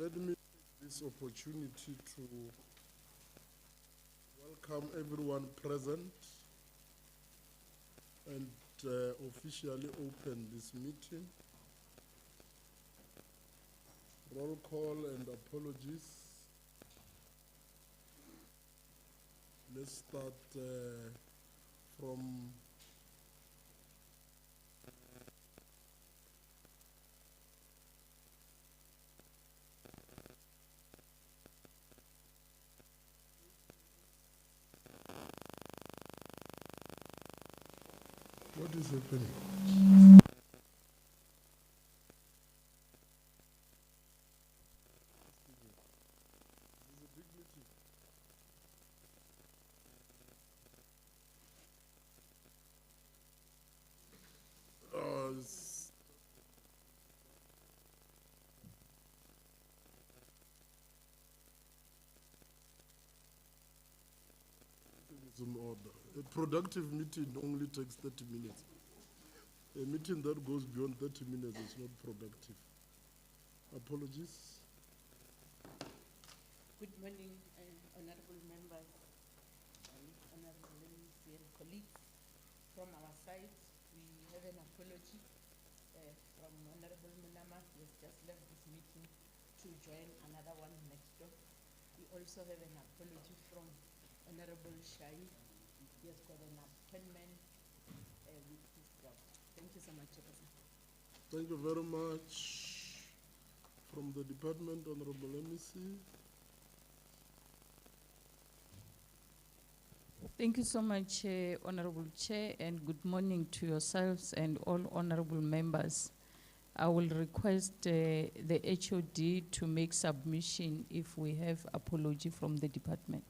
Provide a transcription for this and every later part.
Let me take this opportunity to welcome everyone present and officially open this meeting. Roll call and apologies. Let's start from what is happening? In order. A productive meeting only takes 30 minutes. A meeting that goes beyond 30 minutes is not productive. Apologies. Good morning, honorable members, honorable and colleagues. From our side, we have an apology from Honorable Munama, who has just left this meeting to join another one next door. We also have an apology from Honorable Shai. He has got an appointment with his job. Thank you so much, Chairperson. Thank you very much. From the department, Honorable MEC. Thank you so much, Honorable Chair, and good morning to yourselves and all honorable members. I will request the HOD to make submission if we have apology from the department.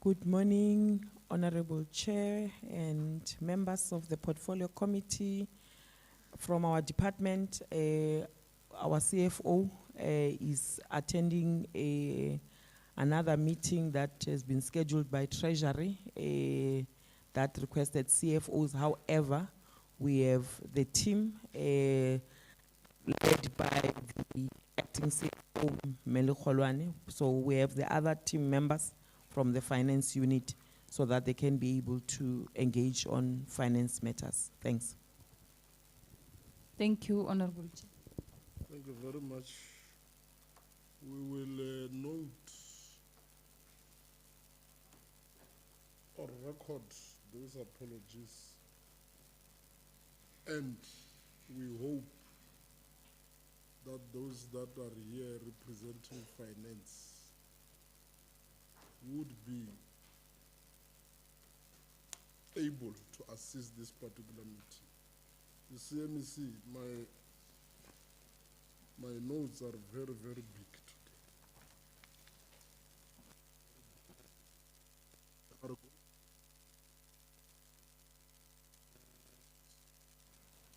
Good morning, Honorable Chair and members of the Portfolio Committee. From our department, our CFO is attending another meeting that has been scheduled by Treasury that requested CFOs. However, we have the team led by the acting CFO, Meli Kholwane. So we have the other team members from the finance unit so that they can be able to engage on finance matters. Thanks. Thank you, Honorable Chair. Thank you very much. We will note or record those apologies, and we hope that those that are here representing finance would be able to assist this particular meeting. The CMEC, my notes are very, very big today.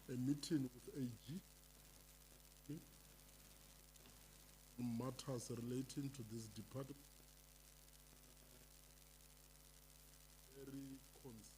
A meeting with AG matters relating to this department. Very concerned.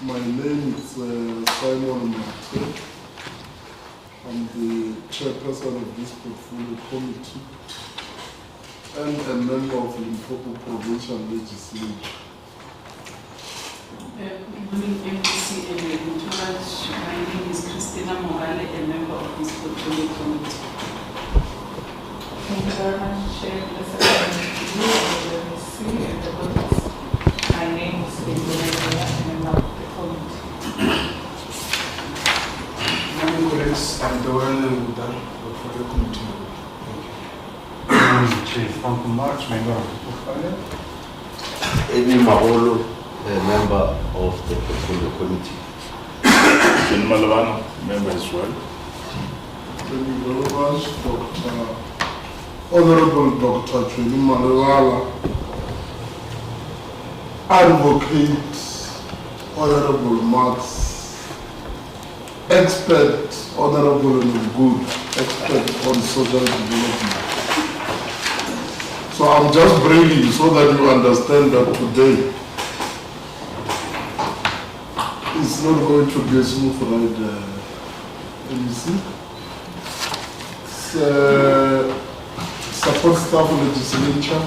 My name is Simon Mate. I'm the chairperson of this portfolio committee and a member of Limpopo Provincial Legislature. Good morning, MPC and Electorate. My name is Christina Morale, a member of this portfolio committee. Thank you very much, Chair. My name is Linda, a member of the committee. Morning, colleagues. I'm the one with the portfolio committee. Thank you. Chief Uncle March, member of the portfolio. Amy Maholo, a member of the portfolio committee. Ken Malavano, member as well. Thank you very much, Honorable Dr. Chweni Malewala, Advocate, Honorable Max, Expert, Honorable and Good, Expert on social development. So I'm just bringing so that you understand that today it's not going to be a smooth ride, MEC. Support staff legislature.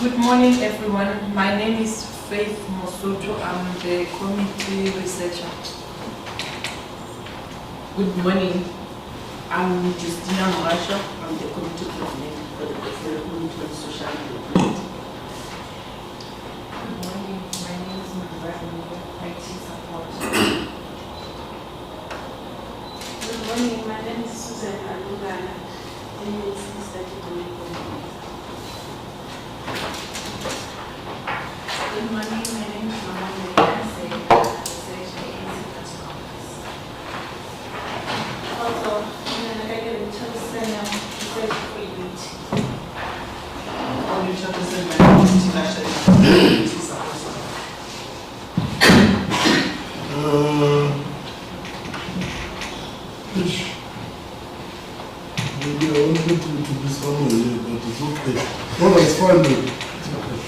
Good morning, everyone. My name is Faith Mosuto. I'm the committee researcher. Good morning. I'm Justina Morasha. I'm the committee coordinator for the portfolio committee on social development. Good morning. My name is Maravani, IT support. Good morning, my name is Susan Alugana, and it's Mr. Good morning, my name is Mama Miriam, Also, I'm going to research for unity. Only chairperson, my name is Tina Shai. Maybe I wanted you to be somewhere here, but it's okay. No, it's fine. It's okay.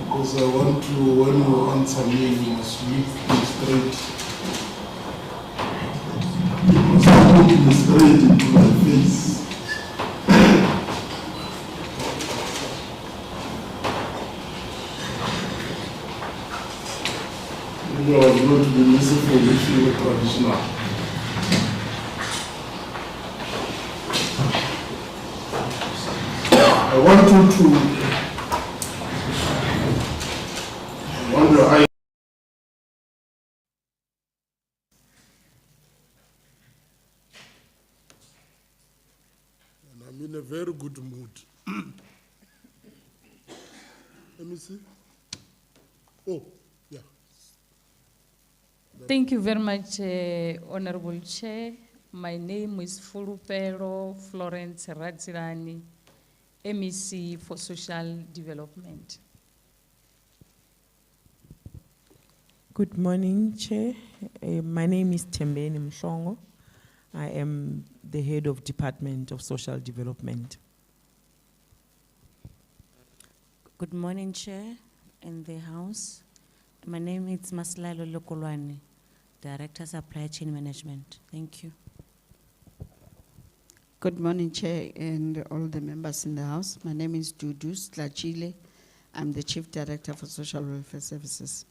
Because I want to, when you answer me, you must look me straight. You must look me straight into my face. You know, I was going to be missing for if you were traditional. I want you to wonder I and I'm in a very good mood. Let me see. Oh, yeah. Thank you very much, Honorable Chair. My name is Fulupero Florence Radzilani, MEC for Social Development. Good morning, Chair. My name is Tembeni Mshongo. I am the head of Department of Social Development. Good morning, Chair and the House. My name is Maslalo Lokolwane, Director Supply Chain Management. Thank you. Good morning, Chair and all the members in the House. My name is Dudu Slachile. I'm the Chief Director for Social Welfare Services.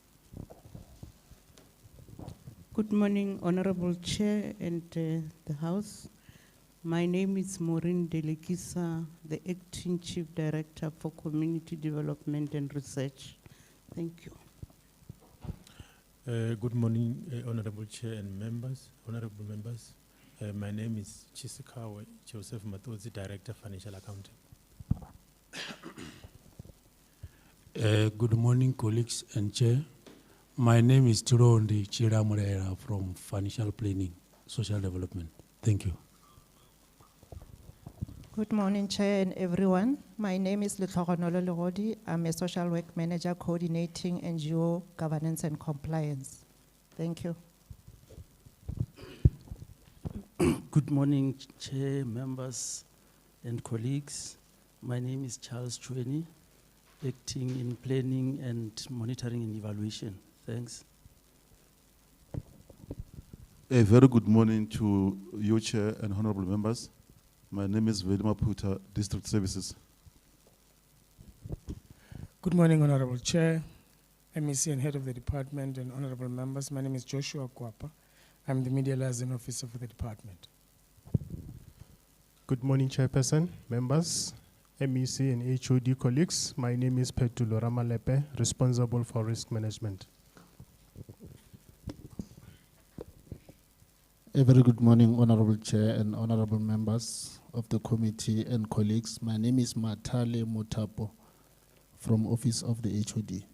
Good morning, Honorable Chair and the House. My name is Maureen Delekisa, the Acting Chief Director for Community Development and Research. Thank you. Good morning, Honorable Chair and members, honorable members. My name is Chisikawe Joseph Matozi, Director Financial Accounting. Good morning, colleagues and Chair. My name is Tirondi Chiramurera from Financial Planning, Social Development. Thank you. Good morning, Chair and everyone. My name is Letlogonolo Legodi. I'm a Social Work Manager coordinating NGO governance and compliance. Thank you. Good morning, Chair, members, and colleagues. My name is Charles Chweni. acting in planning and monitoring and evaluation. Thanks. A very good morning to you, Chair, and honorable members. My name is Vedima Puta, District Services. Good morning, Honorable Chair, MEC and Head of the Department, and honorable members. My name is Joshua Kwapa. I'm the Media Liaison Officer for the department. Good morning, Chairperson, members, MEC and HOD colleagues. My name is Petulo Ramalepe, responsible for risk management. A very good morning, Honorable Chair and honorable members of the committee and colleagues. My name is Matale Mutapo from Office of the HOD.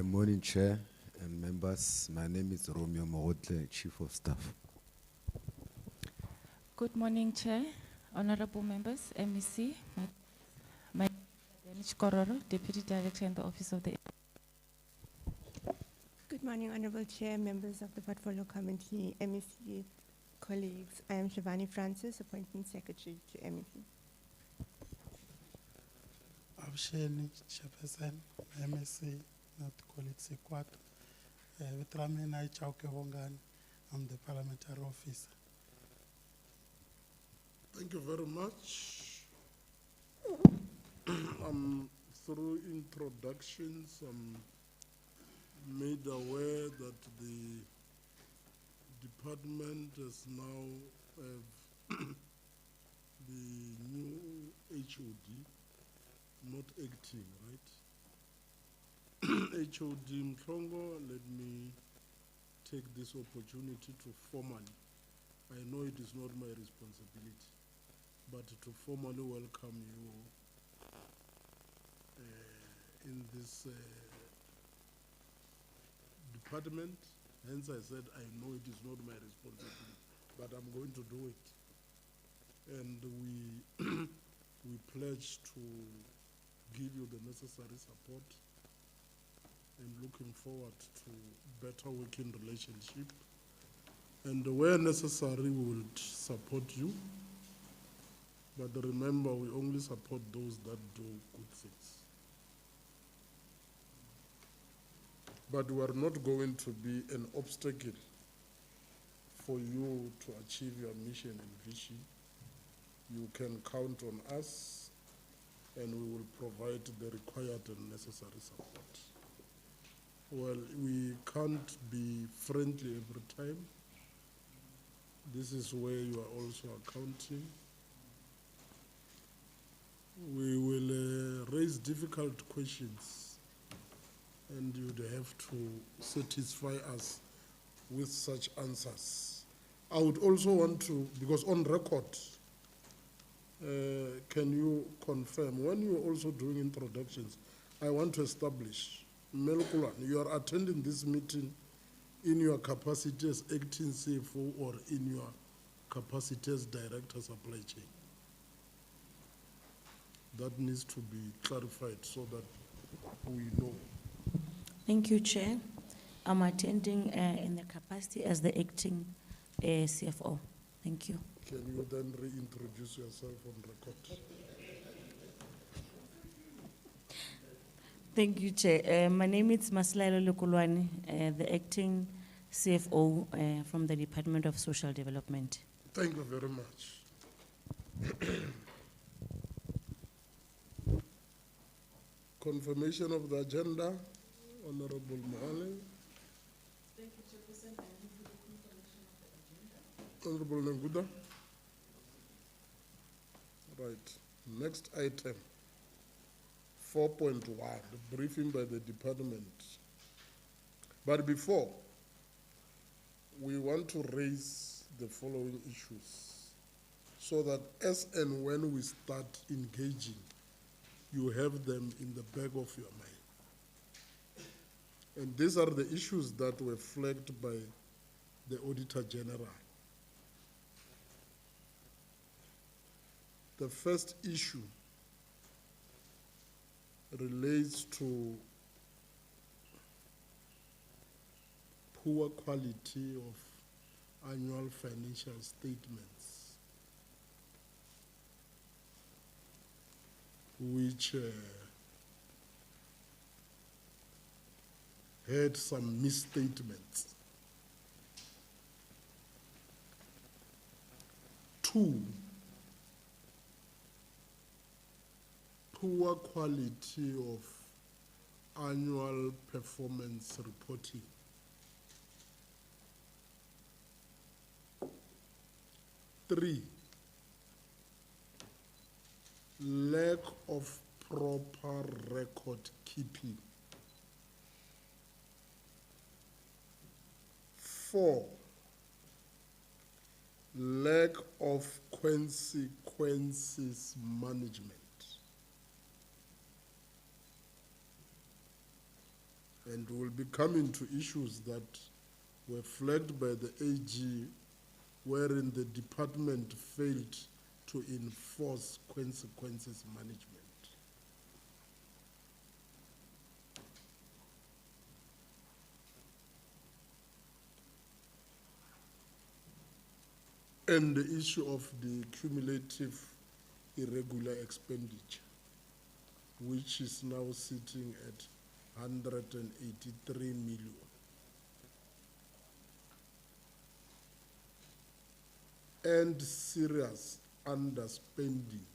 Morning, Chair and members. My name is Romeo Mogotle, Chief of Staff. Good morning, Chair, honorable members, MEC. My name is Danish Kororo, Deputy Director in the Office of the... Good morning, Honorable Chair, members of the Portfolio Committee, MEC, colleagues. I am Shivani Francis, Appointment Secretary to MEC. Avuxeni, Chairperson, MEC, not colleagues Equat. Vitramina Ichauke Hongan, I'm the Parliamentary Officer. Thank you very much. Through introductions, I'm made aware that the department is now the new HOD, not acting, right? HOD Mhlongo, let me take this opportunity to formally, I know it is not my responsibility, but to formally welcome you in this department. Hence I said, I know it is not my responsibility, but I'm going to do it. And we pledge to give you the necessary support and looking forward to better working relationship. And where necessary, we will support you. But remember, we only support those that do good things. But we are not going to be an obstacle for you to achieve your mission and vision. You can count on us, and we will provide the required and necessary support. Well, we can't be friendly every time. This is where you are also accounting. We will raise difficult questions, and you'd have to satisfy us with such answers. I would also want to, because on record, can you confirm, when you're also doing introductions, I want to establish, Melkulan, you are attending this meeting in your capacity as acting CFO or in your capacity as Director Supply Chain. That needs to be clarified so that we know. Thank you, Chair. I'm attending in the capacity as the acting CFO. Thank you. Can you then reintroduce yourself on record? Thank you, Chair. My name is Maslailo Lukulwani, the acting CFO from the Department of Social Development. Thank you very much. Confirmation of the agenda, Honorable Mohale. Thank you, Chairperson. I move for the confirmation of the agenda. Honorable Nanguda. Right. Next item, 4.1, the briefing by the department. But before, we want to raise the following issues so that as and when we start engaging, you have them in the back of your mind. And these are the issues that were flagged by the Auditor General. The first issue relates to poor quality of annual financial statements, which had some misstatements. 2, poor quality of annual performance reporting. 3, lack of proper record keeping. 4, lack of consequences management. And we'll be coming to issues that were flagged by the AG, wherein the department failed to enforce consequences management. And the issue of the cumulative irregular expenditure, which is now sitting at 183 million. And serious underspending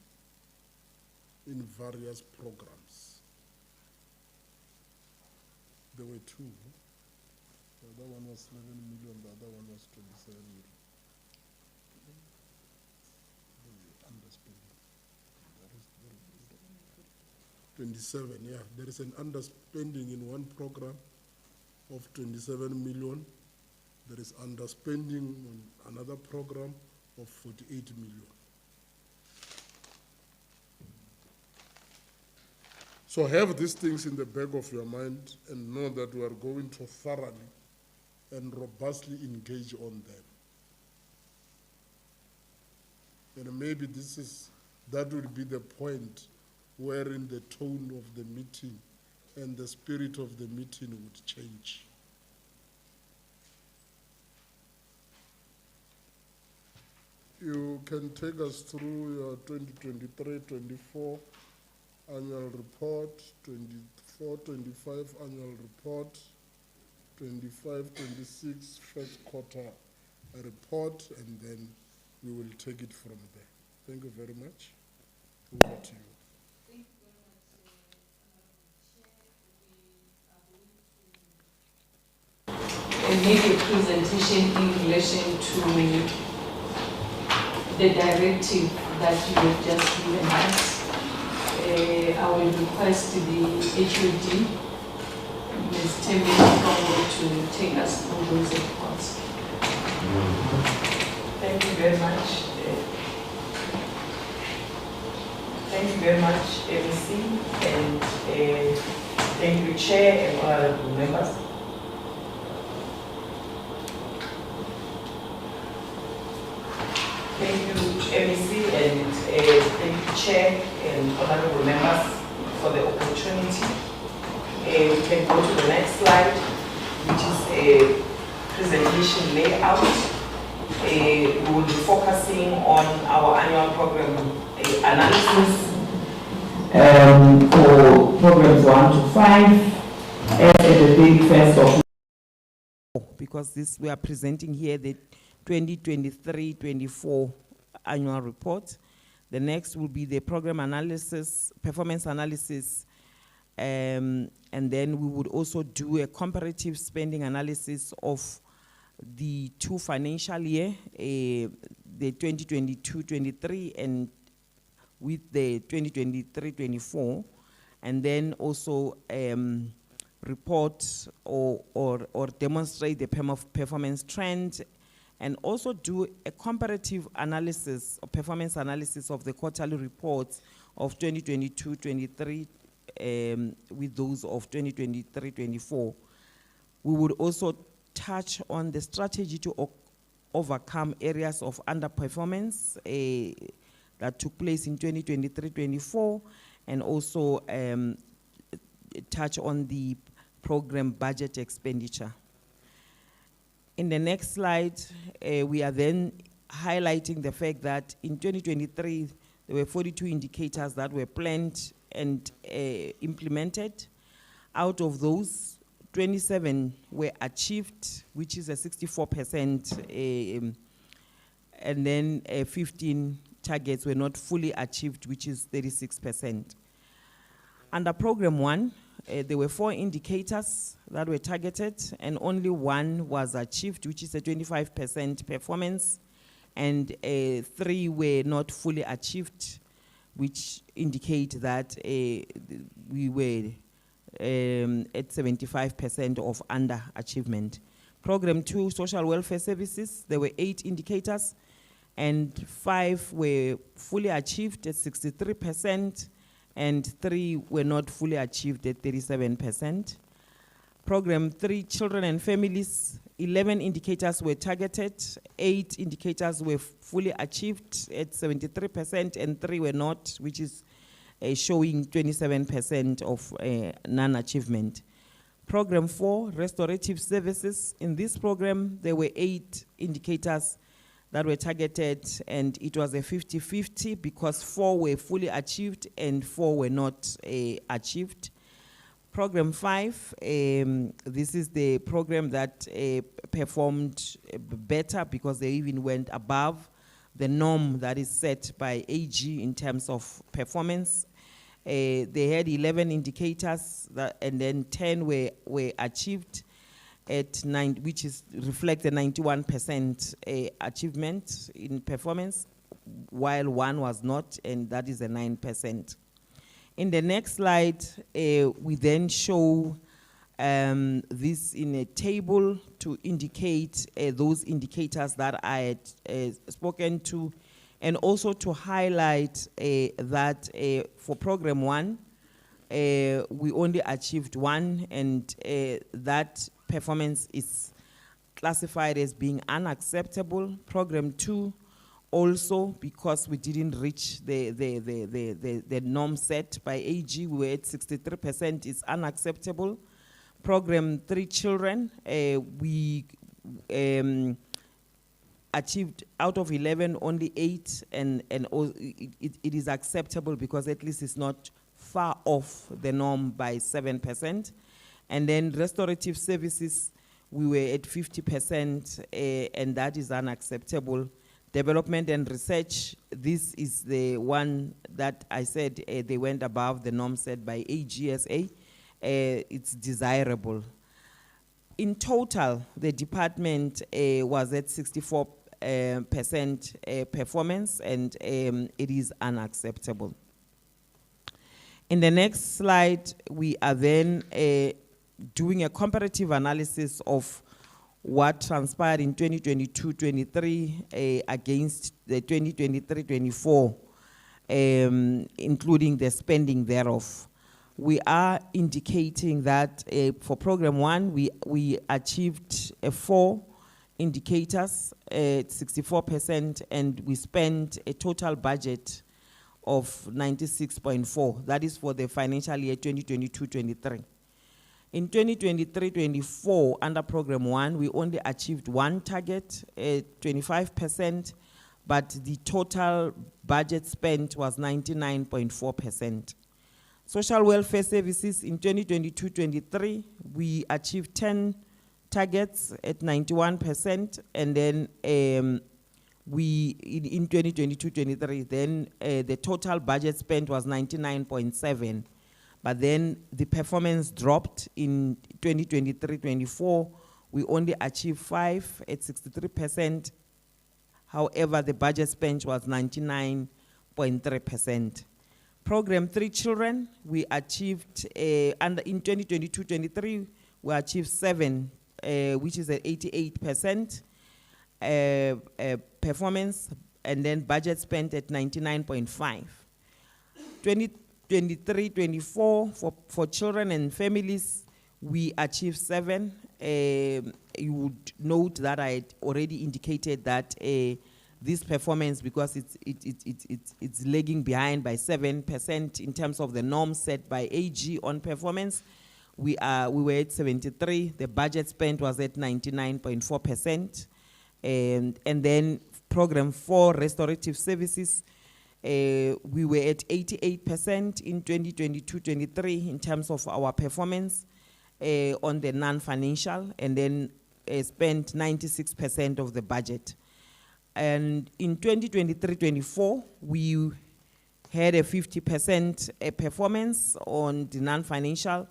in various programs. There were 2. The other one was 11 million, the other one was 27 million. Underspending. 27, yeah. There is an underspending in one program of 27 million. There is underspending on another program of 48 million. So have these things in the back of your mind and know that we are going to thoroughly and robustly engage on them. And maybe that will be the point wherein the tone of the meeting and the spirit of the meeting would change. You can take us through your 2023-24 annual report, 24-25 annual report, 25-26 first quarter report, and then we will take it from there. Thank you very much. Over to you. And make a presentation in relation to the directive that you have just given us. I will request the HOD, Ms. Temi, to take us through those reports. Thank you very much. Thank you very much, MEC, and thank you, Chair and honorable members. Thank you, MEC, and thank you, Chair and honorable members, for the opportunity. We can go to the next slide, which is a presentation layout. We will be focusing on our annual program analysis for programs 1 to 5 as at the 31st of. Because we are presenting here the 2023-24 annual report. The next will be the program analysis, performance analysis, and then we would also do a comparative spending analysis of the 2 financial year, the 2022-23 and with the 2023-24, and then also report or demonstrate the performance trend, and also do a comparative analysis or performance analysis of the quarterly reports of 2022-23 with those of 2023-24. We would also touch on the strategy to overcome areas of underperformance that took place in 2023-24, and also touch on the program budget expenditure. In the next slide, we are then highlighting the fact that in 2023, there were 42 indicators that were planned and implemented. Out of those, 27 were achieved, which is a 64%, and then 15 targets were not fully achieved, which is 36%. Under Program 1, there were 4 indicators that were targeted, and only 1 was achieved, which is a 25% performance, and 3 were not fully achieved, which indicate that we were at 75% of underachievement. Program 2, Social Welfare Services, there were 8 indicators, and 5 were fully achieved at 63%, and 3 were not fully achieved at 37%. Program 3, Children and Families, 11 indicators were targeted, 8 indicators were fully achieved at 73%, and 3 were not, which is showing 27% of non-achievement. Program 4, Restorative Services. In this program, there were 8 indicators that were targeted, and it was a 50-50 because 4 were fully achieved and 4 were not achieved. Program 5, this is the program that performed better because they even went above the norm that is set by AG in terms of performance. They had 11 indicators, and then 10 were achieved at 9, which is reflect the 91% achievement in performance, while 1 was not, and that is a 9%. In the next slide, we then show this in a table to indicate those indicators that I had spoken to, and also to highlight that for Program 1, we only achieved 1, and that performance is classified as being unacceptable. Program 2, also because we didn't reach the norm set by AG, we were at 63%, is unacceptable. Program 3, Children, we achieved out of 11 only 8, and it is acceptable because at least it's not far off the norm by 7%. And then restorative services, we were at 50%, and that is unacceptable. Development and research, this is the one that I said they went above the norm set by AGSA. It's desirable. In total, the department was at 64% performance, and it is unacceptable. In the next slide, we are then doing a comparative analysis of what transpired in 2022-23 against the 2023-24, including the spending thereof. We are indicating that for Program 1, we achieved 4 indicators at 64%, and we spent a total budget of 96.4. That is for the financial year 2022-23. In 2023-24, under Program 1, we only achieved 1 target, 25%, but the total budget spent was 99.4%. Social welfare services in 2022-23, we achieved 10 targets at 91%, and then in 2022-23, then the total budget spent was 99.7. But then the performance dropped in 2023-24. We only achieved 5 at 63%. However, the budget spent was 99.3%. Program 3, Children, we achieved, in 2022-23, we achieved 7, which is at 88% performance, and then budget spent at 99.5. 2023-24, for children and families, we achieved 7. You would note that I had already indicated that this performance, because it's lagging behind by 7% in terms of the norm set by AG on performance, we were at 73. The budget spent was at 99.4%. And then program 4, restorative services, we were at 88% in 2022-23 in terms of our performance on the non-financial, and then spent 96% of the budget. And in 2023-24, we had a 50% performance on the non-financial.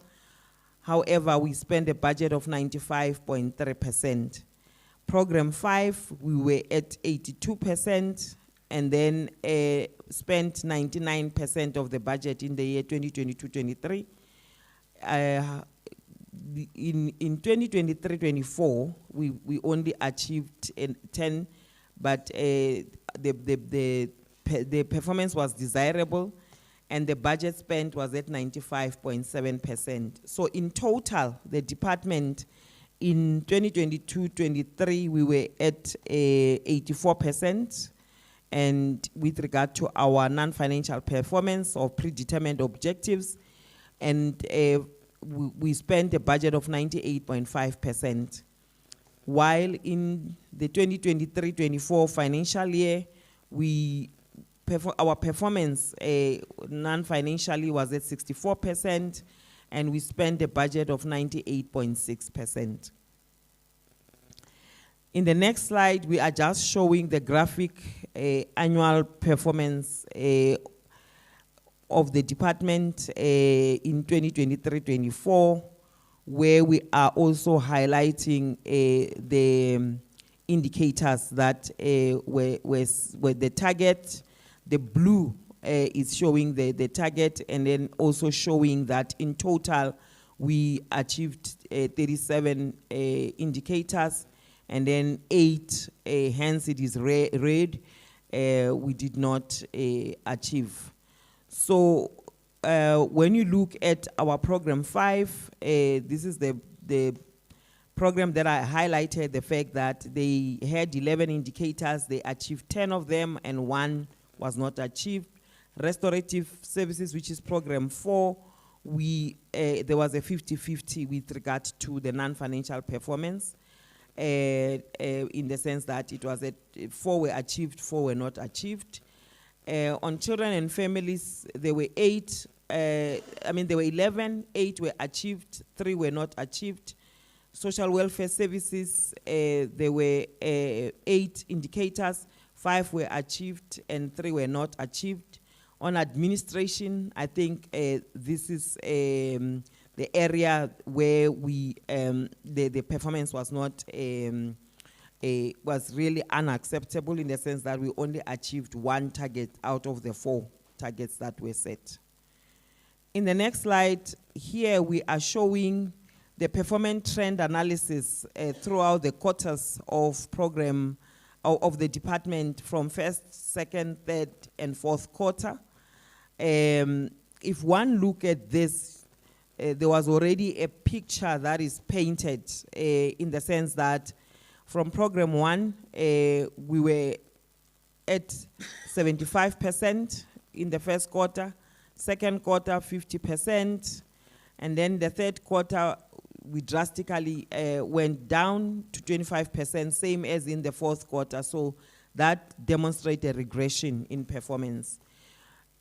However, we spent a budget of 95.3%. Program 5, we were at 82%, and then spent 99% of the budget in the year 2022-23. In 2023-24, we only achieved 10, but the performance was desirable, and the budget spent was at 95.7%. So in total, the department in 2022-23, we were at 84%. And with regard to our non-financial performance or predetermined objectives, and we spent a budget of 98.5%. While in the 2023-24 financial year, our performance non-financially was at 64%, and we spent a budget of 98.6%. In the next slide, we are just showing the graphic annual performance of the department in 2023-24, where we are also highlighting the indicators that were the target. The blue is showing the target, and then also showing that in total we achieved 37 indicators, and then 8, hence it is red, we did not achieve. So when you look at our program 5, this is the program that I highlighted, the fact that they had 11 indicators, they achieved 10 of them, and 1 was not achieved. Restorative services, which is program 4, there was a 50-50 with regard to the non-financial performance, in the sense that it was 4 were achieved, 4 were not achieved. On children and families, there were 11, 8 were achieved, 3 were not achieved. Social welfare services, there were 8 indicators, 5 were achieved and 3 were not achieved. On administration, I think this is the area where the performance was not was really unacceptable, in the sense that we only achieved 1 target out of the 4 targets that were set. In the next slide, here we are showing the performance trend analysis throughout the quarters of program of the department from 1st, 2nd, 3rd, and 4th quarter. If one look at this, there was already a picture that is painted in the sense that from program 1, we were at 75% in the 1st quarter, 2nd quarter 50%, and then the 3rd quarter we drastically went down to 25%, same as in the 4th quarter. So that demonstrates a regression in performance.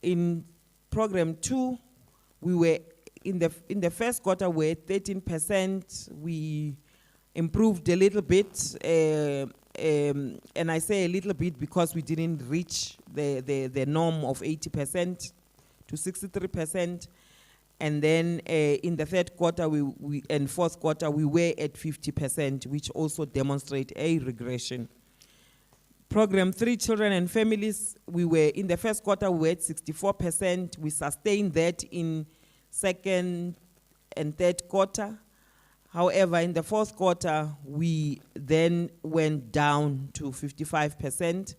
In program 2, we were in the 1st quarter we were 13%. We improved a little bit, and I say a little bit because we didn't reach the norm of 80% to 63%. And then in the 3rd quarter and 4th quarter, we were at 50%, which also demonstrate a regression. Program 3, children and families, we were in the 1st quarter, we were at 64%. We sustained that in 2nd and 3rd quarter. However, in the 4th quarter, we then went down to 55%,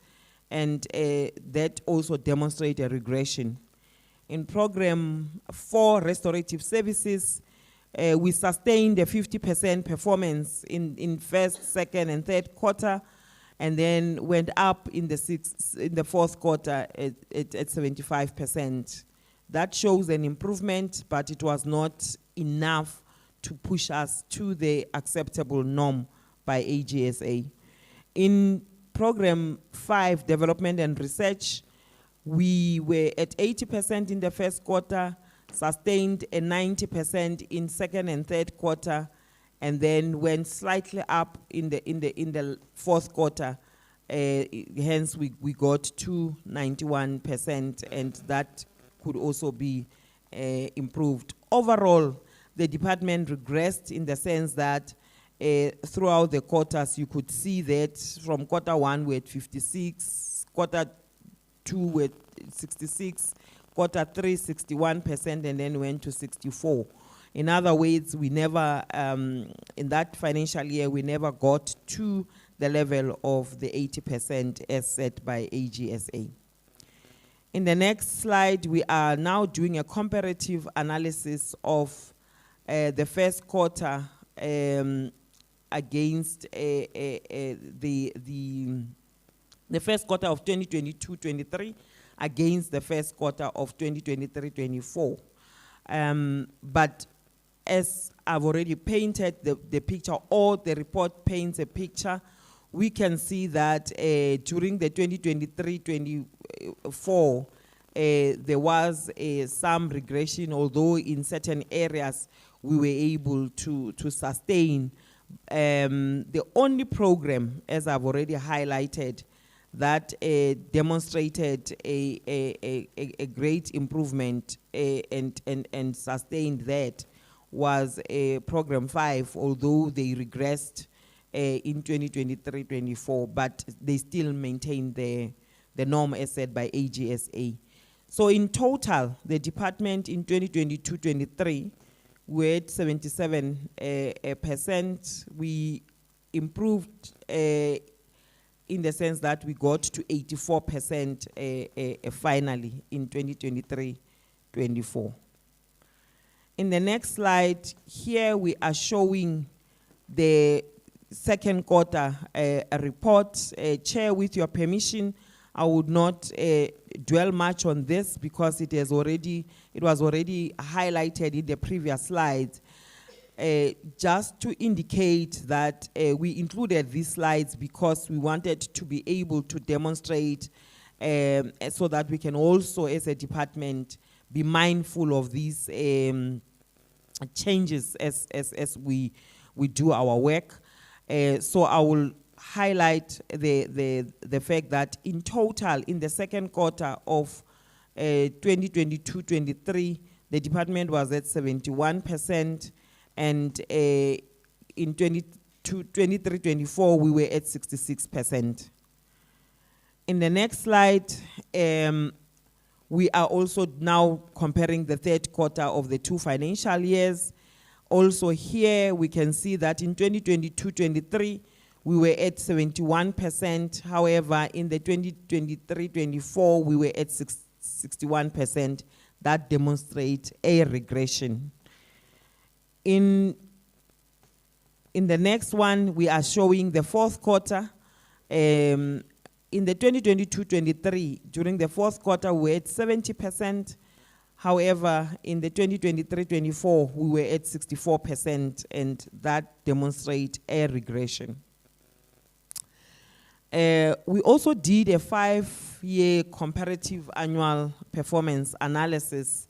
and that also demonstrates a regression. In program 4, restorative services, we sustained a 50% performance in 1st, 2nd, and 3rd quarter, and then went up in the 4th quarter at 75%. That shows an improvement, but it was not enough to push us to the acceptable norm by AGSA. In program 5, development and research, we were at 80% in the first quarter, sustained a 90% in second and third quarter, and then went slightly up in the fourth quarter. Hence, we got to 91%, and that could also be improved. Overall, the department regressed in the sense that throughout the quarters, you could see that from quarter 1 we're at 56, quarter 2 we're at 66, quarter 3 61%, and then went to 64. In other words, we never, in that financial year, we never got to the level of the 80% as set by AGSA. In the next slide, we are now doing a comparative analysis of the first quarter against the first quarter of 2022-23 against the first quarter of 2023-24. But as I've already painted the picture, or the report paints a picture, we can see that during the 2023-24, there was some regression, although in certain areas we were able to sustain. The only program, as I've already highlighted, that demonstrated a great improvement and sustained that was program 5, although they regressed in 2023-24, but they still maintain the norm as set by AGSA. So in total, the department in 2022-23, we're at 77%. We improved in the sense that we got to 84% finally in 2023-24. In the next slide, here we are showing the second quarter report. Chair, with your permission, I would not dwell much on this because it was already highlighted in the previous slides. Just to indicate that we included these slides because we wanted to be able to demonstrate so that we can also, as a department, be mindful of these changes as we do our work. So I will highlight the fact that in total, in the second quarter of 2022-23, the department was at 71%, and in 23-24, we were at 66%. In the next slide, we are also now comparing the third quarter of the 2 financial years. Also here, we can see that in 2022-23, we were at 71%. However, in the 2023-24, we were at 61%. That demonstrates a regression. In the next one, we are showing the fourth quarter. In the 2022-23, during the fourth quarter, we were at 70%. However, in the 2023-24, we were at 64%, and that demonstrates a regression. We also did a 5-year comparative annual performance analysis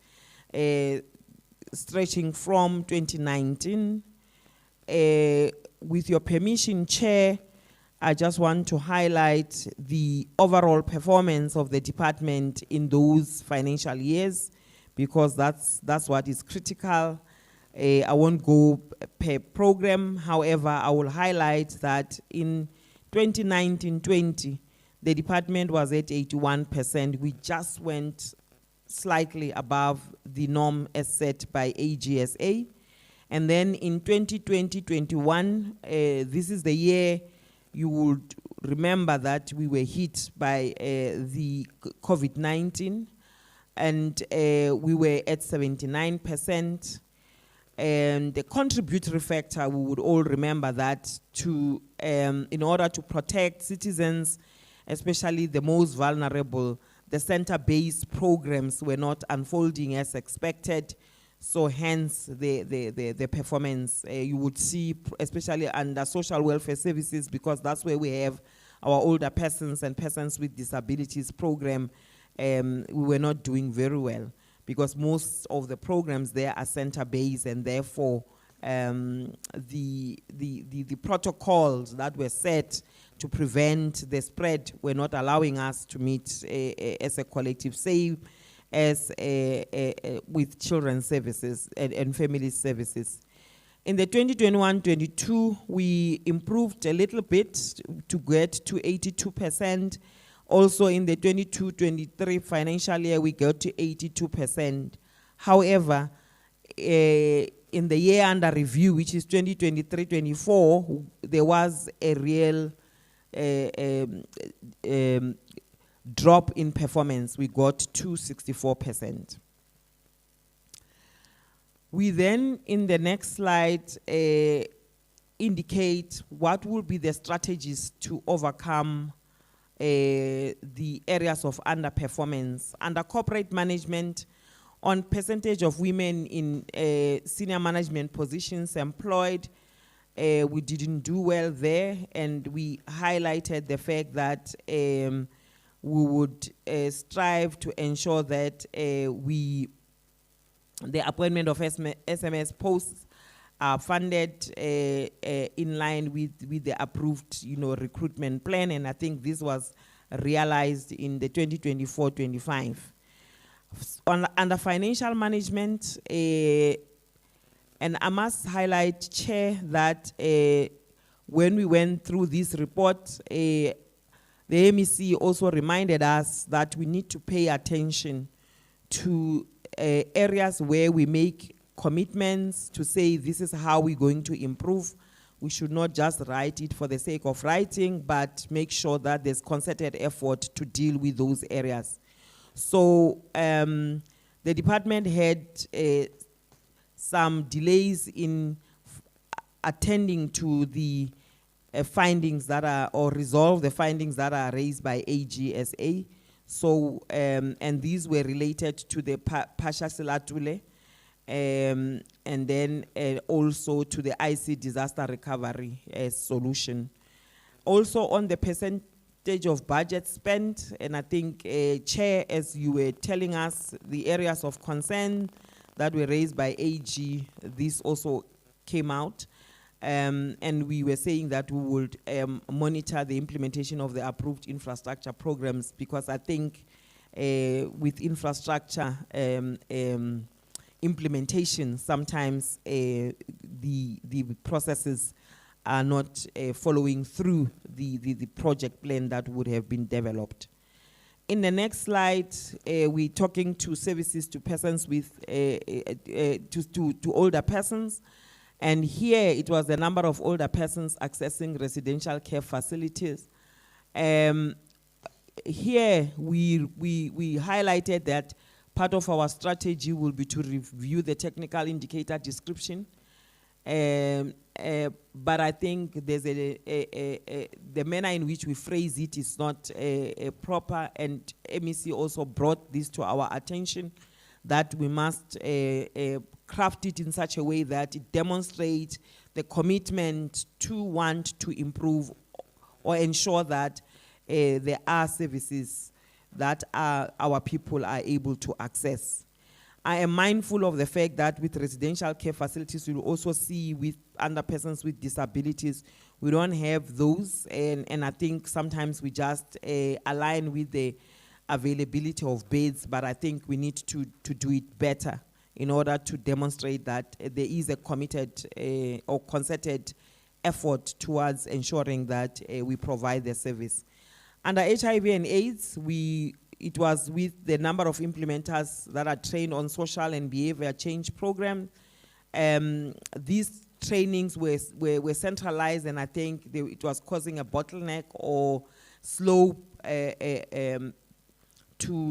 stretching from 2019. With your permission, Chair, I just want to highlight the overall performance of the department in those financial years, because that's what is critical. I won't go per program. However, I will highlight that in 2019-20, the department was at 81%. We just went slightly above the norm as set by AGSA. And then in 2020-21, this is the year you would remember that we were hit by the COVID-19, and we were at 79%. And the contributory factor, we would all remember that in order to protect citizens, especially the most vulnerable, the center-based programs were not unfolding as expected. So hence the performance you would see, especially under social welfare services, because that's where we have our older persons and persons with disabilities program. We were not doing very well because most of the programs there are center-based, and therefore the protocols that were set to prevent the spread were not allowing us to meet as a collective, same as with children's services and family services. In the 2021-22, we improved a little bit to get to 82%. Also in the 22-23 financial year, we got to 82%. However, in the year under review, which is 2023-24, there was a real drop in performance. We got to 64%. We then, in the next slide, indicate what will be the strategies to overcome the areas of underperformance. Under corporate management, on percentage of women in senior management positions employed, we didn't do well there, and we highlighted the fact that we would strive to ensure that the appointment of SMS posts are funded in line with the approved, recruitment plan, and I think this was realized in the 2024-25. Under financial management, and I must highlight, Chair, that when we went through this report, the MEC also reminded us that we need to pay attention to areas where we make commitments to say this is how we're going to improve. We should not just write it for the sake of writing, but make sure that there's concerted effort to deal with those areas. So the department had some delays in attending to the findings that are, or resolve the findings that are raised by AGSA. So, and these were related to the Pasha Silatule, and then also to the IC disaster recovery solution. Also on the percentage of budget spent, and I think, Chair, as you were telling us, the areas of concern that were raised by AG, this also came out. And we were saying that we would monitor the implementation of the approved infrastructure programs, because I think with infrastructure implementation, sometimes the processes are not following through the project plan that would have been developed. In the next slide, we're talking to services to persons with, to older persons. And here it was the number of older persons accessing residential care facilities. Here we highlighted that part of our strategy will be to review the technical indicator description. But I think there's the manner in which we phrase it is not proper, and MEC also brought this to our attention, that we must craft it in such a way that it demonstrates the commitment to want to improve or ensure that there are services that our people are able to access. I am mindful of the fact that with residential care facilities, you'll also see with under persons with disabilities, we don't have those, and I think sometimes we just align with the availability of beds, but I think we need to do it better in order to demonstrate that there is a committed or concerted effort towards ensuring that we provide the service. Under HIV and AIDS, it was with the number of implementers that are trained on social and behavior change program. These trainings were centralized, and I think it was causing a bottleneck or slow to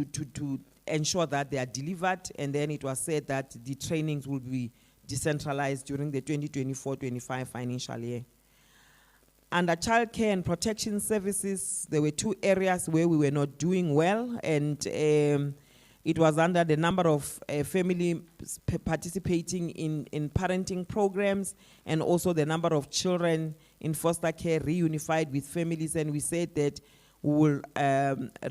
ensure that they are delivered, and then it was said that the trainings will be decentralized during the 2024-25 financial year. Under childcare and protection services, there were two areas where we were not doing well, and It was under the number of family participating in parenting programs, and also the number of children in foster care reunified with families. And we said that we will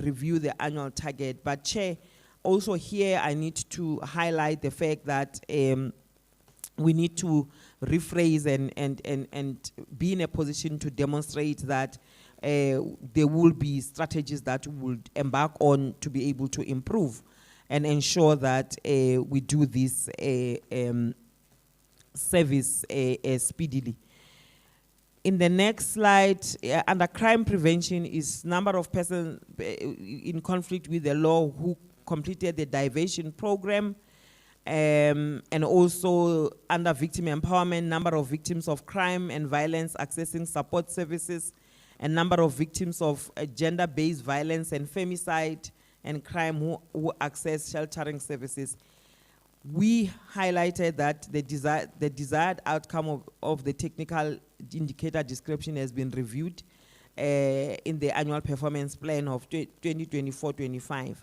review the annual target. But Chair, also here I need to highlight the fact that we need to rephrase and be in a position to demonstrate that there will be strategies that we will embark on to be able to improve and ensure that we do this service speedily. In the next slide, under crime prevention is number of persons in conflict with the law who completed the diversion program, and also under victim empowerment, number of victims of crime and violence accessing support services, and number of victims of gender-based violence and femicide and crime who access sheltering services. We highlighted that the desired outcome of the technical indicator description has been reviewed in the annual performance plan of 2024-25.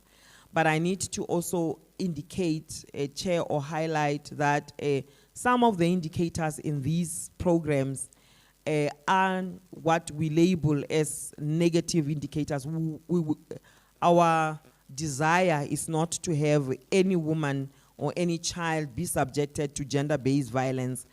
But I need to also indicate, Chair, or highlight that some of the indicators in these programs are what we label as negative indicators. Our desire is not to have any woman or any child be subjected to gender-based violence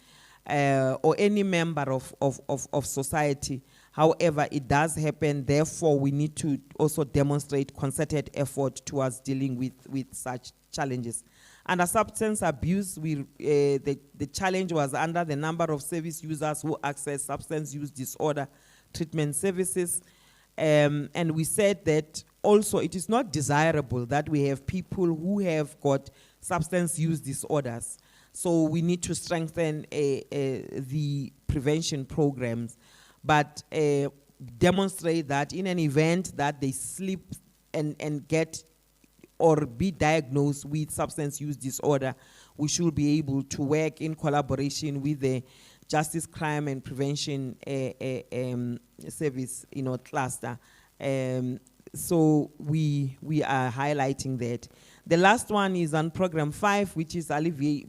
or any member of society. However, it does happen. Therefore, we need to also demonstrate concerted effort towards dealing with such challenges. Under substance abuse, the challenge was under the number of service users who access substance use disorder treatment services. And we said that also it is not desirable that we have people who have got substance use disorders. So we need to strengthen the prevention programs, but demonstrate that in an event that they slip and get or be diagnosed with substance use disorder, we should be able to work in collaboration with the Justice, Crime and Prevention Service, cluster. So we are highlighting that. The last one is on Program 5, which is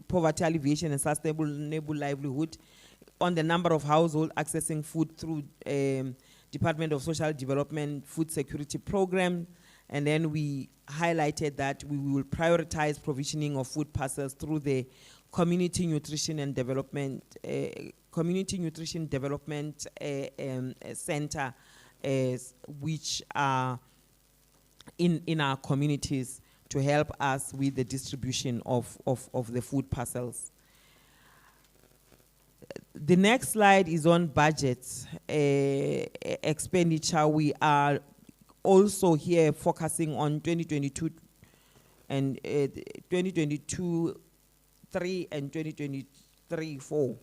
Poverty Alleviation and Sustainable Livelihood, on the number of households accessing food through Department of Social Development Food Security Program. And then we highlighted that we will prioritize provisioning of food parcels through the Community Nutrition Development Center, which are in our communities to help us with the distribution of the food parcels. The next slide is on budget expenditure. We are also here focusing on 2022 and 2022-3 and 2023-4.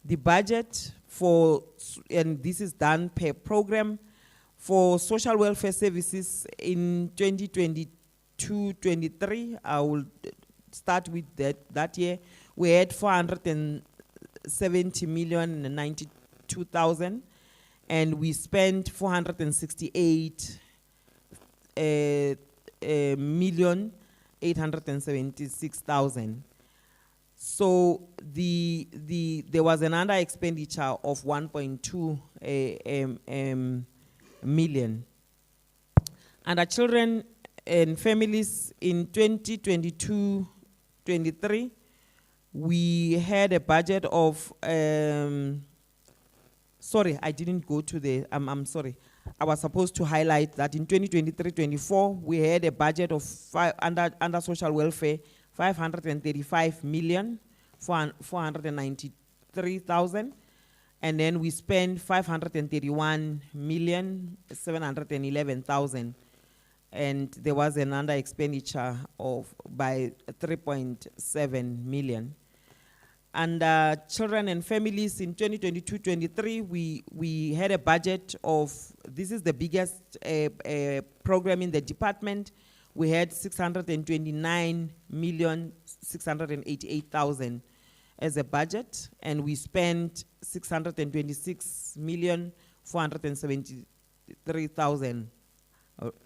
The budget for, and this is done per program, for social welfare services in 2022-23, I will start with that year. We had 470,092,000, and we spent 468,876,000. So there was an under expenditure of 1.2 million. Under children and families in 2022-23, we had a budget of, sorry, I didn't go to the, I'm sorry. I was supposed to highlight that in 2023-24, we had a budget of under social welfare, 535,493,000. And then we spent 531,711,000. And there was an under expenditure by 3.7 million. Under children and families in 2022-23, we had a budget of, this is the biggest program in the department. We had 629,688,000 as a budget, and we spent 626,473,000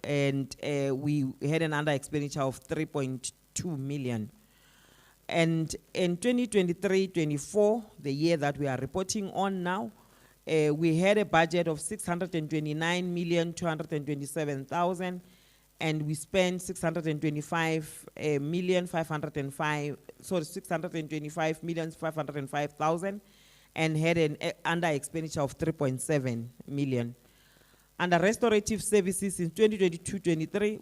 And we had an under expenditure of 3.2 million. And in 2023-24, the year that we are reporting on now, we had a budget of 629,227,000, and we spent 625,505,000, and had an under expenditure of 3.7 million. Under restorative services in 2022-23,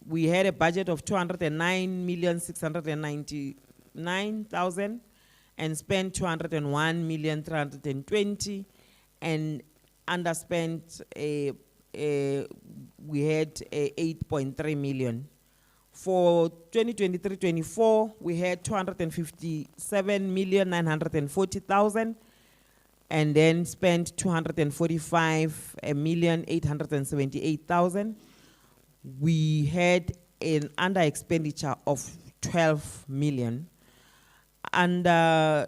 we had a budget of 209,699,000 and spent 201,320,000, and underspent we had 8.3 million. For 2023-24, we had 257,940,000 and then spent 245,878,000. We had an under expenditure of 12 million. And then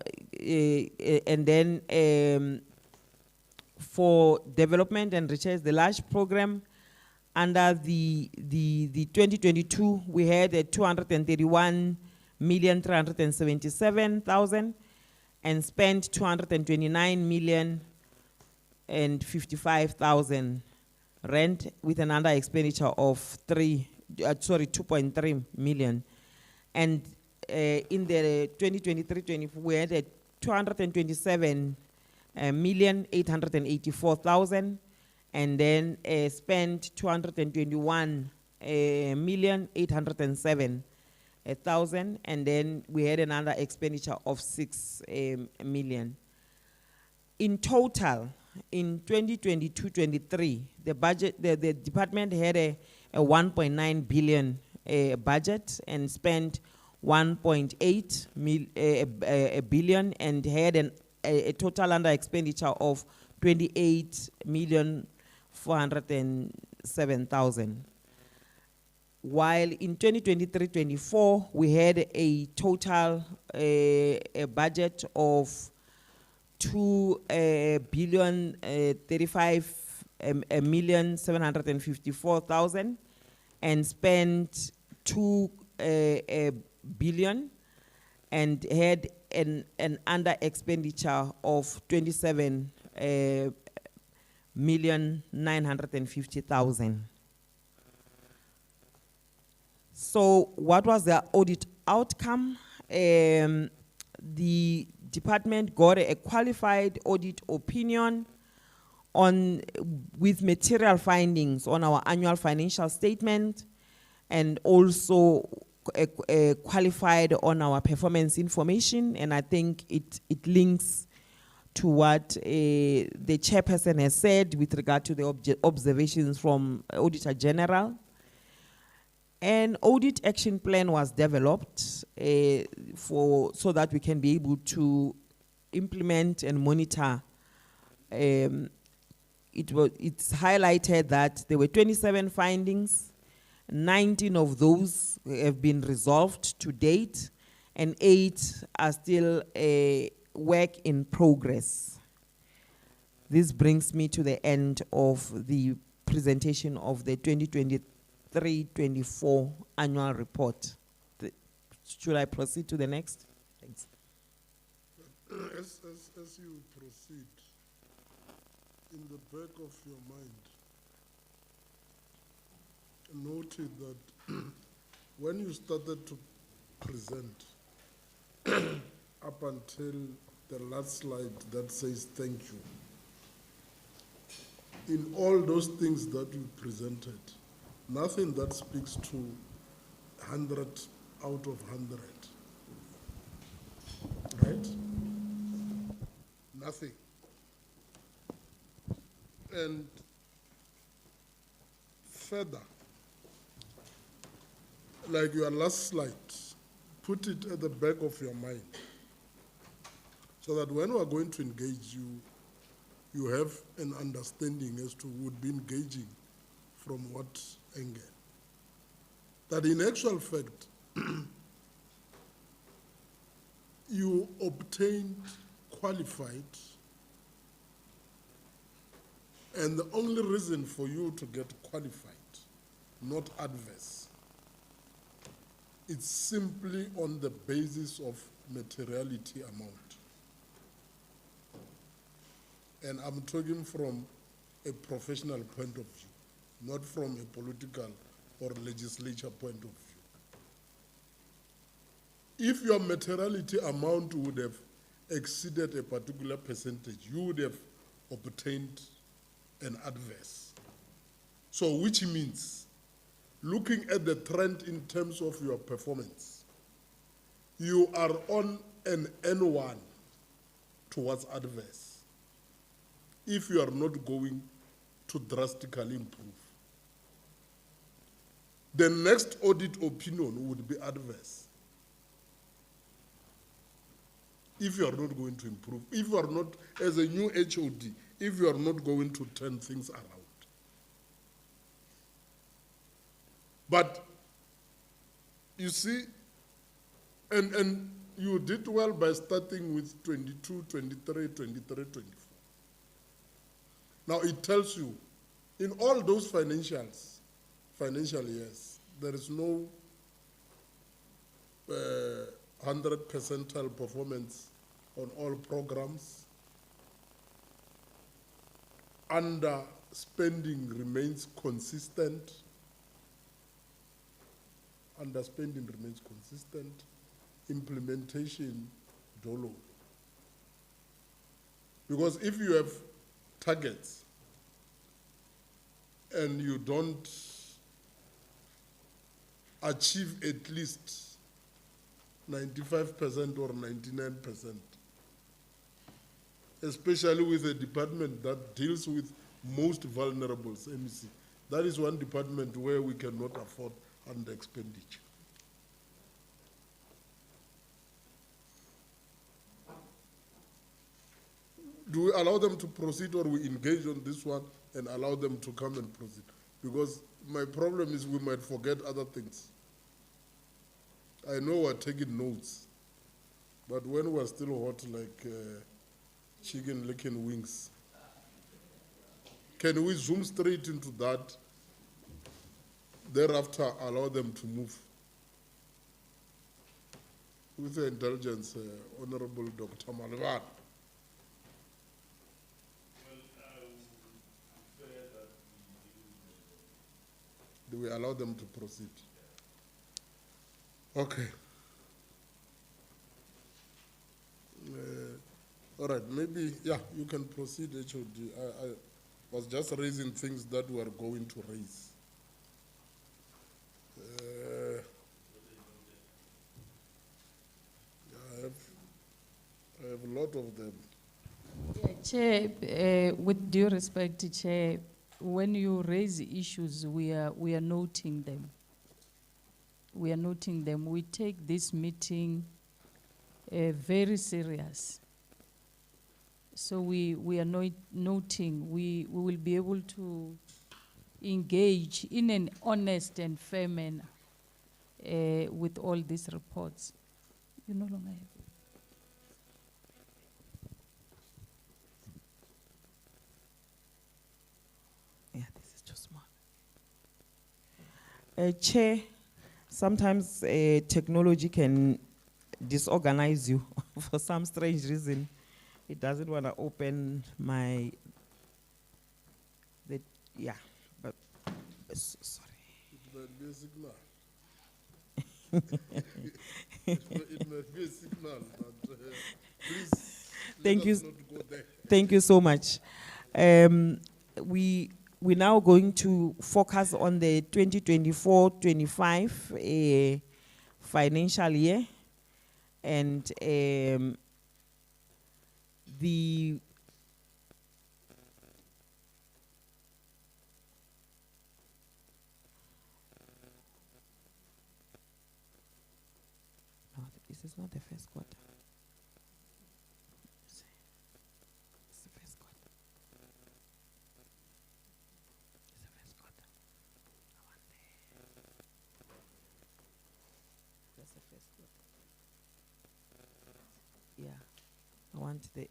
for development and research, the large program, under the 2022, we had a 231,377,000 and spent 229,055,000 rand, with an under expenditure of 2.3 million. And in the 2023-24, we had a 227,884,000 and then spent 221,807,000, and then we had another expenditure of 6 million. In total, in 2022-23, the budget, the department had a 1.9 billion budget and spent 1.8 billion and had a total under expenditure of 28,407,000. While in 2023-24, we had a total a budget of 2,035,754,000 and spent 2 billion and had an under expenditure of 27,950,000. So what was the audit outcome? The department got a qualified audit opinion with material findings on our annual financial statement, and also qualified on our performance information. And I think it links to what the chairperson has said with regard to the observations from Auditor General. An audit action plan was developed so that we can be able to implement and monitor. It's highlighted that there were 27 findings. 19 of those have been resolved to date, and 8 are still a work in progress. This brings me to the end of the presentation of the 2023-24 annual report. Should I proceed to the next? Thanks. As you proceed, in the back of your mind, noted that when you started to present up until the last slide that says thank you, in all those things that you presented, nothing that speaks to 100 out of 100, right? Nothing. And further, like your last slide, put it at the back of your mind so that when we are going to engage you, you have an understanding as to who would be engaging from what angle. That in actual fact, you obtained qualified, and the only reason for you to get qualified not adverse. It's simply on the basis of materiality amount. And I'm talking from a professional point of view, not from a political or legislature point of view. If your materiality amount would have exceeded a particular percentage, you would have obtained an adverse. So which means, looking at the trend in terms of your performance, you are on an N1 towards adverse if you are not going to drastically improve. The next audit opinion would be adverse if you are not going to improve, if you are not, as a new HOD, if you are not going to turn things around. But you see, and you did well by starting with 22, 23, 23, 24. Now it tells you, in all those financial years, there is no 100 percentile performance on all programs. Underspending remains consistent. Underspending remains consistent. Implementation, dolo. Because if you have targets and you don't achieve at least 95% or 99%, especially with a department that deals with most vulnerables, MEC, that is one department where we cannot afford under expenditure. Do we allow them to proceed, or we engage on this one and allow them to come and proceed? Because my problem is we might forget other things. I know we're taking notes, but when we're still hot like chicken licking wings, can we zoom straight into that, thereafter allow them to move? With the intelligence, Honorable Dr. Malvan. Do we allow them to proceed? Okay. All right, maybe, yeah, you can proceed, HOD. I was just raising things that we are going to raise. I have a lot of them. Yeah, Chair, with due respect, Chair, when you raise issues, we are noting them. We are noting them. We take this meeting very serious. So we are noting, we will be able to engage in an honest and fair manner with all these reports. You no longer have it. Yeah, this is too small. Chair, sometimes technology can disorganize you for some strange reason. It doesn't want to open my, yeah, but sorry. It might be a signal. It might be a signal, but please Thank you. let us not go there. Thank you so much. We're now going to focus on the 2024-25 financial year, and the no, this is not the first quarter. It's the first quarter. It's the first quarter. I want that's the first quarter. Yeah, I want the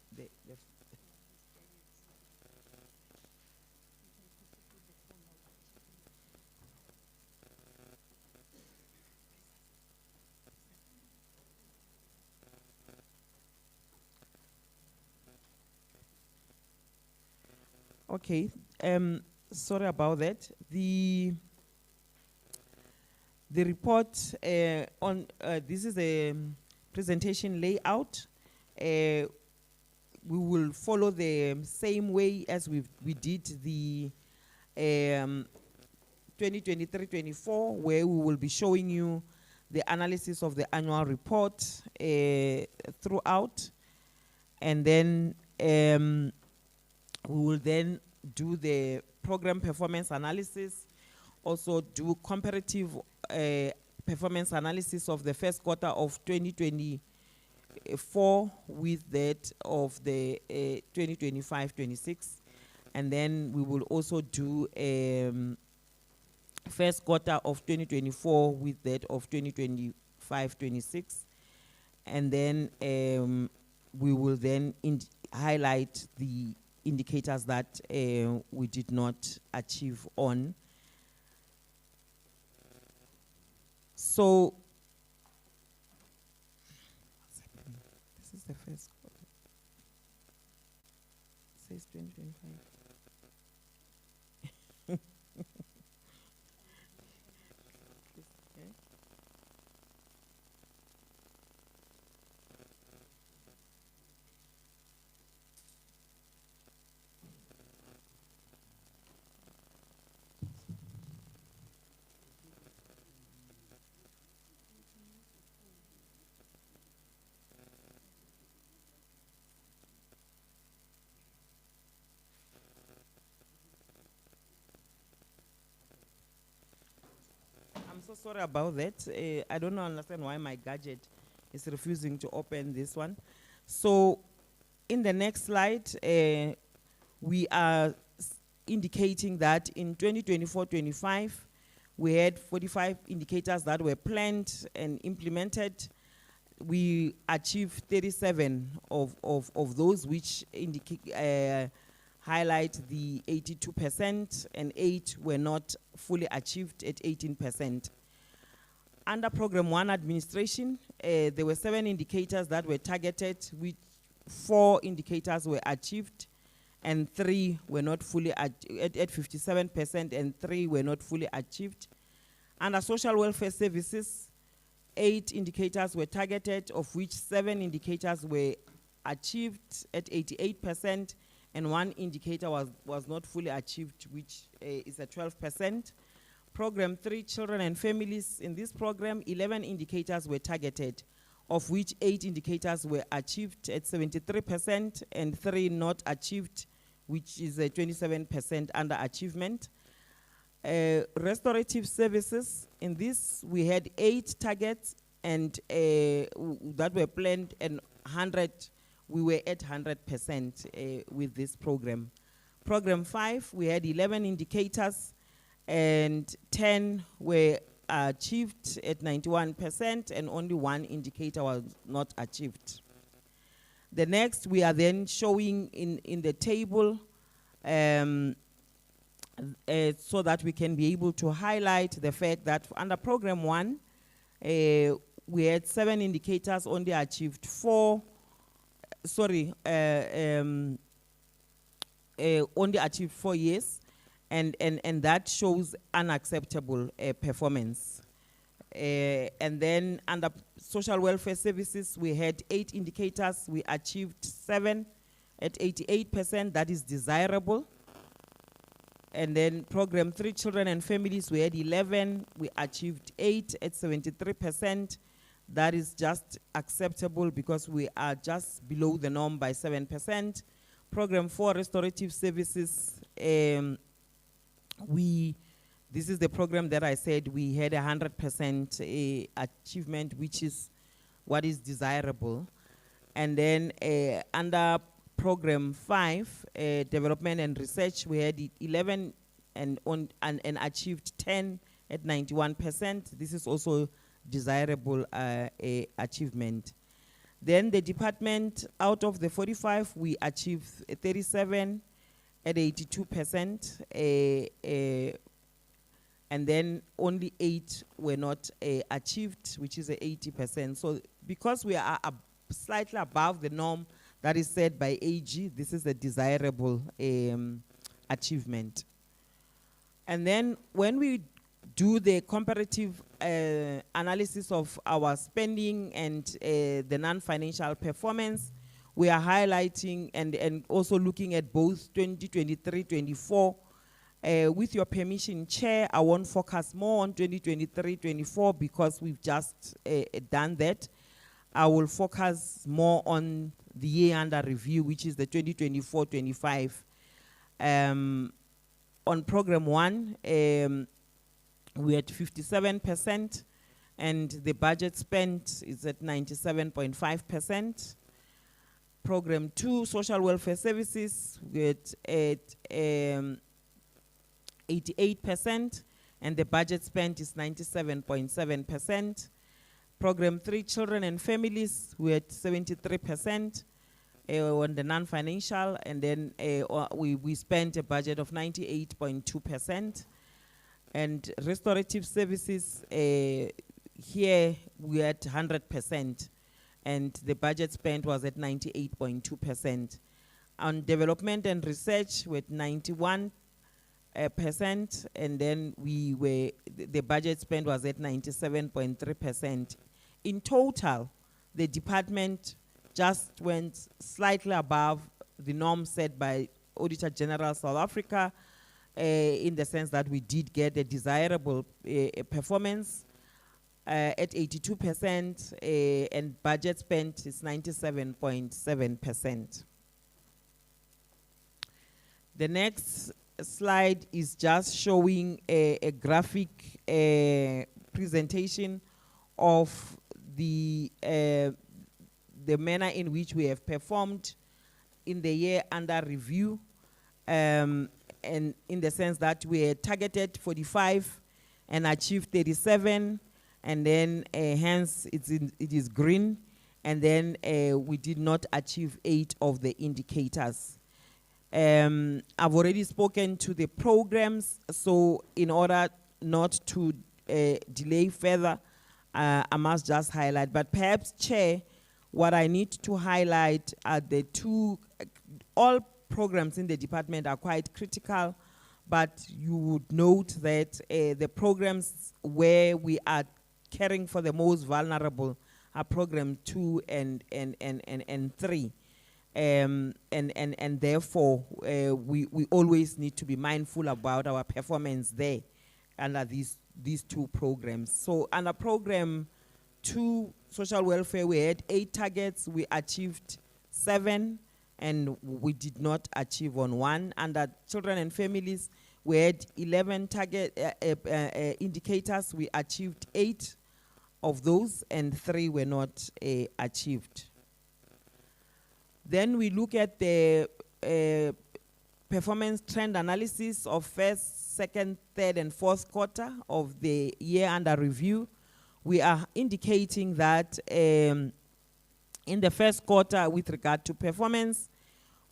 Okay, sorry about that. The report this is a presentation layout. We will follow the same way as we did the 2023-24, where we will be showing you the analysis of the annual report throughout, and then we will then do the program performance analysis, also do comparative performance analysis of the first quarter of 2024 with that of the 2025-26, and then we will also do first quarter of 2024 with that of 2025-26, and then we will then highlight the indicators that we did not achieve on. So this is the first quarter. It says 2025. I'm so sorry about that. I don't understand why my gadget is refusing to open this one. So in the next slide, we are indicating that in 2024-25, we had 45 indicators that were planned and implemented. We achieved 37 of those, which highlight the 82%, and 8 were not fully achieved at 18%. Under Program 1 administration, there were 7 indicators that were targeted, which 4 indicators were achieved, and 3 were not fully at 57%, and 3 were not fully achieved. Under social welfare services, 8 indicators were targeted, of which 7 indicators were achieved at 88%, and 1 indicator was not fully achieved, which is at 12%. Program 3, children and families. In this program, 11 indicators were targeted, of which 8 indicators were achieved at 73%, and 3 not achieved, which is a 27% underachievement. Restorative services. In this, we had 8 targets, and that were planned, and 100. We were at 100% with this program. Program 5, we had 11 indicators, and 10 were achieved at 91%, and only 1 indicator was not achieved. The next, we are then showing in the table so that we can be able to highlight the fact that under Program 1, we had 7 indicators, only achieved 4. Only achieved 4 years, and that shows unacceptable performance. And then under social welfare services, we had 8 indicators, we achieved 7 at 88%, that is desirable. And then Program 3, children and families, we had 11, we achieved 8 at 73%. That is just acceptable because we are just below the norm by 7%. Program 4, restorative services, this is the program that I said we had 100% achievement, which is what is desirable. And then under Program 5, development and research, we had 11 and achieved 10 at 91%. This is also desirable achievement. Then the department, out of the 45, we achieved 37 at 82%, and then only 8 were not achieved, which is 80%. So because we are slightly above the norm that is set by AG, this is a desirable achievement. And then when we do the comparative analysis of our spending and the non-financial performance, we are highlighting and also looking at both 2023-24. With your permission, Chair, I won't focus more on 2023-24 because we've just done that. I will focus more on the year under review, which is the 2024-25. On program 1, we're at 57%, and the budget spent is at 97.5%. Program 2, social welfare services, we're at 88%, and the budget spent is 97.7%. Program 3, children and families, we're at 73% on the non-financial, and then we spent a budget of 98.2%. And restorative services, here we're at 100%, and the budget spent was at 98.2%. On development and research, we're at 91%, and then the budget spent was at 97.3%. In total, the department just went slightly above the norm set by Auditor General South Africa, in the sense that we did get a desirable performance at 82%, and budget spent is 97.7%. The next slide is just showing a graphic presentation of the manner in which we have performed in the year under review, and in the sense that we had targeted 45 and achieved 37, and then hence it is green, and then we did not achieve 8 of the indicators. I've already spoken to the programs, so in order not to delay further, I must just highlight. But perhaps, Chair, what I need to highlight are the two, all programs in the department are quite critical, but you would note that the programs where we are caring for the most vulnerable are program 2 and 3. And therefore, we always need to be mindful about our performance there under these two programs. So under program 2, social welfare, we had 8 targets, we achieved 7, and we did not achieve on 1. Under children and families, we had 11 target indicators, we achieved 8 of those, and 3 were not achieved. Then we look at the performance trend analysis of first, second, third, and fourth quarter of the year under review. We are indicating that in the first quarter, with regard to performance,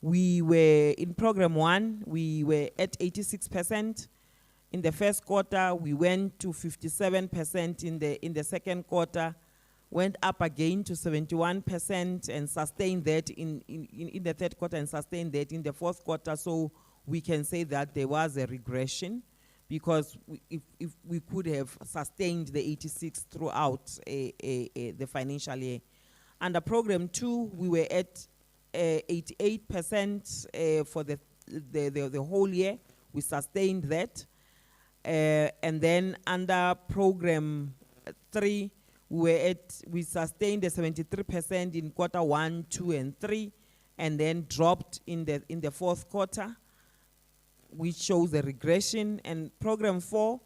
we were in program 1, we were at 86%. In the first quarter, we went to 57% in the second quarter, went up again to 71% and sustained that in the third quarter and sustained that in the fourth quarter. So we can say that there was a regression, because if we could have sustained the 86 throughout the financial year. Under program 2, we were at 88% for the whole year. We sustained that. And then under program 3, we sustained the 73% in quarter 1, 2, and 3, and then dropped in the fourth quarter, which shows a regression. And program 4,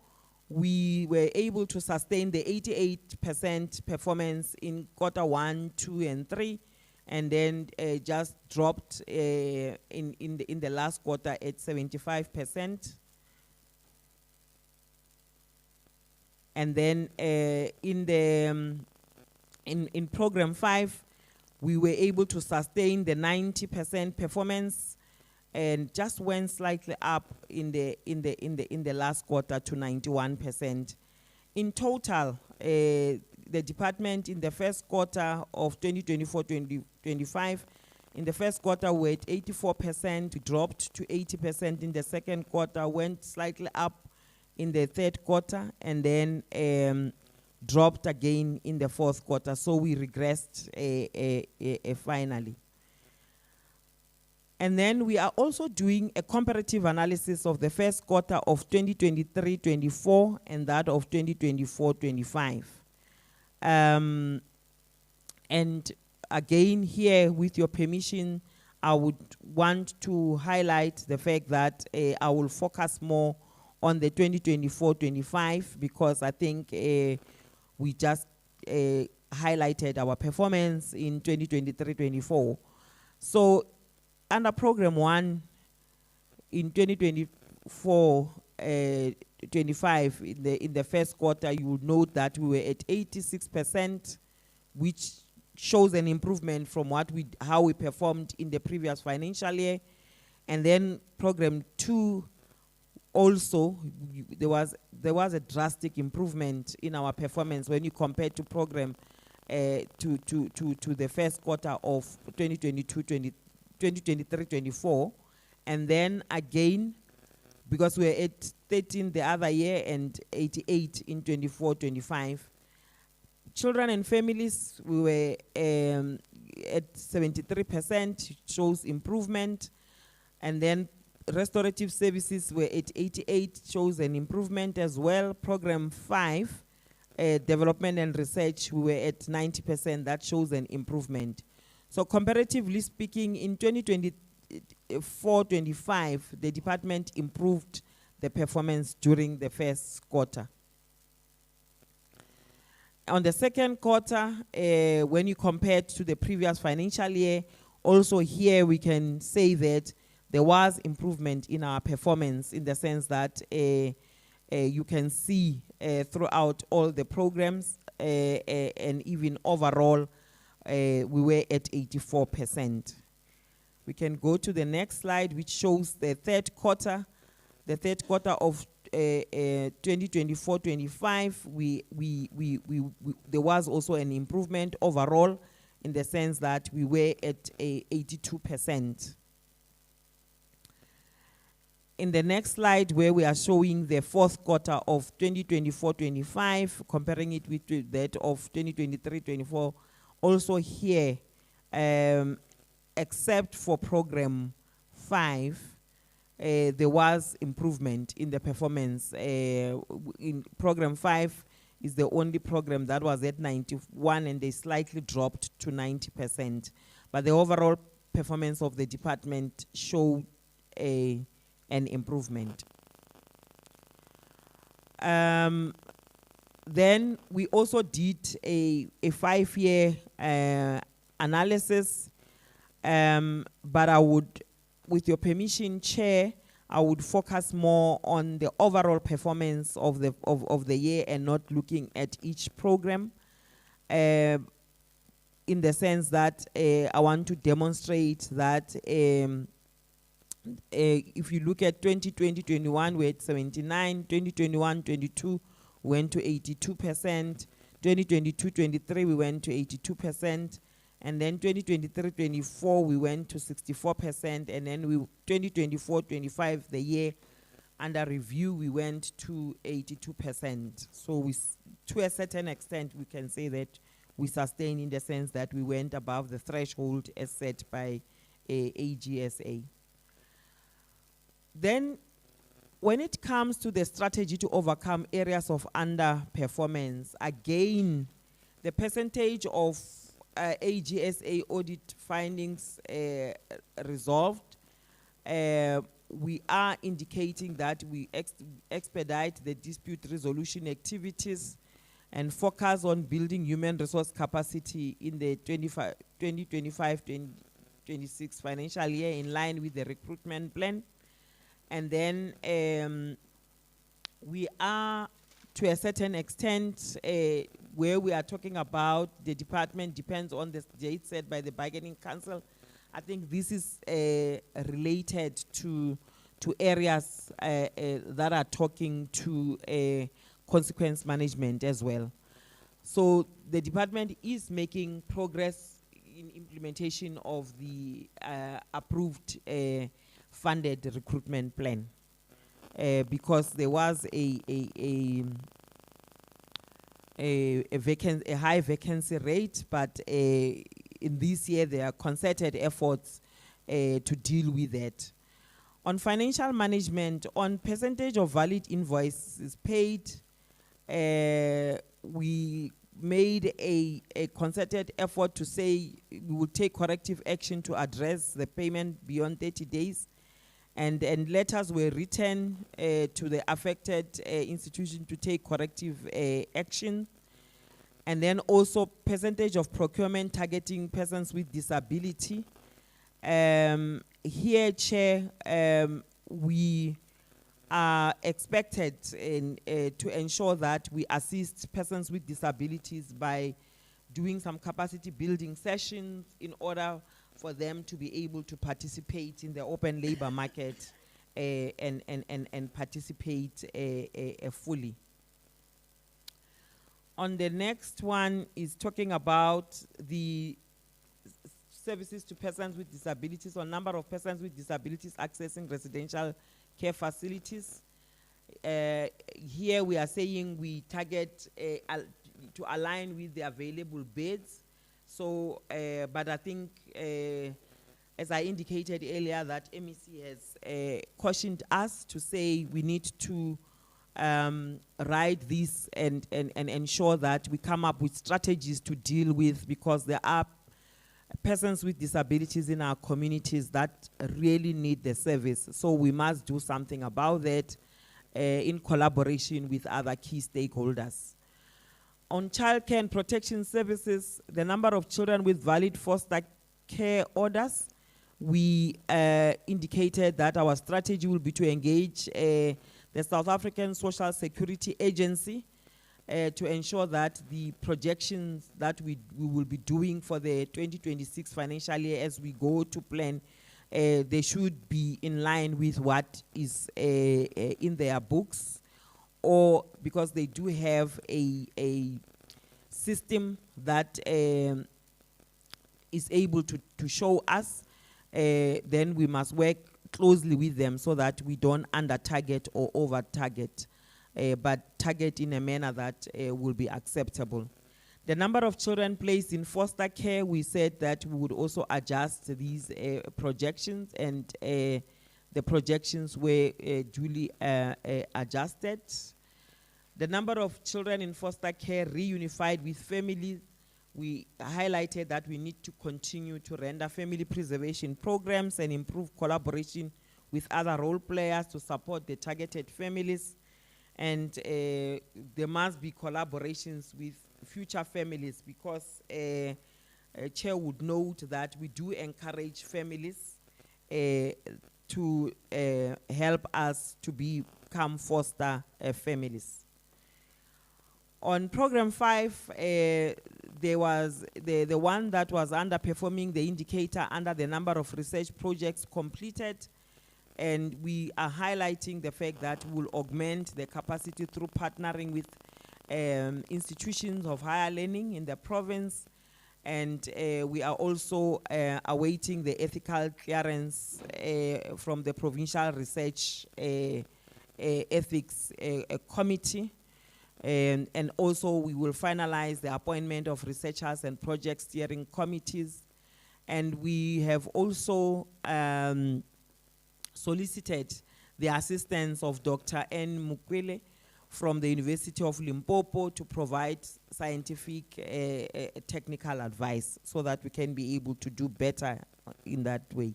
we were able to sustain the 88% performance in quarter 1, 2, and 3, and then just dropped in the last quarter at 75%. And then in program 5, we were able to sustain the 90% performance, and just went slightly up in the last quarter to 91%. In total, the department in the first quarter of 2024-25 In the first quarter, we were at 84%, we dropped to 80% in the second quarter, went slightly up in the third quarter, and then dropped again in the fourth quarter. So we regressed finally. And then we are also doing a comparative analysis of the first quarter of 2023-24 and that of 2024-25. And again here, with your permission, I would want to highlight the fact that I will focus more on the 2024-25 because I think we just highlighted our performance in 2023-24. So under program 1 in 2024-25 in the first quarter, you would note that we were at 86%, which shows an improvement from how we performed in the previous financial year. And then program 2 also, there was a drastic improvement in our performance when you compare to program to the first quarter of 2023-24. And then again, because we were at 13 the other year and 88 in 24-25. Children and families, we were at 73%, shows improvement. And then restorative services were at 88, shows an improvement as well. Program 5, development and research, we were at 90%, that shows an improvement. So comparatively speaking, in 2024-25, the department improved the performance during the first quarter. On the second quarter, when you compare it to the previous financial year, also here we can say that there was improvement in our performance in the sense that you can see throughout all the programs and even overall, we were at 84%. We can go to the next slide, which shows the third quarter. The third quarter of 2024-25, there was also an improvement overall in the sense that we were at 82%. In the next slide, where we are showing the fourth quarter of 2024-25, comparing it with that of 2023-24, also here, except for program 5, there was improvement in the performance. In program 5 is the only program that was at 91 and they slightly dropped to 90%. But the overall performance of the department showed an improvement. Then we also did a 5-year analysis, but I would, with your permission, Chair, I would focus more on the overall performance of the year and not looking at each program, in the sense that I want to demonstrate that if you look at 2020-21, we're at 79, 2021-22, went to 82%, 2022-23, we went to 82%, and then 2023-24, we went to 64%, and then 2024-25, the year under review, we went to 82%. So to a certain extent, we can say that we sustained in the sense that we went above the threshold as set by AGSA. Then, when it comes to the strategy to overcome areas of underperformance, again, the percentage of AGSA audit findings resolved, we are indicating that we expedite the dispute resolution activities and focus on building human resource capacity in the 2025-26 financial year in line with the recruitment plan. And then we are, to a certain extent, where we are talking about the department depends on the date set by the bargaining council. I think this is related to areas that are talking to consequence management as well. So the department is making progress in implementation of the approved funded recruitment plan. Because there was a high vacancy rate, but in this year there are concerted efforts to deal with that. On financial management, on percentage of valid invoices paid, we made a concerted effort to say we will take corrective action to address the payment beyond 30 days. And letters were written to the affected institution to take corrective action. And then also percentage of procurement targeting persons with disability. Here, Chair, we are expected to ensure that we assist persons with disabilities by doing some capacity building sessions in order for them to be able to participate in the open labor market and participate fully. On the next one is talking about the services to persons with disabilities, or number of persons with disabilities accessing residential care facilities. Here we are saying we target to align with the available beds. So, but I think, as I indicated earlier, that MEC has cautioned us to say we need to ride this and ensure that we come up with strategies to deal with, because there are persons with disabilities in our communities that really need the service. So we must do something about that in collaboration with other key stakeholders. On childcare and protection services, the number of children with valid foster care orders, we indicated that our strategy will be to engage the South African Social Security Agency to ensure that the projections that we will be doing for the 2026 financial year as we go to plan, they should be in line with what is in their books, or because they do have a system that is able to show us, then we must work closely with them so that we don't under target or over target, but target in a manner that will be acceptable. The number of children placed in foster care, we said that we would also adjust these projections, and the projections were duly adjusted. The number of children in foster care reunified with families, we highlighted that we need to continue to render family preservation programs and improve collaboration with other role players to support the targeted families. And there must be collaborations with future families, because Chair would note that we do encourage families to help us to become foster families. On program 5, there was the one that was underperforming the indicator under the number of research projects completed, and we are highlighting the fact that we'll augment the capacity through partnering with institutions of higher learning in the province, and we are also awaiting the ethical clearance from the Provincial Research Ethics Committee. And also we will finalize the appointment of researchers and project steering committees. And we have also solicited the assistance of Dr. N. Mukwele from the University of Limpopo to provide scientific technical advice so that we can be able to do better in that way.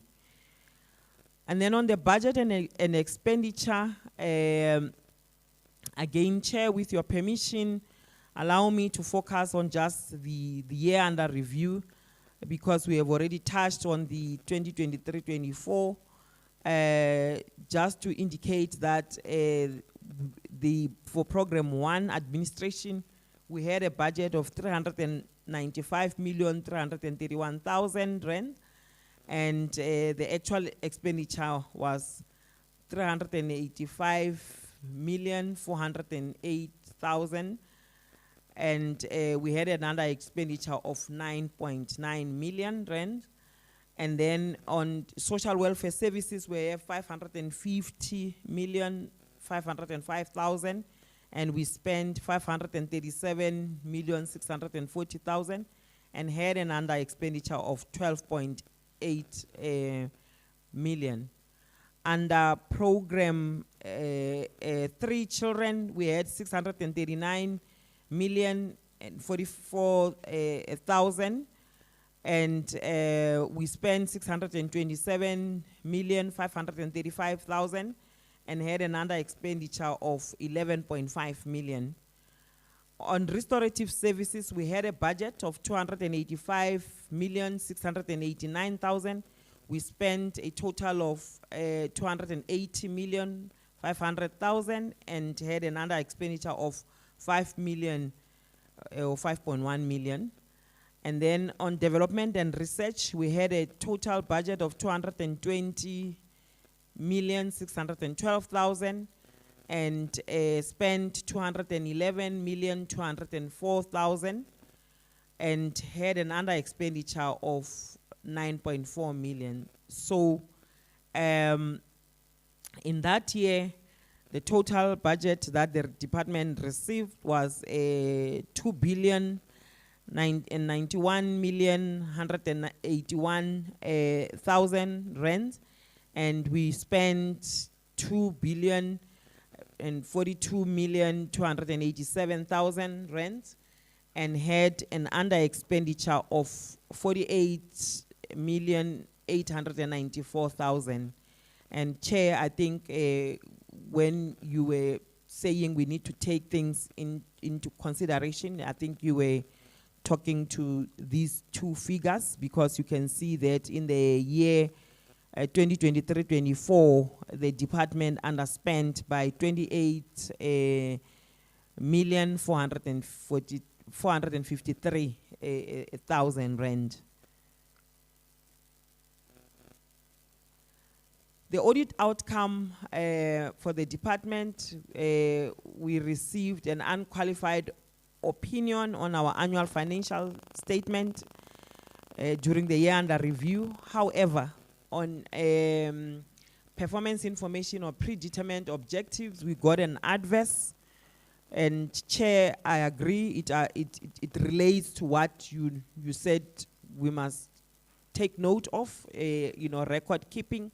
And then on the budget and expenditure, again, Chair, with your permission, allow me to focus on just the year under review, because we have already touched on the 2023-24. Just to indicate that for program 1 administration, we had a budget of 395,331,000 rand, and the actual expenditure was 385,408,000. And we had another expenditure of 9.9 million rand. And then on social welfare services, we have 550,505,000, and we spent 537,640,000, and had an under expenditure of 12.8 million. Under program 3 children, we had 639,044,000, and we spent 627,535,000, and had an under expenditure of 11.5 million. On restorative services, we had a budget of 285,689,000. We spent a total of 280,500,000, and had an under expenditure of 5 million or 5.1 million. And then on development and research, we had a total budget of 220,612,000, and spent 211,204,000, and had an under expenditure of 9.4 million. So in that year, the total budget that the department received was 2,091,181,000 rand, and we spent 2,042,287,000 rand, and had an under expenditure of 48,894,000. And Chair, I think when you were saying we need to take things into consideration, I think you were talking to these two figures, because you can see that in the year 2023-24, the department underspent by 28,453,000 rand. The audit outcome for the department, we received an unqualified opinion on our annual financial statement during the year under review. However, on performance information or predetermined objectives, we got an adverse. And Chair, I agree, it relates to what you said we must take note of, record keeping.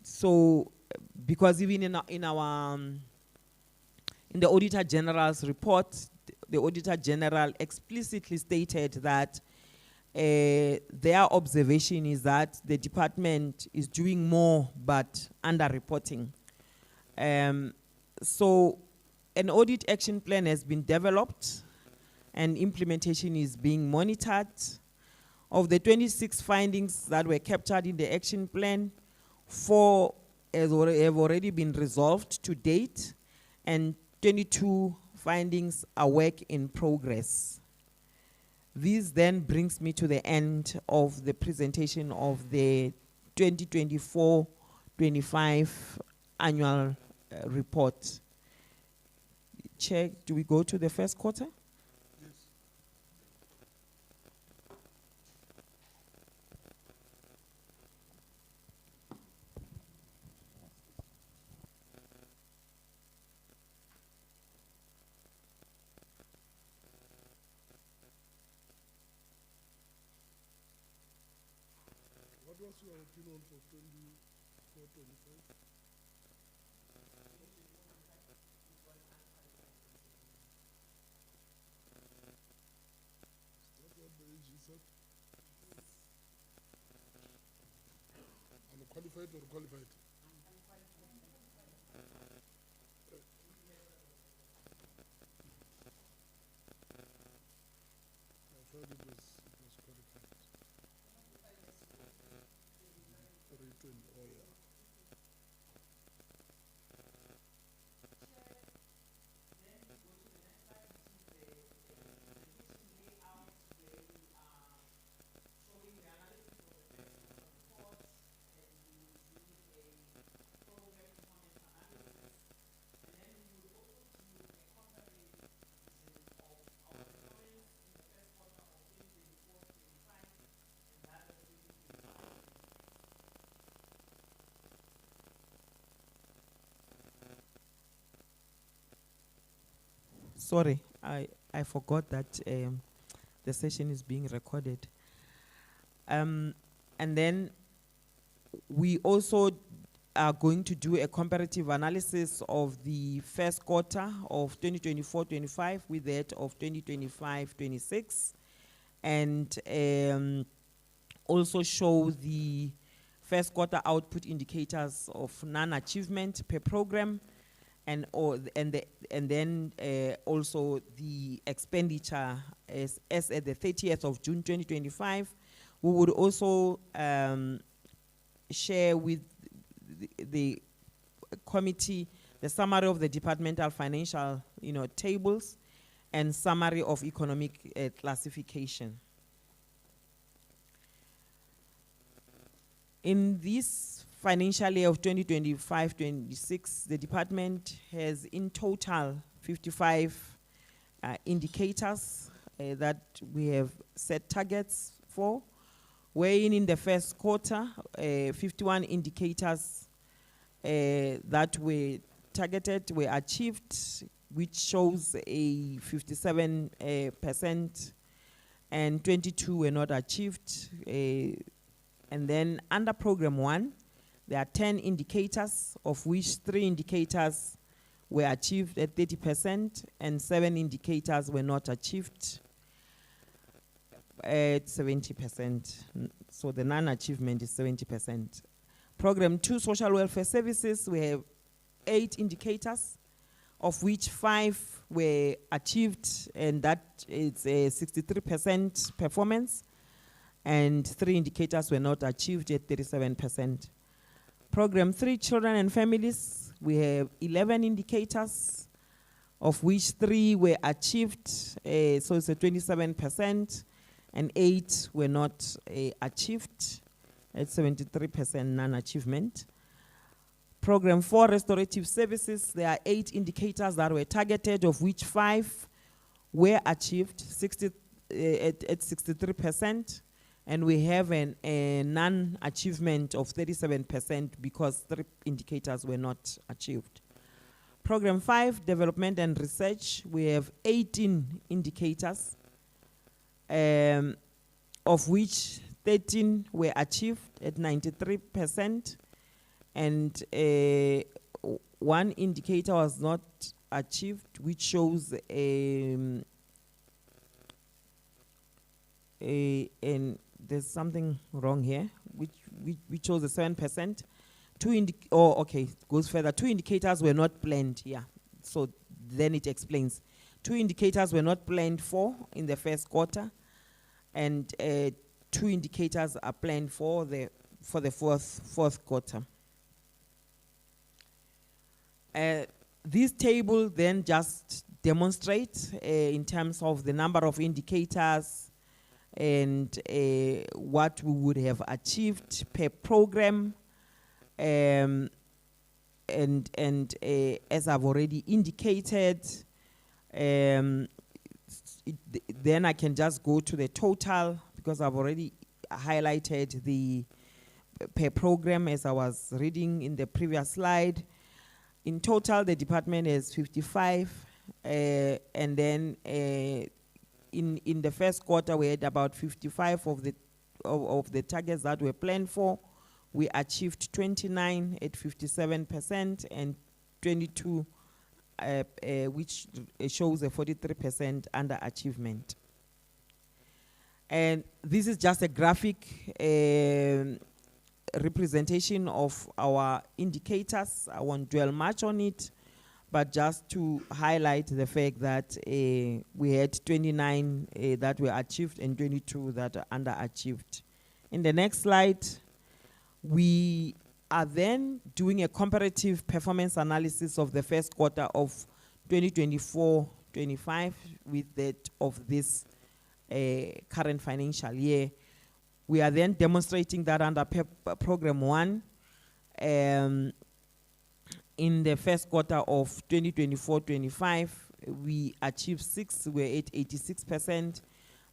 So, because even in the Auditor General's report, the Auditor General explicitly stated that their observation is that the department is doing more but underreporting. So an audit action plan has been developed and implementation is being monitored. Of the 26 findings that were captured in the action plan, 4 have already been resolved to date, and 22 findings are work in progress. This then brings me to the end of the presentation of the 2024-25 annual report. Chair, do we go to the first quarter? What was your opinion for 24-25? That's what the AG said. Unqualified or qualified? I thought it was qualified. Written, oh yeah. A sorry, I forgot that the session is being recorded. And then we also are going to do a comparative analysis of the first quarter of 2024-25 with that of 2025-26, and also show the first quarter output indicators of non-achievement per program, and then also the expenditure as at the 30th of June 2025. We would also share with the committee the summary of the departmental financial tables and summary of economic classification. In this financial year of 2025-26, the department has in total 55 indicators that we have set targets for, wherein in the first quarter, 51 indicators that were targeted were achieved, which shows a 57%, and 22 were not achieved. And then under program 1, there are 10 indicators, of which 3 indicators were achieved at 30%, and 7 indicators were not achieved at 70%. So the non-achievement is 70%. Program 2, social welfare services, we have 8 indicators, of which 5 were achieved, and that is a 63% performance, and 3 indicators were not achieved at 37%. Program 3, children and families, we have 11 indicators, of which 3 were achieved, so it's a 27%, and 8 were not achieved, at 73% non-achievement. Program 4, restorative services, there are 8 indicators that were targeted, of which 5 were achieved, at 63%, and we have a non-achievement of 37% because 3 indicators were not achieved. Program 5, development and research, we have 18 indicators, of which 13 were achieved at 93%, and 1 indicator was not achieved, which shows and there's something wrong here, which shows a 7%. Goes further. 2 indicators were not planned here, so then it explains. 2 indicators were not planned for in the first quarter, and 2 indicators are planned for the fourth quarter. This table then just demonstrates in terms of the number of indicators and what we would have achieved per program, and as I've already indicated, then I can just go to the total, because I've already highlighted the per program as I was reading in the previous slide. In total, the department has 55, and then in the first quarter, we had about 55 of the targets that were planned for. We achieved 29 at 57%, and 22, which shows a 43% underachievement. And this is just a graphic representation of our indicators. I won't dwell much on it, but just to highlight the fact that we had 29 that were achieved and 22 that are underachieved. In the next slide, we are then doing a comparative performance analysis of the first quarter of 2024-25 with that of this current financial year. We are then demonstrating that under program 1, in the first quarter of 2024-25, we achieved 6, we're at 86%,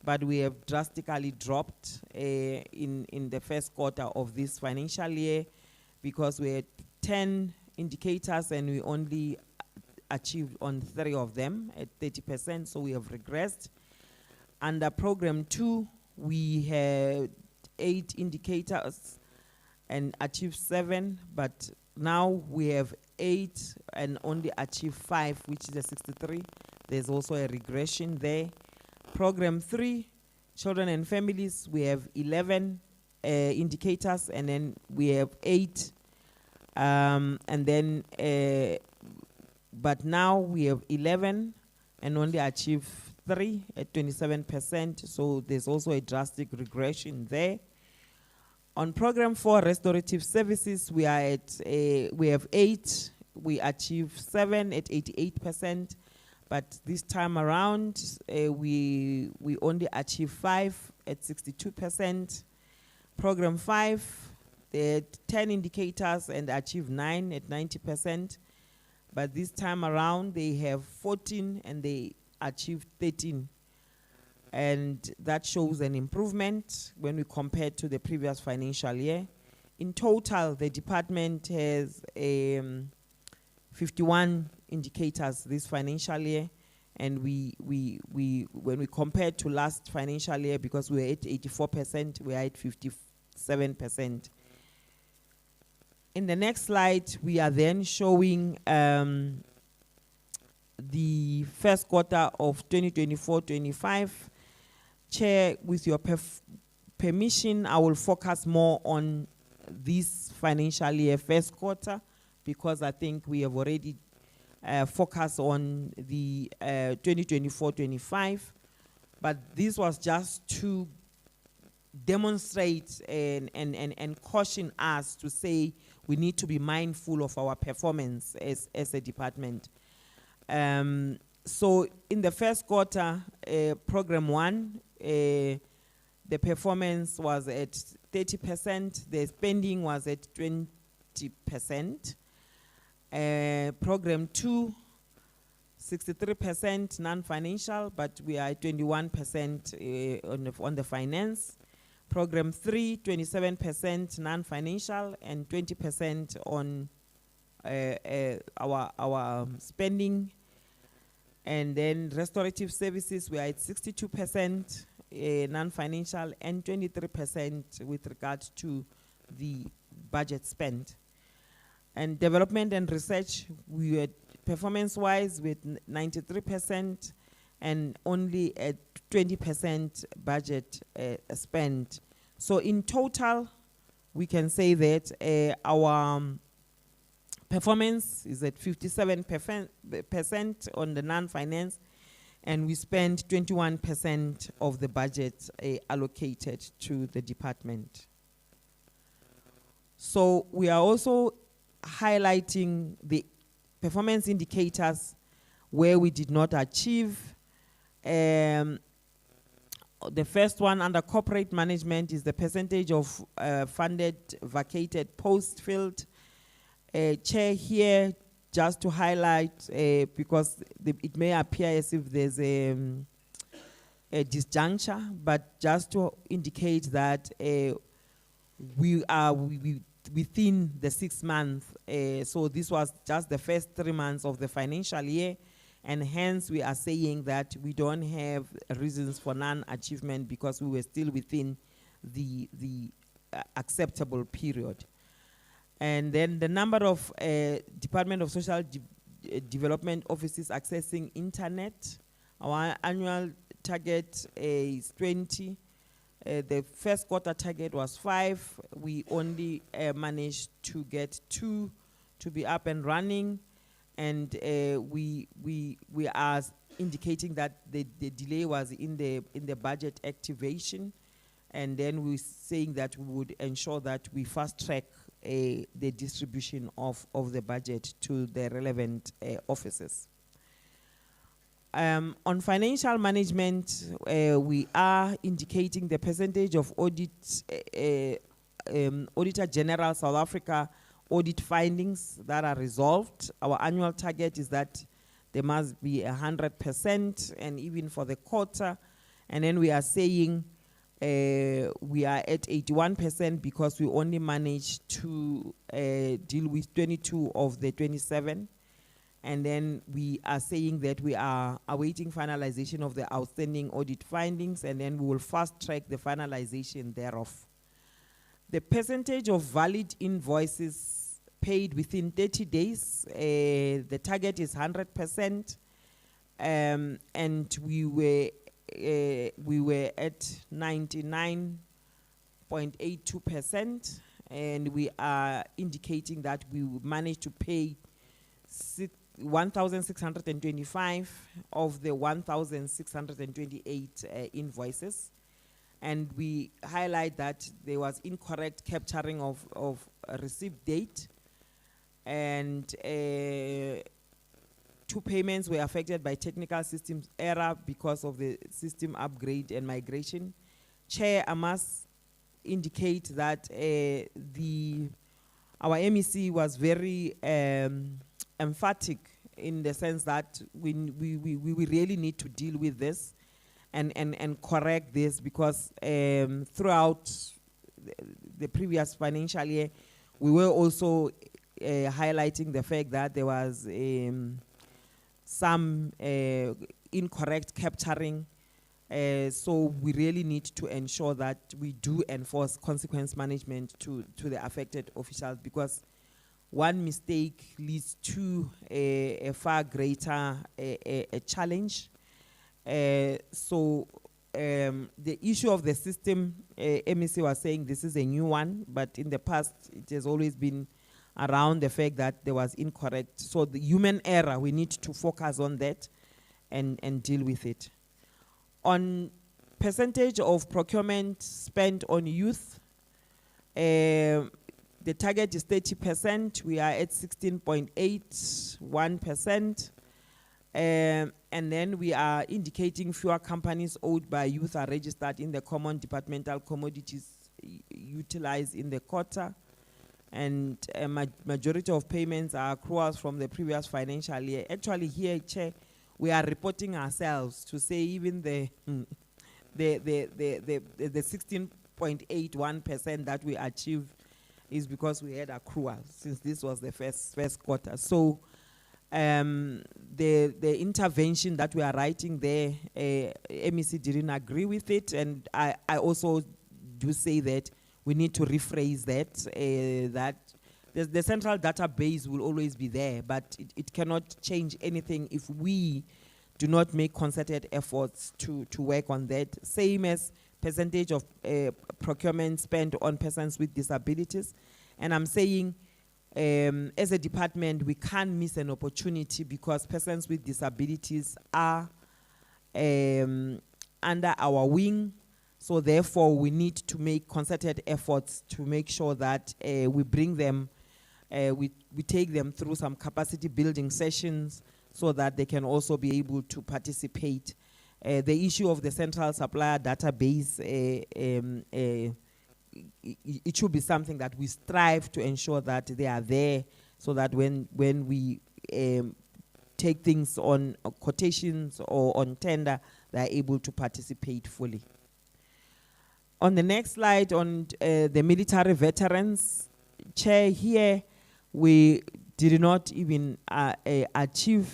but we have drastically dropped in the first quarter of this financial year, because we had 10 indicators and we only achieved on 3 of them at 30%, so we have regressed. Under program 2, we had 8 indicators and achieved 7, but now we have 8 and only achieve 5, which is a 63. There's also a regression there. Program 3, children and families, we have 11 indicators, and then we have 8. And then, but now we have 11 and only achieve 3 at 27%. So there's also a drastic regression there. On program 4, restorative services, we are at we have 8. We achieve 7 at 88%. But this time around, we only achieve 5 at 62%. Program 5, they had 10 indicators and achieve 9 at 90%. But this time around, they have 14 and they achieved 13. And that shows an improvement when we compare to the previous financial year. In total, the department has 51 indicators this financial year, and when we compare to last financial year, because we were at 84%, we are at 57%. In the next slide, we are then showing the first quarter of 2024-25. Chair, with your permission, I will focus more on this financial year first quarter, because I think we have already focused on the 2024-25. But this was just to demonstrate and caution us to say we need to be mindful of our performance as a department. So in the first quarter, program 1, the performance was at 30%, the spending was at 20%. Program 2, 63% non-financial, but we are at 21% on the finance. Program 3, 27% non-financial and 20% on our spending. And then restorative services, we are at 62% non-financial and 23% with regard to the budget spent. And development and research, we were performance-wise with 93% and only at 20% budget spent. So in total, we can say that our performance is at 57% on the non-finance, and we spend 21% of the budget allocated to the department. So we are also highlighting the performance indicators where we did not achieve. The first one under corporate management is the percentage of funded vacated post filled. Chair, here just to highlight, because it may appear as if there's a disjuncture, but just to indicate that we are within the 6 months. So this was just the first 3 months of the financial year, and hence we are saying that we don't have reasons for non-achievement because we were still within the acceptable period. And then the number of Department of Social Development offices accessing internet, our annual target is 20. The first quarter target was 5. We only managed to get 2 to be up and running, and we are indicating that the delay was in the budget activation, and then we're saying that we would ensure that we fast track the distribution of the budget to the relevant offices. On financial management, we are indicating the percentage of audit, Auditor General South Africa audit findings that are resolved. Our annual target is that there must be 100%, and even for the quarter. And then we are saying we are at 81% because we only managed to deal with 22 of the 27. And then we are saying that we are awaiting finalization of the outstanding audit findings, and then we will fast track the finalization thereof. The percentage of valid invoices paid within 30 days, the target is 100%, and we were at 99.82%, and we are indicating that we will manage to pay 1,625 of the 1,628 invoices. And we highlight that there was incorrect capturing of a receipt date, and 2 payments were affected by technical systems error because of the system upgrade and migration. Chair, I must indicate that our MEC was very emphatic in the sense that we really need to deal with this and correct this, because throughout the previous financial year, we were also highlighting the fact that there was some incorrect capturing. So we really need to ensure that we do enforce consequence management to the affected officials, because one mistake leads to a far greater a challenge. So the issue of the system, MEC was saying this is a new one, but in the past it has always been around the fact that there was incorrect. So the human error, we need to focus on that and deal with it. On percentage of procurement spent on youth, the target is 30%. We are at 16.81%. And then we are indicating fewer companies owned by youth are registered in the common departmental commodities utilized in the quarter. And a majority of payments are accruals from the previous financial year. Actually here, Chair, we are reporting ourselves to say even the 16.81% that we achieved is because we had accrual, since this was the first quarter. So the intervention that we are writing there, MEC didn't agree with it, and I also do say that we need to rephrase that, that the central database will always be there, but it cannot change anything if we do not make concerted efforts to work on that. Same as percentage of procurement spent on persons with disabilities. And I'm saying, as a department, we can't miss an opportunity, because persons with disabilities are under our wing. So therefore, we need to make concerted efforts to make sure that we bring them, we take them through some capacity building sessions so that they can also be able to participate. The issue of the central supplier database, it should be something that we strive to ensure that they are there, so that when we take things on quotations or on tender, they are able to participate fully. On the next slide, on the military veterans, Chair, here we did not even achieve,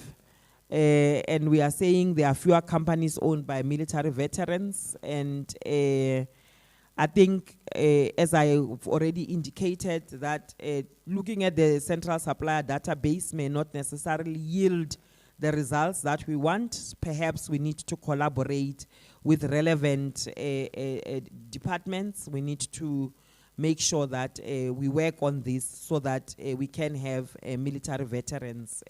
and we are saying there are fewer companies owned by military veterans, and I think, as I have already indicated, that looking at the central supplier database may not necessarily yield the results that we want. Perhaps we need to collaborate with relevant departments. We need to make sure that we work on this so that we can have military veterans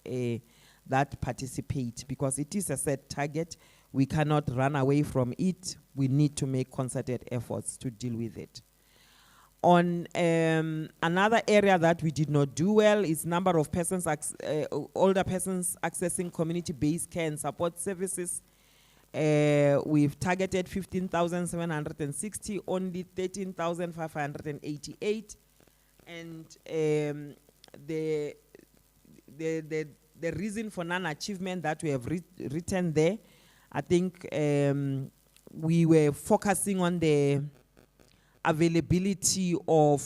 that participate, because it is a set target. We cannot run away from it. We need to make concerted efforts to deal with it. On another area that we did not do well is number of persons, older persons accessing community-based care and support services. We've targeted 15,760, only 13,588. And the reason for non-achievement that we have written there, I think we were focusing on the availability of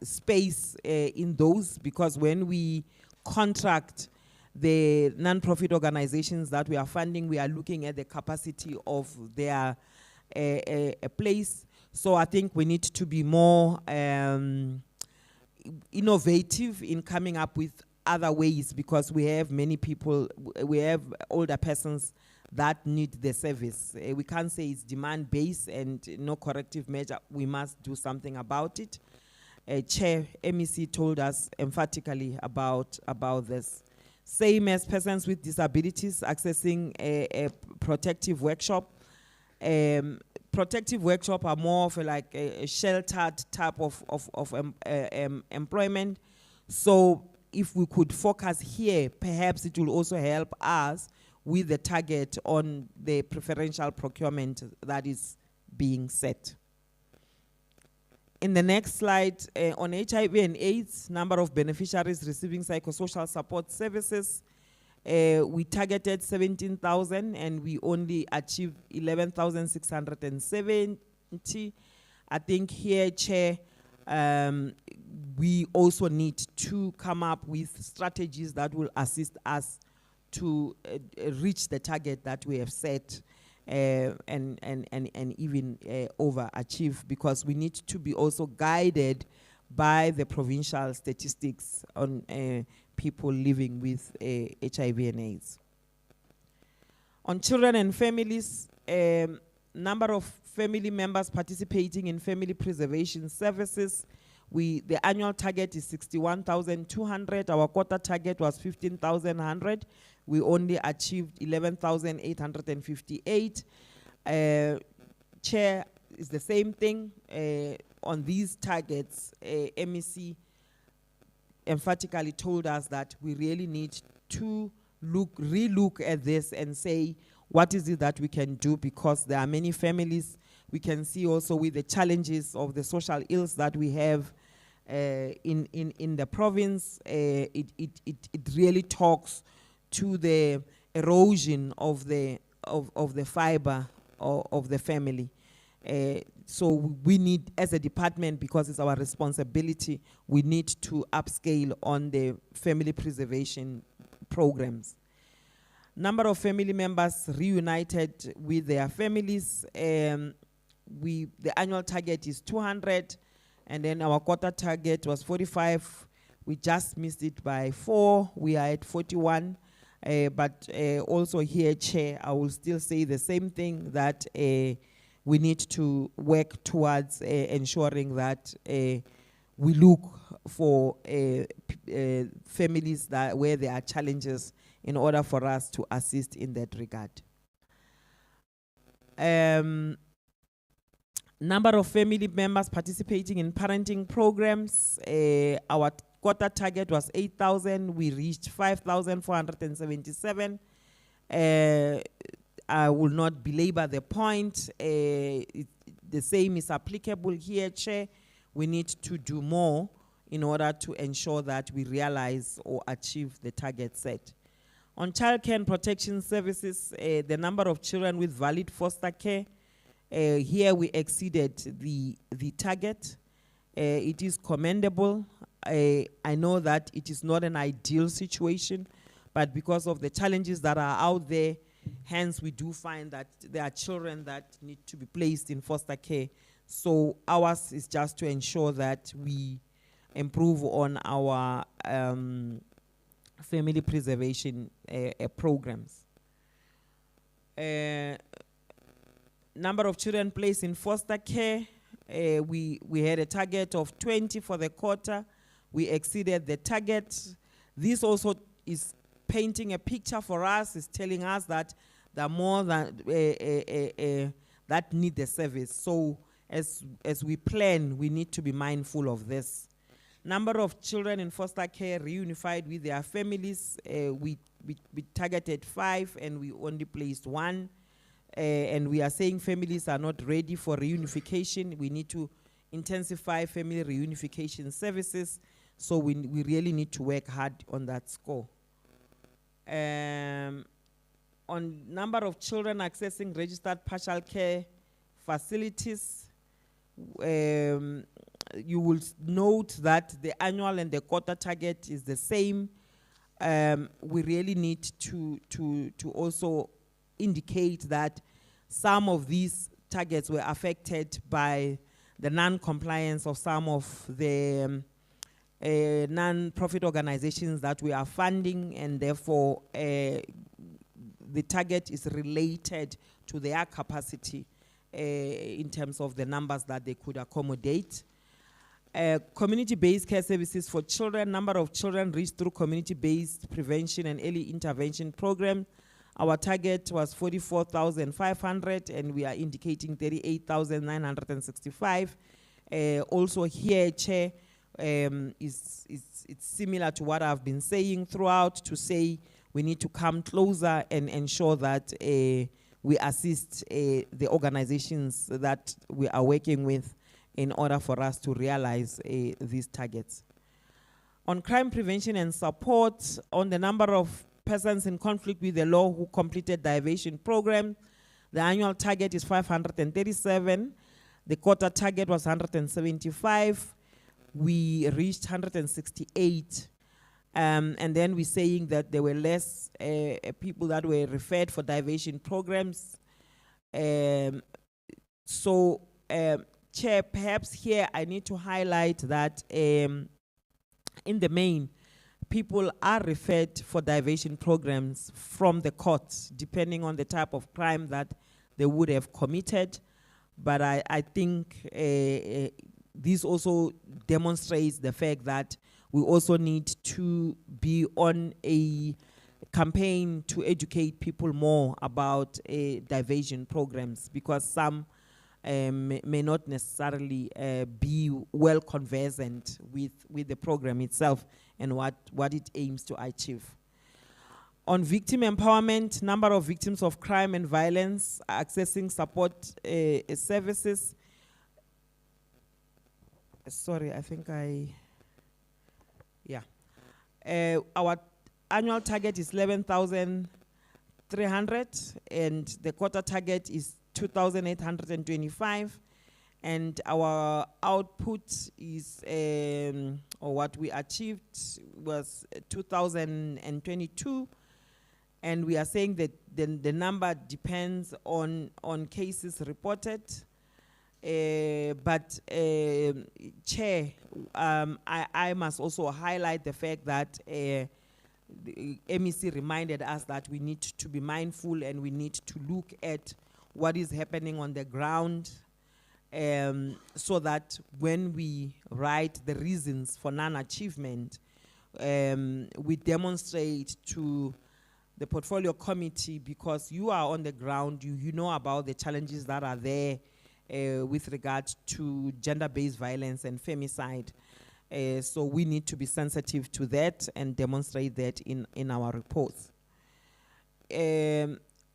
space in those, because when we contract the non-profit organizations that we are funding. We are looking at the capacity of their a place. So I think we need to be more innovative in coming up with other ways, because we have many people, we have older persons that need the service. We can't say it's demand-based and no corrective measure. We must do something about it. Chair MEC told us emphatically about this. Same as persons with disabilities accessing a protective workshop. Protective workshop are more of like a sheltered type of employment. So if we could focus here, perhaps it will also help us with the target on the preferential procurement that is being set. In the next slide, on HIV and AIDS, number of beneficiaries receiving psychosocial support services, we targeted 17,000 and we only achieved 11,670. I think here, Chair, we also need to come up with strategies that will assist us to reach the target that we have set and even overachieve, because we need to be also guided by the provincial statistics on people living with HIV and AIDS. On children and families, number of family members participating in family preservation services, the annual target is 61,200. Our quarter target was 15,100. We only achieved 11,858. Chair, is the same thing. On these targets, MEC emphatically told us that we really need to relook at this and say, what is it that we can do? Because there are many families. We can see also with the challenges of the social ills that we have in the province, it really talks to the erosion of the fiber of the family. So we need, as a department, because it's our responsibility, we need to upscale on the family preservation programs. Number of family members reunited with their families, the annual target is 200, and then our quarter target was 45. We just missed it by 4. We are at 41. But also here, Chair, I will still say the same thing, that we need to work towards ensuring that we look for families where there are challenges in order for us to assist in that regard. Number of family members participating in parenting programs, our quarter target was 8,000. We reached 5,477. I will not belabor the point. The same is applicable here, Chair. We need to do more in order to ensure that we realize or achieve the target set. On childcare and protection services, the number of children with valid foster care, here we exceeded the target. It is commendable. I know that it is not an ideal situation, but because of the challenges that are out there, hence we do find that there are children that need to be placed in foster care. So ours is just to ensure that we improve on our family preservation programs. Number of children placed in foster care, we had a target of 20 for the quarter. We exceeded the target. This also is painting a picture for us, is telling us that there are more than that need the service. So as we plan, we need to be mindful of this. Number of children in foster care reunified with their families, we targeted 5 and we only placed 1. And we are saying families are not ready for reunification. We need to intensify family reunification services. So we really need to work hard on that score. On number of children accessing registered partial care facilities, you will note that the annual and the quarter target is the same. we really need to also indicate that some of these targets were affected by the non-compliance of some of the non-profit organizations that we are funding, and therefore the target is related to their capacity in terms of the numbers that they could accommodate. Community-based care services for children, number of children reached through community-based prevention and early intervention program. Our target was 44,500 and we are indicating 38,965. Also here, Chair, it's similar to what I've been saying throughout, to say we need to come closer and ensure that we assist the organizations that we are working with in order for us to realize these targets. On crime prevention and support, on the number of persons in conflict with the law who completed the evasion program, the annual target is 537. The quarter target was 175. We reached 168. And then we're saying that there were less people that were referred for diversion programs. Chair, perhaps here I need to highlight that in the main, people are referred for diversion programs from the courts, depending on the type of crime that they would have committed. But I think this also demonstrates the fact that we also need to be on a campaign to educate people more about diversion programs, because some may not necessarily be well conversant with the program itself and what it aims to achieve. On victim empowerment, number of victims of crime and violence accessing support services. Sorry, I think our annual target is 11,300 and the quarter target is 2,825, and our output is, or what we achieved was 2,022, and we are saying that the number depends on cases reported. But Chair, I must also highlight the fact that the MEC reminded us that we need to be mindful and we need to look at what is happening on the ground, so that when we write the reasons for non-achievement, we demonstrate to the portfolio committee, because you are on the ground, you know about the challenges that are there with regard to gender-based violence and femicide. So we need to be sensitive to that and demonstrate that in our reports.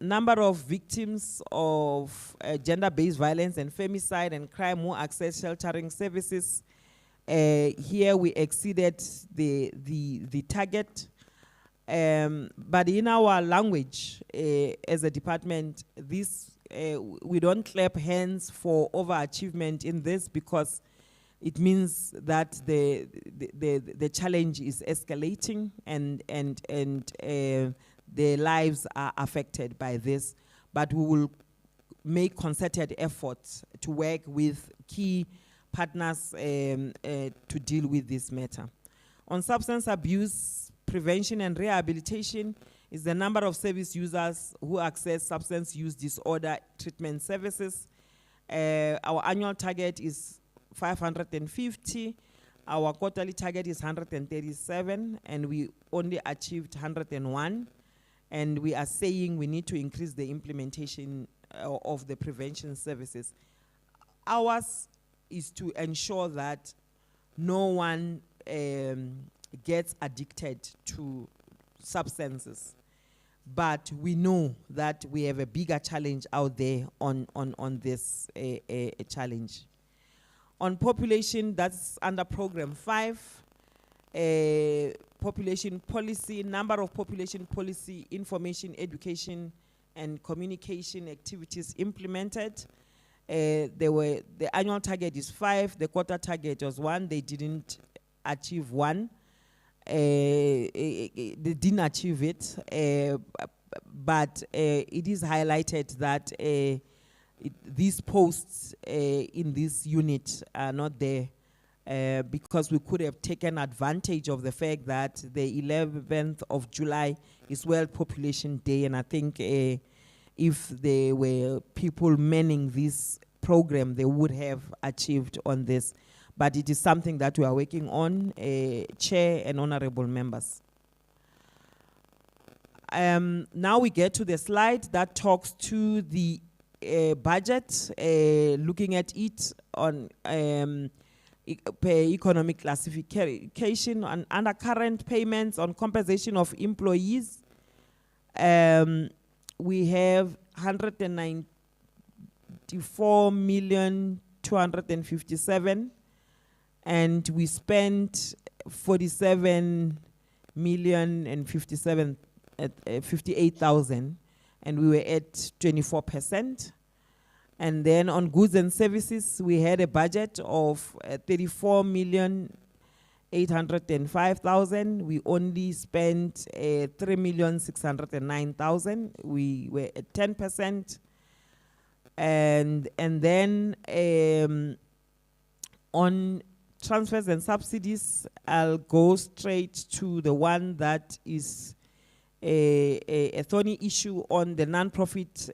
Number of victims of gender-based violence and femicide and crime who access sheltering services. Here we exceeded the target. But in our language, as a department, this we don't clap hands for overachievement in this, because it means that the challenge is escalating and their lives are affected by this. But we will make concerted efforts to work with key partners to deal with this matter. On substance abuse prevention and rehabilitation is the number of service users who access substance use disorder treatment services. Our annual target is 550. Our quarterly target is 137, and we only achieved 101. And we are saying we need to increase the implementation of the prevention services. Ours is to ensure that no one gets addicted to substances. But we know that we have a bigger challenge out there on this challenge. On population, that's under program 5. Population policy, number of population policy, information, education, and communication activities implemented. The annual target is 5, the quarter target was 1, they didn't achieve 1. they didn't achieve it, but it is highlighted that these posts in this unit are not there because we could have taken advantage of the fact that the 11th of July is World Population Day, and I think if there were people manning this program, they would have achieved on this. But it is something that we are working on, Chair and honorable members. Now we get to the slide that talks to the budget, looking at it on per economic classification on under current payments on compensation of employees. We have 194,257,000, and we spent 47,058,000, and we were at 24%. And then on goods and services, we had a budget of 34,805,000. We only spent 3,609,000. We were at 10%. And then on transfers and subsidies, I'll go straight to the one that is a thorny issue on the non-profit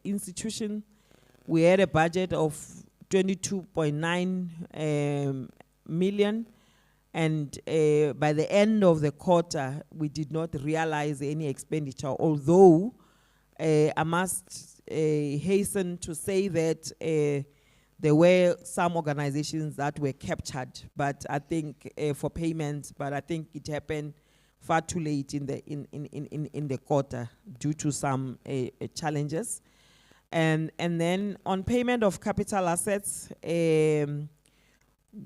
institution. We had a budget of 22.9 million, and by the end of the quarter, we did not realize any expenditure, although I must hasten to say that there were some organizations that were captured, but I think for payments, but I think it happened far too late in the quarter due to some challenges. And then on payment of capital assets,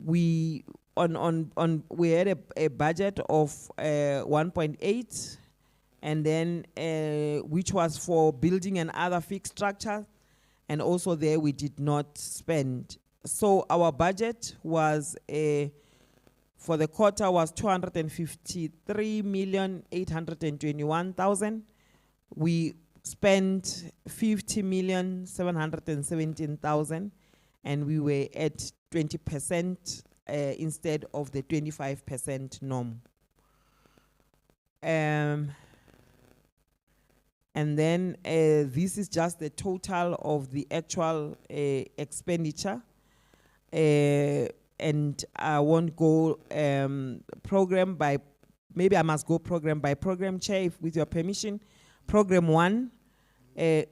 we had a budget of 1.8, and then which was for building and other fixed structure, and also there we did not spend. So our budget was for the quarter was 253,821,000. We spent 50,717,000, and we were at 20% instead of the 25% norm. And then this is just the total of the actual expenditure. And I won't go program by, maybe I must go program by program, Chair, if, with your permission. Program 1, I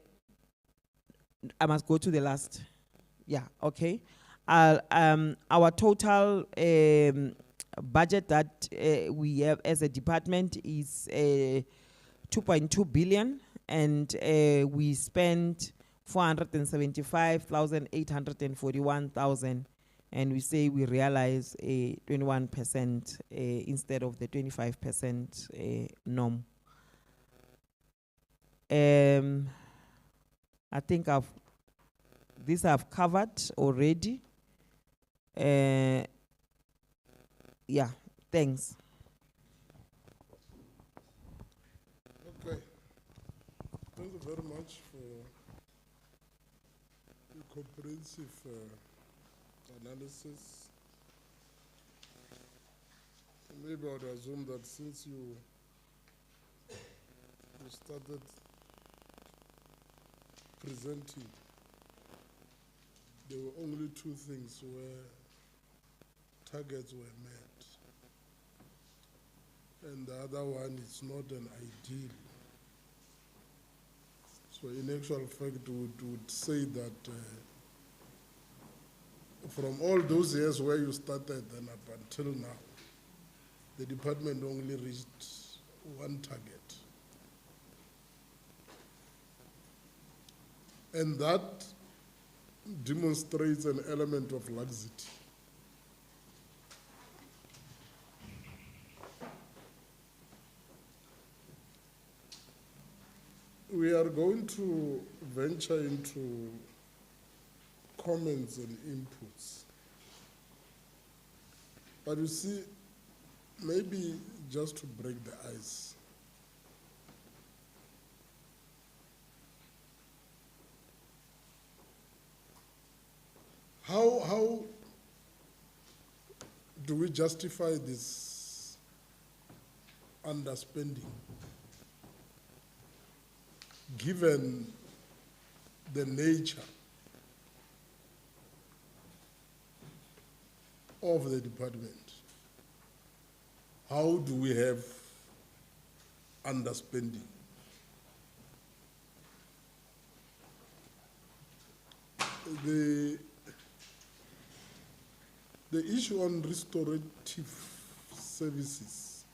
must go to the last. Yeah, okay. Our total budget that we have as a department is 2.2 billion, and we spent 475,841,000, and we say we realize a 21% instead of the 25% norm. I think I've covered already. Yeah, thanks. Okay. Thank you very much for the comprehensive analysis. Maybe I would assume that since you started presenting, there were only two things where targets were met. And the other one is not an ideal. So in actual fact, we would say that from all those years where you started and up until now, the department only reached one target. And that demonstrates an element of laxity. We are going to venture into comments and inputs. But you see, maybe just to break the ice, how do we justify this underspending, given the nature of the department? How do we have underspending? The issue on restorative services,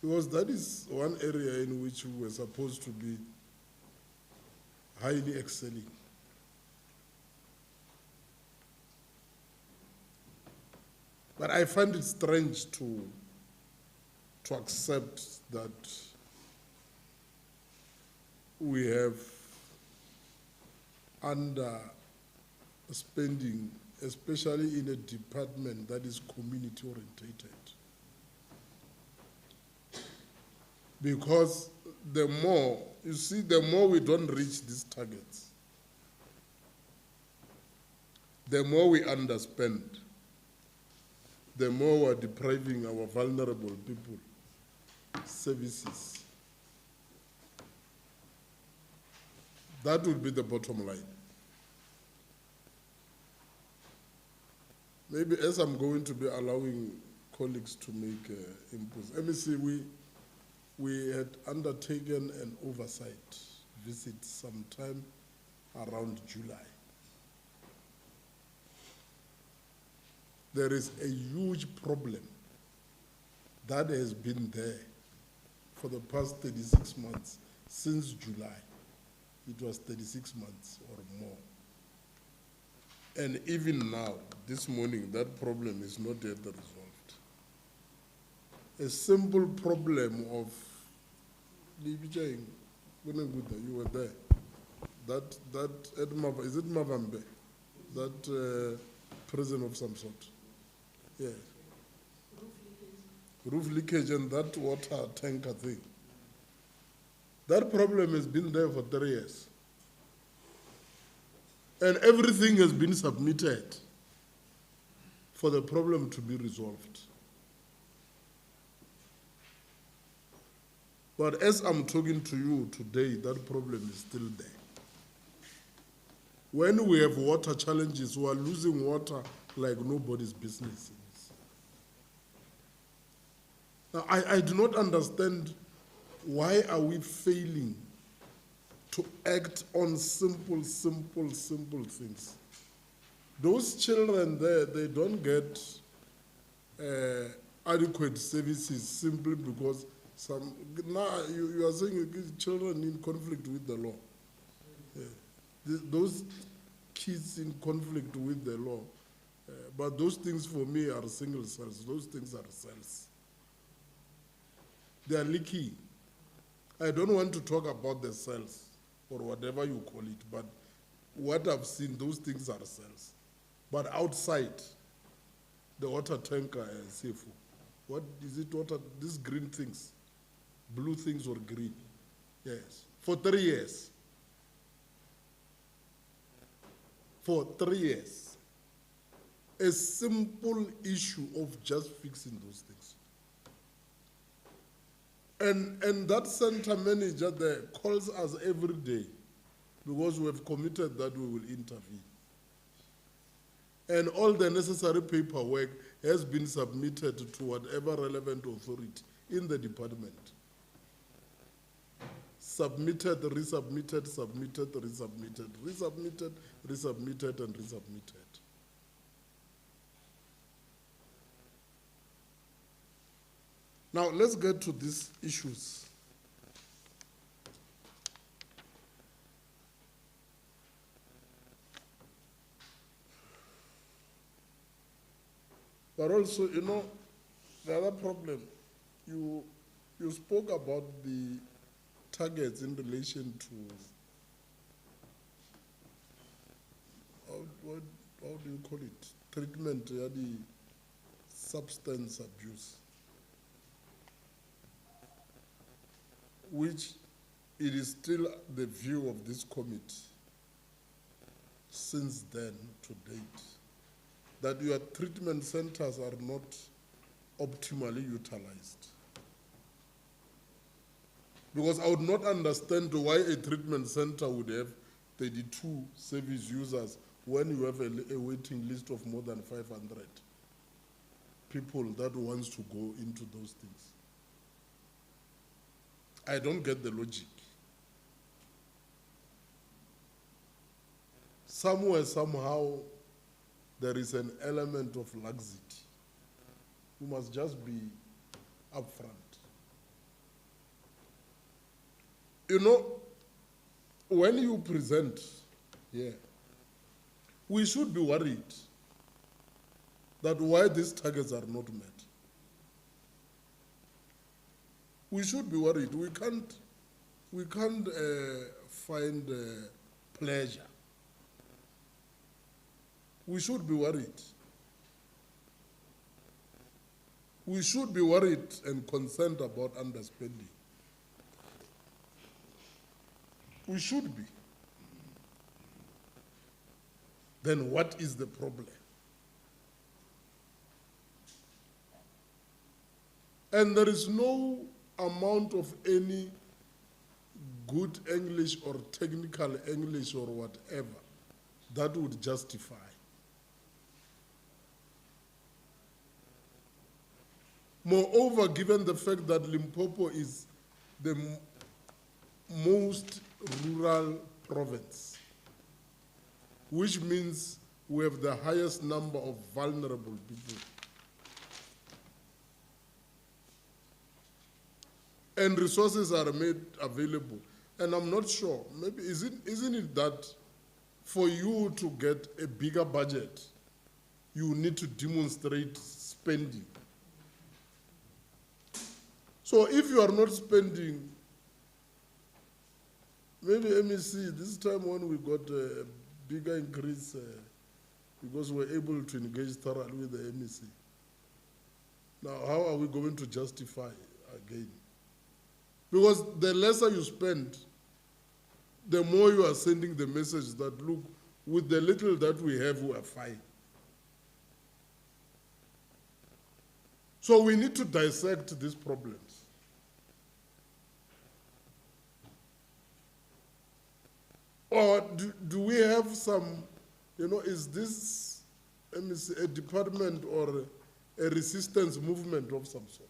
because that is one area in which we were supposed to be highly excelling. But I find it strange to accept that we have underspending, especially in a department that is community orientated. Because the more, you see, the more we don't reach these targets, the more we underspend, the more we're depriving our vulnerable people services. That would be the bottom line. Maybe as I'm going to be allowing colleagues to make inputs. MEC, we had undertaken an oversight visit sometime around July. There is a huge problem that has been there for the past 36 months, since July. It was 36 months or more. And even now, this morning, that problem is not yet resolved. A simple problem of, you were there, that is it Mavambe? That prison of some sort? Yeah. Roof leakage and that water tanker thing. That problem has been there for 3 years. And everything has been submitted for the problem to be resolved. But as I'm talking to you today, that problem is still there. When we have water challenges, we are losing water like nobody's business. Now, I do not understand why are we failing to act on simple things. Those children there, they don't get adequate services simply because now you are saying children in conflict with the law. Yeah. Those kids in conflict with the law, but those things for me are single cells. Those things are cells. They are leaky. I don't want to talk about the cells or whatever you call it, but what I've seen, those things are cells. But outside, the water tanker is safe. What is it? Water? These green things, blue things or green? Yes. For 3 years. For 3 years. A simple issue of just fixing those things. And that center manager there calls us every day because we have committed that we will intervene. And all the necessary paperwork has been submitted to whatever relevant authority in the department. Submitted, resubmitted, submitted, resubmitted, resubmitted, resubmitted, and resubmitted. Now, let's get to these issues. But also, you know, the other problem, you spoke about the targets in relation how do you call it? Treatment, the substance abuse, which it is still the view of this committee since then to date, that your treatment centers are not optimally utilized. Because I would not understand why a treatment center would have 32 service users when you have a waiting list of more than 500 people that wants to go into those things. I don't get the logic. Somewhere, somehow, there is an element of laxity. You must just be upfront. You know, when you present here, we should be worried that why these targets are not met. We should be worried. We can't find pleasure. We should be worried. We should be worried and concerned about underspending. We should be. Then what is the problem? And there is no amount of any good English or technical English or whatever that would justify. Moreover, given the fact that Limpopo is the most rural province, which means we have the highest number of vulnerable people. And resources are made available. And I'm not sure, maybe isn't it that for you to get a bigger budget, you need to demonstrate spending? So if you are not spending, maybe MEC, this time when we got a bigger increase, because we're able to engage thoroughly with the MEC. Now, how are we going to justify again? Because the lesser you spend, the more you are sending the message that, look, with the little that we have, we are fine. So we need to dissect these problems. Or do we have some, is this a department or a resistance movement of some sort?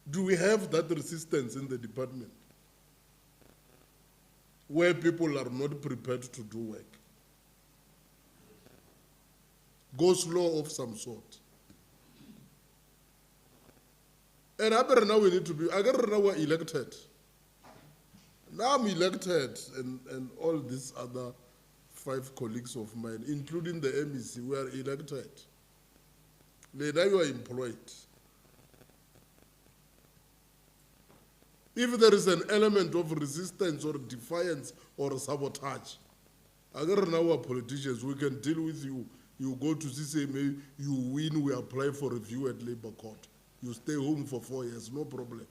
Do we have that resistance in the department where people are not prepared to do work? Go slow of some sort. And now we need to be, now we're elected. Now I'm elected, and all these other 5 colleagues of mine, including the MEC, we are elected. Now you are employed. If there is an element of resistance or defiance or sabotage, now we're politicians, we can deal with you. You go to CCMA, you win, we apply for review at Labour Court. You stay home for 4 years, no problem.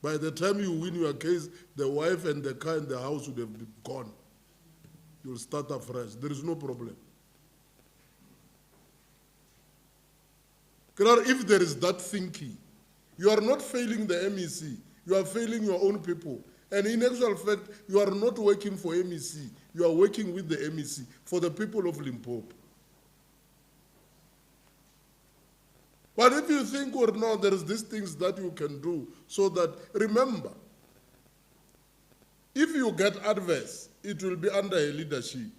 By the time you win your case, the wife and the car and the house would have been gone. You'll start afresh. There is no problem. If there is that thinking, you are not failing the MEC, you are failing your own people. And in actual fact, you are not working for MEC, you are working with the MEC for the people of Limpopo. But if you think or no, there is these things that you can do so that, remember, if you get adverse, it will be under a leadership.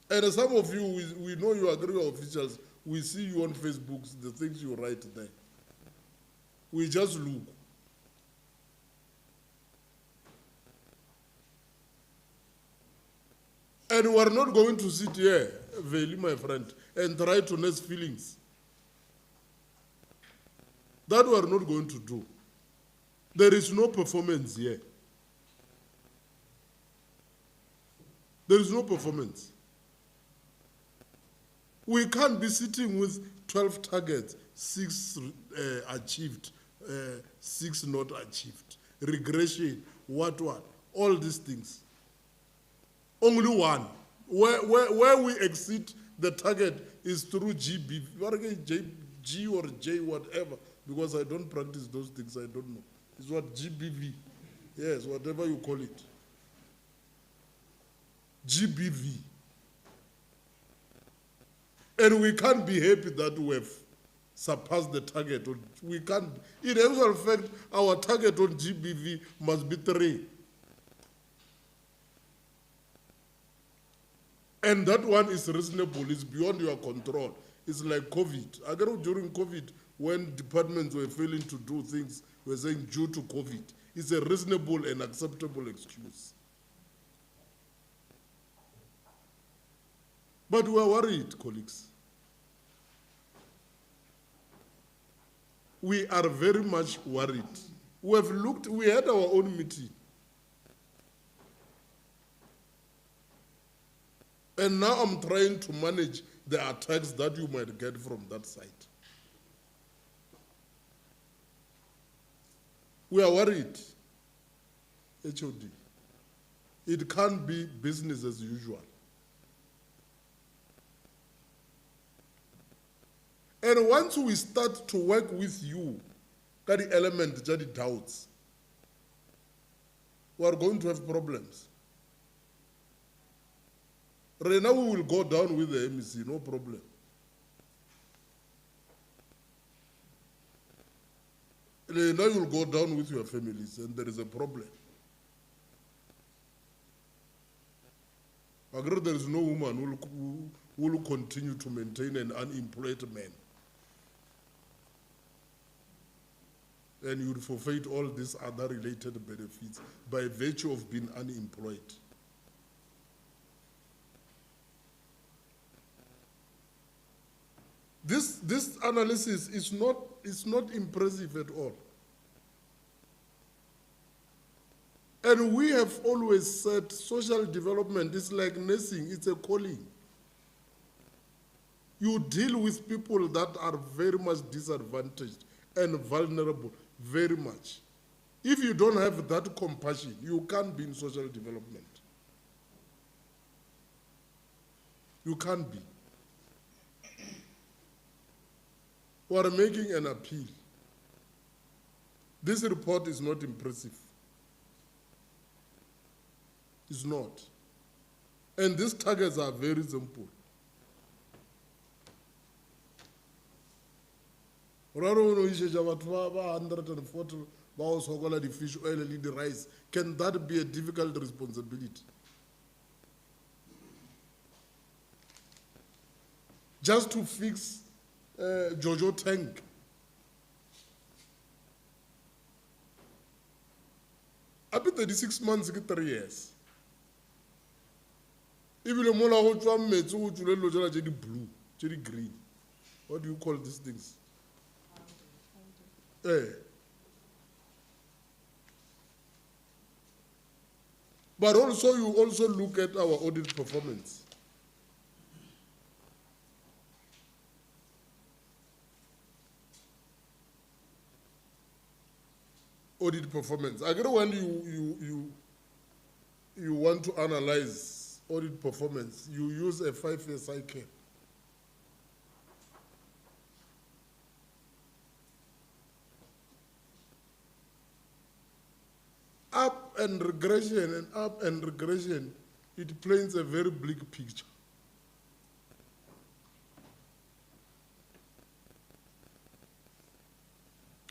And some of you, we know you agree with officials, we see you on Facebook, the things you write there. We just look. And we are not going to sit here, Veli, my friend, and try to nurse feelings. That we are not going to do. There is no performance here. There is no performance. We can't be sitting with 12 targets, 6 achieved, 6 not achieved, regression, what, all these things. Only one. Where we exceed the target is through G or J, whatever, because I don't practice those things, I don't know. It's what GBV, yes, whatever you call it. GBV. And we can't be happy that we have surpassed the target. We can't. In actual fact, our target on GBV must be 3. And that one is reasonable, it's beyond your control. It's like COVID. I know during COVID, when departments were failing to do things, we were saying due to COVID. It's a reasonable and acceptable excuse. But we are worried, colleagues. We are very much worried. We have looked, we had our own meeting. And now I'm trying to manage the attacks that you might get from that side. We are worried, HOD. It can't be business as usual. And once we start to work with you, got the element, got the doubts, we are going to have problems. Right now we will go down with the MEC, no problem. Right now you will go down with your families and there is a problem. I agree there is no woman who will continue to maintain an unemployed man. And you will forfeit all these other related benefits by virtue of being unemployed. This analysis is not impressive at all. And we have always said social development is like nursing, it's a calling. You deal with people that are very much disadvantaged and vulnerable, very much. If you don't have that compassion, you can't be in social development. You can't be. We are making an appeal. This report is not impressive. It's not. And these targets are very simple. the fish oil and the rice. Can that be a difficult responsibility? Just to fix Jojo tank. Up to 36 months, 3 years. Even the mola who drum made so blue, green. What do you call these things? But also you also look at our audit performance. Audit performance. I agree when you want to analyze audit performance, you use a 5-year cycle. Up and regression, it paints a very bleak picture.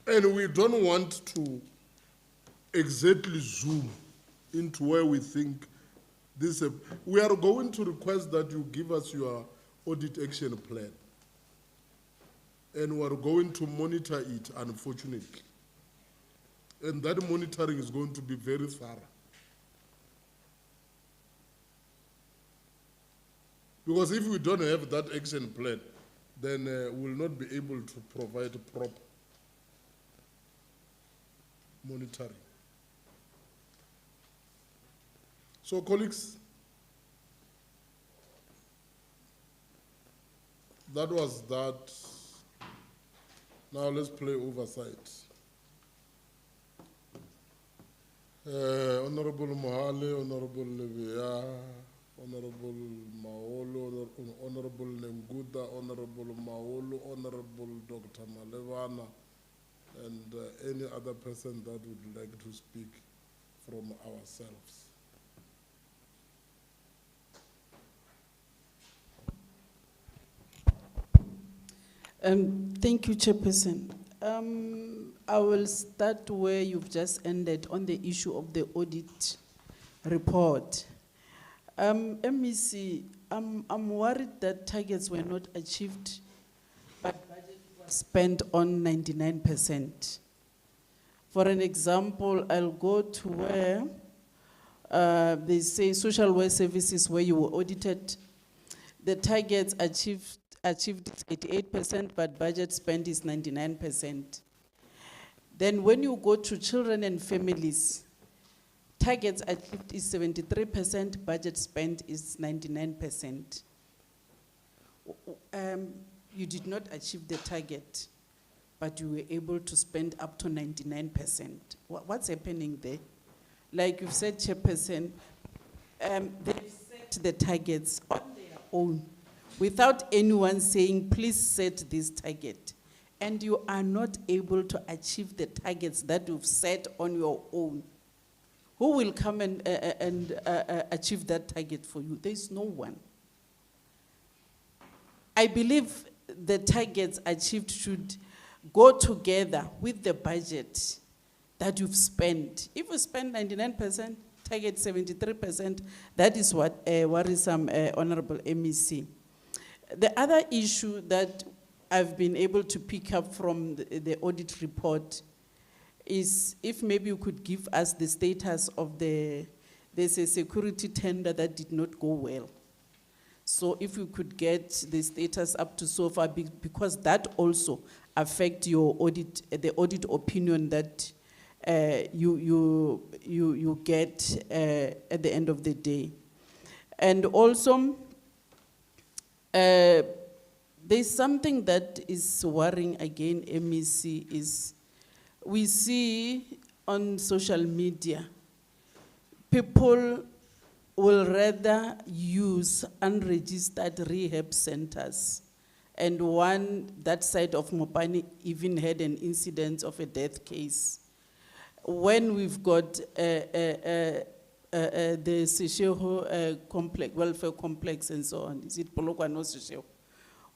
And we don't want to exactly zoom into where we think this. We are going to request that you give us your audit action plan. And we are going to monitor it, unfortunately. And that monitoring is going to be very thorough. Because if we don't have that action plan, then we will not be able to provide proper monitoring. So, colleagues, that was that. Now let's play oversight. Honorable Mohale, Honorable Levia, Honorable Maolo, Honorable Nemguda, Honorable Maolo, Honorable Dr. Malevana, and any other person that would like to speak from ourselves. Thank you, Chairperson. I will start where you've just ended on the issue of the audit report. MEC, I'm worried that targets were not achieved, but budget was spent on 99%. For an example, I'll go to where they say social welfare services where you were audited. The targets achieved 88%, but budget spent is 99%. Then when you go to children and families, targets achieved is 73%, budget spent is 99%. You did not achieve the target, but you were able to spend up to 99%. What's happening there? Like you've said, Chairperson, they set the targets on their own, without anyone saying, please set this target. And you are not able to achieve the targets that you've set on your own. Who will come and achieve that target for you? There's no one. I believe the targets achieved should go together with the budget that you've spent. If you spend 99%, target 73%, that is what worrisome, Honorable MEC. The other issue that I've been able to pick up from the audit report is if maybe you could give us the status of there's a security tender that did not go well. So if you could get the status up to so far, because that also affects your audit, the audit opinion that you get at the end of the day. And also, there's something that is worrying again, MEC, is we see on social media, people will rather use unregistered rehab centers. And that side of Mopani even had an incident of a death case. When we've got the Sesheho complex, welfare complex and so on, is it Polokwane or Sesheho?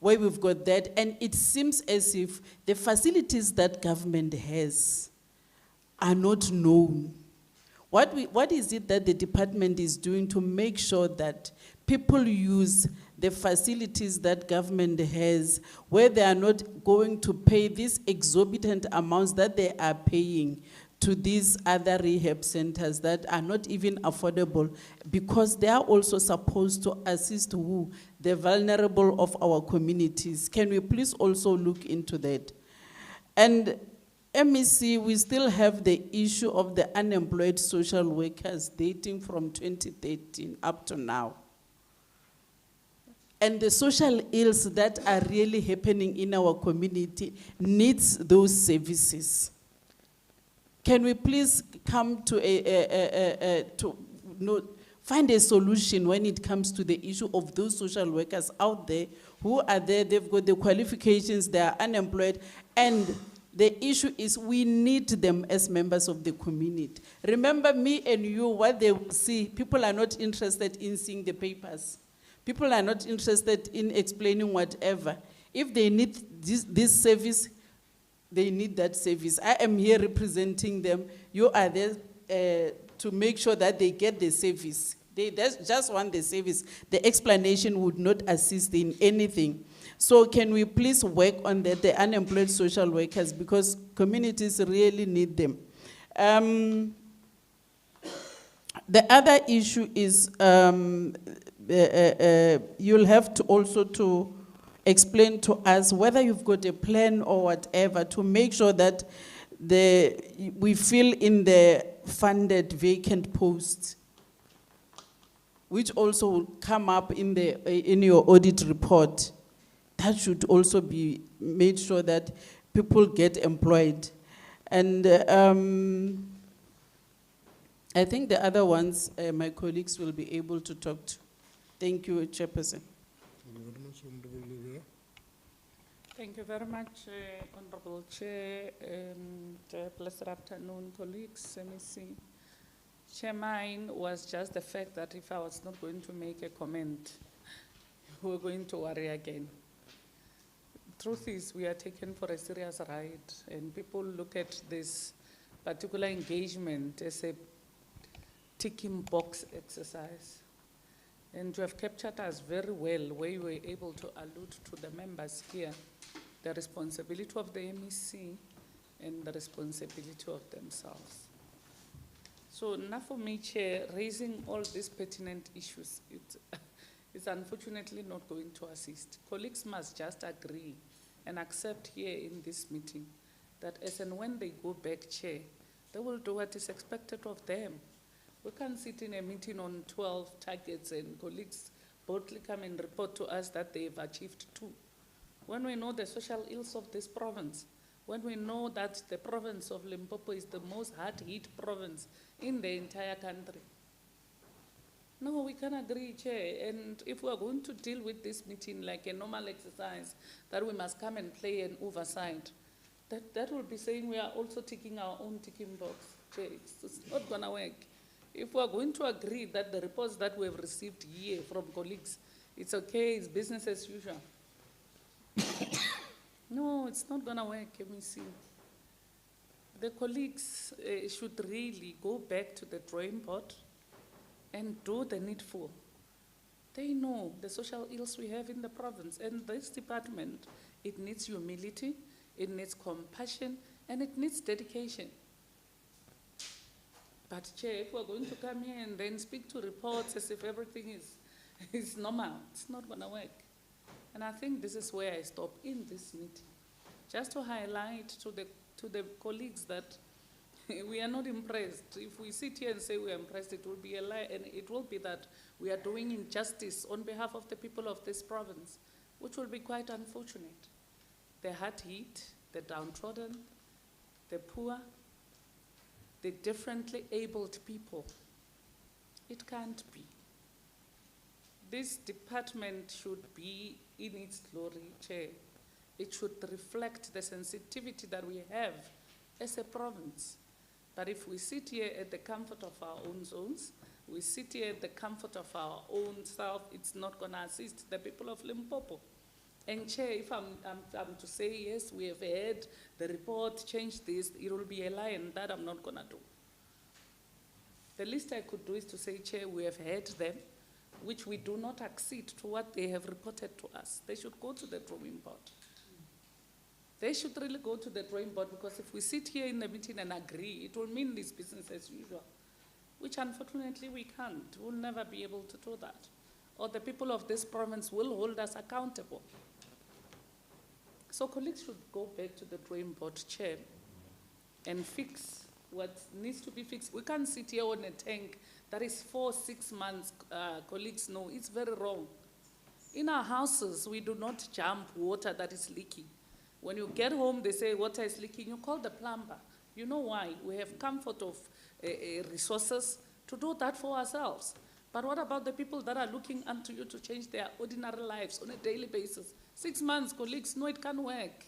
Where we've got that, and it seems as if the facilities that government has are not known. What is it that the department is doing to make sure that people use the facilities that government has, where they are not going to pay these exorbitant amounts that they are paying to these other rehab centers that are not even affordable, because they are also supposed to assist who? The vulnerable of our communities. Can we please also look into that? And MEC, we still have the issue of the unemployed social workers dating from 2013 up to now. And the social ills that are really happening in our community needs those services. Can we please come to find a solution when it comes to the issue of those social workers out there who are there, they've got the qualifications, they are unemployed, and the issue is we need them as members of the community. Remember, me and you, what they will see, people are not interested in seeing the papers. People are not interested in explaining whatever. If they need this service, they need that service. I am here representing them. You are there to make sure that they get the service. They just want the service. The explanation would not assist in anything. So can we please work on that, the unemployed social workers, because communities really need them. The other issue is you'll have to also to explain to us whether you've got a plan or whatever to make sure that we fill in the funded vacant posts, which also will come up in your audit report. That should also be made sure that people get employed. And I think the other ones, my colleagues will be able to talk to. Thank you, Chairperson. Thank you very much, Honorable Chair, and blessed afternoon, colleagues, MEC. Chair, mine was just the fact that if I was not going to make a comment, we were going to worry again. Truth is, we are taken for a serious ride, and people look at this particular engagement as a ticking box exercise. And you have captured us very well, where you were able to allude to the members here, the responsibility of the MEC and the responsibility of themselves. So now for me, Chair, raising all these pertinent issues, it's unfortunately not going to assist. Colleagues must just agree and accept here in this meeting that as and when they go back, Chair, they will do what is expected of them. We can't sit in a meeting on 12 targets and colleagues boldly come and report to us that they've achieved 2. When we know the social ills of this province, when we know that the province of Limpopo is the most hard-hit province in the entire country. No, we can agree, Chair, and if we are going to deal with this meeting like a normal exercise, that we must come and play an oversight, that will be saying we are also ticking our own ticking box, Chair. It's not gonna work. If we are going to agree that the reports that we have received here from colleagues, it's okay, it's business as usual. No, it's not gonna work, MEC. The colleagues should really go back to the drawing board and do the needful. They know the social ills we have in the province, and this department, it needs humility, it needs compassion, and it needs dedication. But Chair, if we're going to come here and then speak to reports as if everything is normal, it's not gonna work. And I think this is where I stop in this meeting, just to highlight to the colleagues that we are not impressed. If we sit here and say we are impressed, it will be a lie, and it will be that we are doing injustice on behalf of the people of this province, which will be quite unfortunate. The hard-hit, the downtrodden, the poor, the differently abled people. It can't be. This department should be in its glory, Chair. It should reflect the sensitivity that we have as a province. But if we sit here at the comfort of our own zones, we sit here at the comfort of our own self, it's not going to assist the people of Limpopo. And Chair, if I'm to say, yes, we have heard the report, change this, it will be a lie, and that I'm not going to do. The least I could do is to say, Chair, we have heard them, which we do not accede to what they have reported to us. They should go to the drawing board. They should really go to the drawing board, because if we sit here in the meeting and agree, it will mean this business as usual, which unfortunately we can't. We'll never be able to do that. Or the people of this province will hold us accountable. So colleagues should go back to the drawing board, Chair, and fix what needs to be fixed. We can't sit here on a tank that is 4-6 months, colleagues know, it's very wrong. In our houses, we do not jump water that is leaking. When you get home, they say water is leaking, you call the plumber. You know why? We have comfort of resources to do that for ourselves. But what about the people that are looking unto you to change their ordinary lives on a daily basis? 6 months, colleagues, no, it can't work.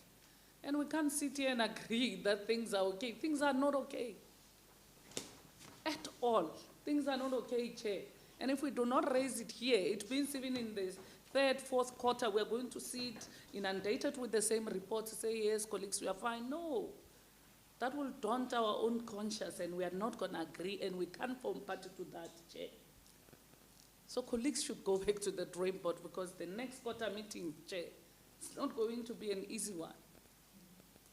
And we can't sit here and agree that things are okay. Things are not okay. At all. Things are not okay, Chair. And if we do not raise it here, it means even in the 3rd, 4th quarter, we're going to see it inundated with the same reports to say, yes, colleagues, we are fine. No. That will daunt our own conscience, and we are not going to agree, and we can't form party to that, Chair. So colleagues should go back to the drawing board, because the next quarter meeting, Chair, it's not going to be an easy one.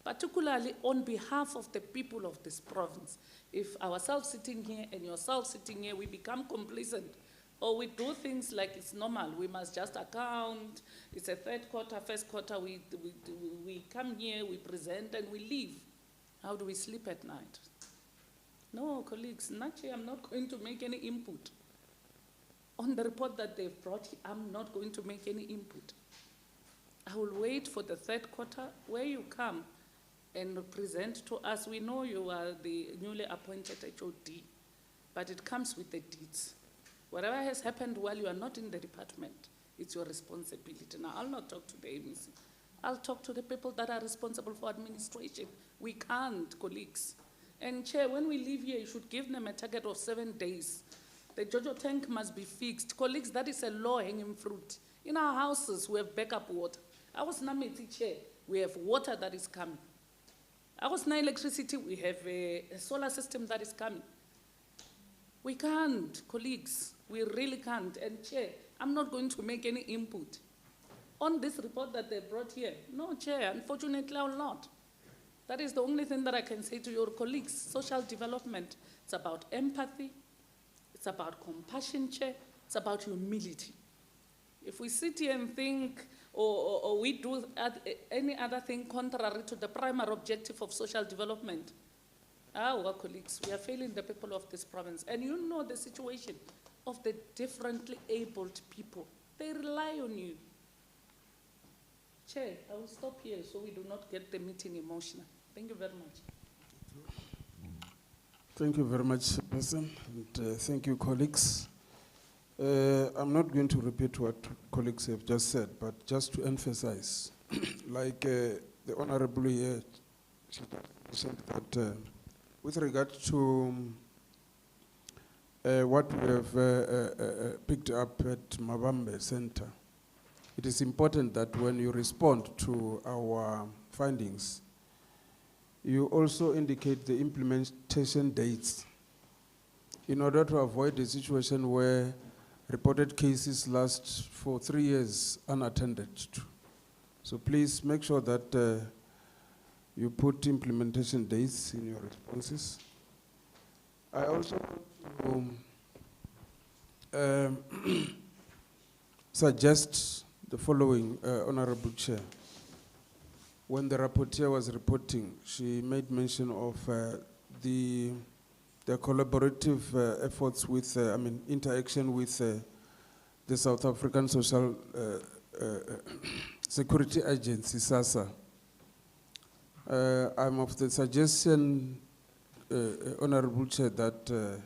Particularly on behalf of the people of this province. If ourselves sitting here and yourself sitting here, we become complacent, or we do things like it's normal, we must just account, it's a 3rd quarter, 1st quarter, we come here, we present, and we leave. How do we sleep at night? No, colleagues, naturally I'm not going to make any input. On the report that they've brought, I'm not going to make any input. I will wait for the third quarter where you come and present to us. We know you are the newly appointed HOD, but it comes with the deeds. Whatever has happened while you are not in the department, it's your responsibility. Now, I'll not talk to the MEC. I'll talk to the people that are responsible for administration. We can't, colleagues. And Chair, when we leave here, you should give them a target of 7 days. The Jojo tank must be fixed. Colleagues, that is a low-hanging fruit. In our houses, we have backup water. I was Nameti Chair, we have water that is coming. I was na electricity, we have a solar system that is coming. We can't, colleagues, we really can't. And Chair, I'm not going to make any input on this report that they brought here. No, Chair, unfortunately I will not. That is the only thing that I can say to your colleagues. Social development, it's about empathy, it's about compassion, Chair, it's about humility. If we sit here and think, or we do any other thing contrary to the primary objective of social development, our colleagues, we are failing the people of this province. And you know the situation of the differently abled people. They rely on you. Chair, I will stop here so we do not get the meeting emotional. Thank you very much. Thank you very much, Person, and thank you, colleagues. I'm not going to repeat what colleagues have just said, but just to emphasize, like the Honorable here, she said that with regard to what we have picked up at Mabambe Center, it is important that when you respond to our findings, you also indicate the implementation dates in order to avoid a situation where reported cases last for 3 years unattended to. So please make sure that you put implementation dates in your responses. I also want to suggest the following, Honorable Chair. When the rapporteur was reporting, she made mention of the collaborative efforts with, interaction with the South African Social Security Agency, SASSA. I'm of the suggestion, Honorable Chair, that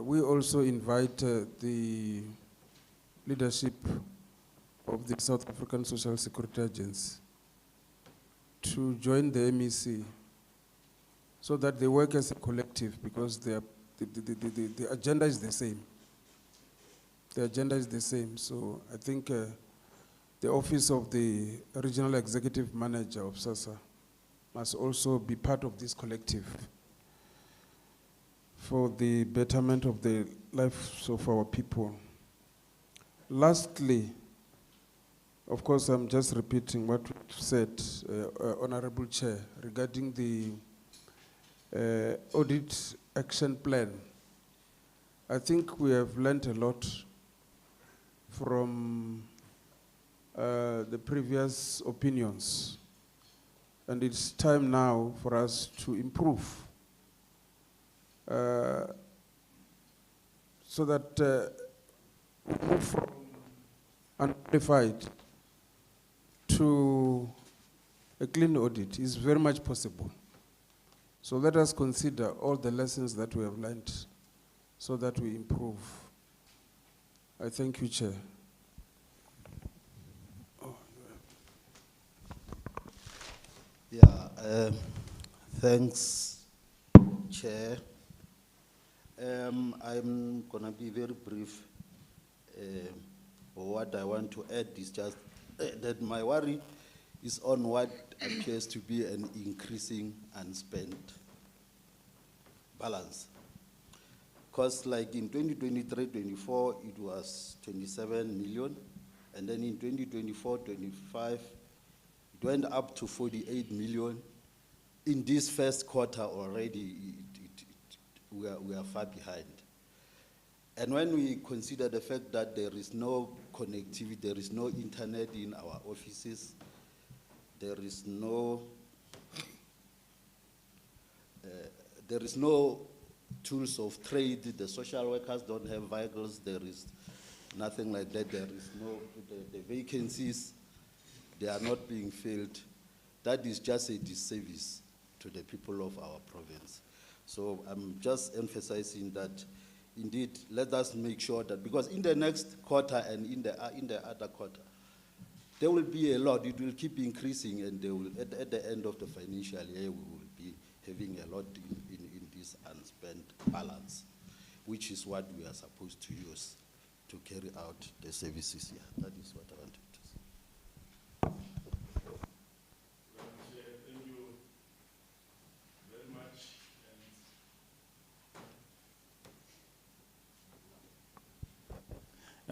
we also invite the leadership of the South African Social Security Agency to join the MEC so that they work as a collective, because the agenda is the same. The agenda is the same. So I think the office of the Regional Executive Manager of SASSA must also be part of this collective for the betterment of the lives of our people. Lastly, of course, I'm just repeating what we've said, Honorable Chair, regarding the audit action plan. I think we have learned a lot from the previous opinions, and it's time now for us to improve so that we move from unqualified to a clean audit is very much possible. So let us consider all the lessons that we have learned so that we improve. I thank you, Chair. Yeah, thanks, Chair. I'm gonna be very brief. What I want to add is just that my worry is on what appears to be an increasing unspent balance. Because like in 2023-24, it was 27 million, and then in 2024-25, it went up to 48 million. In this first quarter already, we are far behind. And when we consider the fact that there is no connectivity, there is no internet in our offices, there is no there is no tools of trade. The social workers don't have vehicles. There is nothing like that. There is no, the vacancies, they are not being filled. That is just a disservice to the people of our province. So I'm just emphasizing that, indeed, let us make sure that, because in the next quarter and in the other quarter, there will be a lot. It will keep increasing, and they will, at the end of the financial year, we will be having a lot in this unspent balance, which is what we are supposed to use to carry out the services here. That is what I wanted to say. Thank you very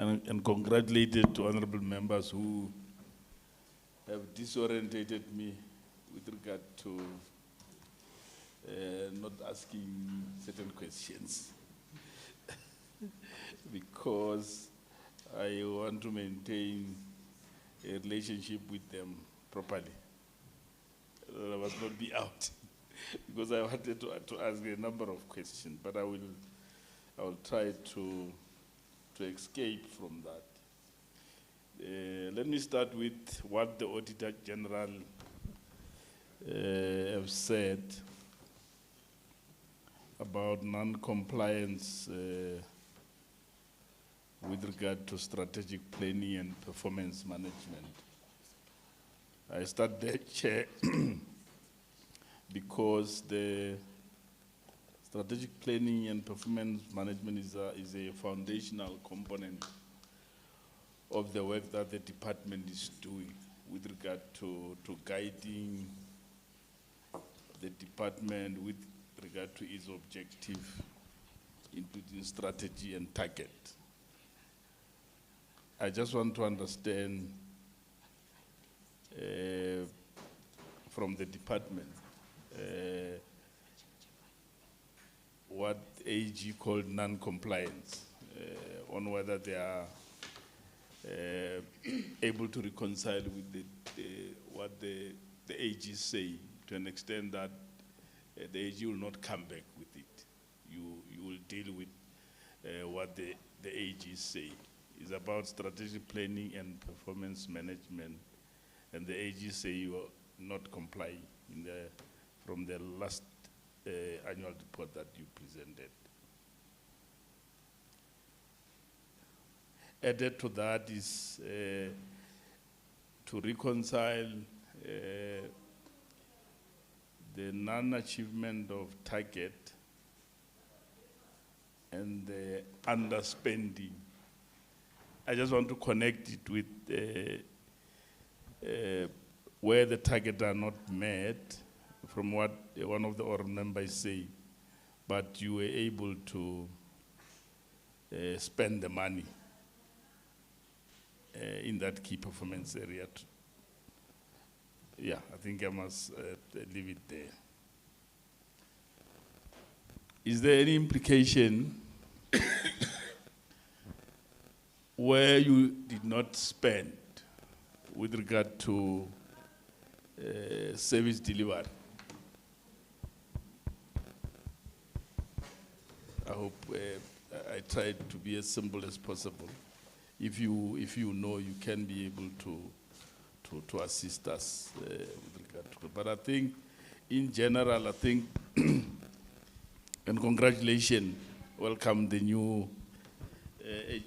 much. And congratulated to honorable members who have disorientated me with regard to not asking certain questions because I want to maintain a relationship with them properly. I must not be out because I wanted to ask a number of questions, but I will try to escape from that. Let me start with what the Auditor General have said about non-compliance with regard to strategic planning and performance management. I start there, Chair, because the strategic planning and performance management is a foundational component of the work that the department is doing with regard to guiding the department with regard to its objective, including strategy and target. I just want to understand from the department what AG called non-compliance, on whether they are able to reconcile with what the AG say, to an extent that the AG will not come back with it. You will deal with what the AG say. It's about strategic planning and performance management, and the AG say you are not complying from the last annual report that you presented. Added to that is to reconcile the non-achievement of target and the underspending. I just want to connect it with where the targets are not met, from what one of the oral members say, but you were able to spend the money in that key performance area. Yeah, I think I must leave it there. Is there any implication where you did not spend with regard to service delivery? I hope I tried to be as simple as possible. If you know, you can be able to assist us with regard to it. But I think, in general, I think, and congratulations, welcome the new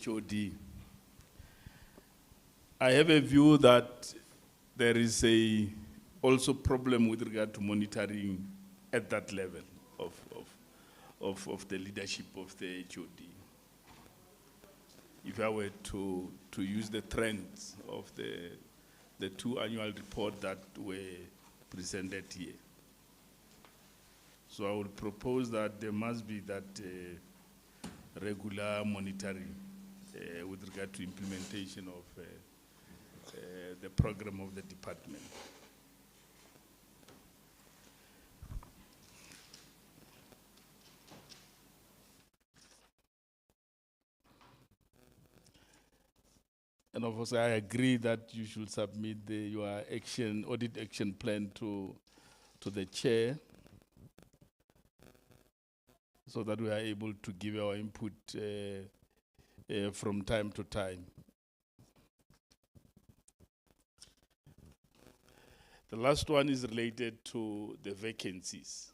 HOD. I have a view that there is also problem with regard to monitoring at that level of the leadership of the HOD. If I were to use the trends of the two annual reports that were presented here. So I would propose that there must be that regular monitoring with regard to implementation of the program of the department. And of course, I agree that you should submit your audit action plan to the chair. so that we are able to give our input from time to time. The last one is related to the vacancies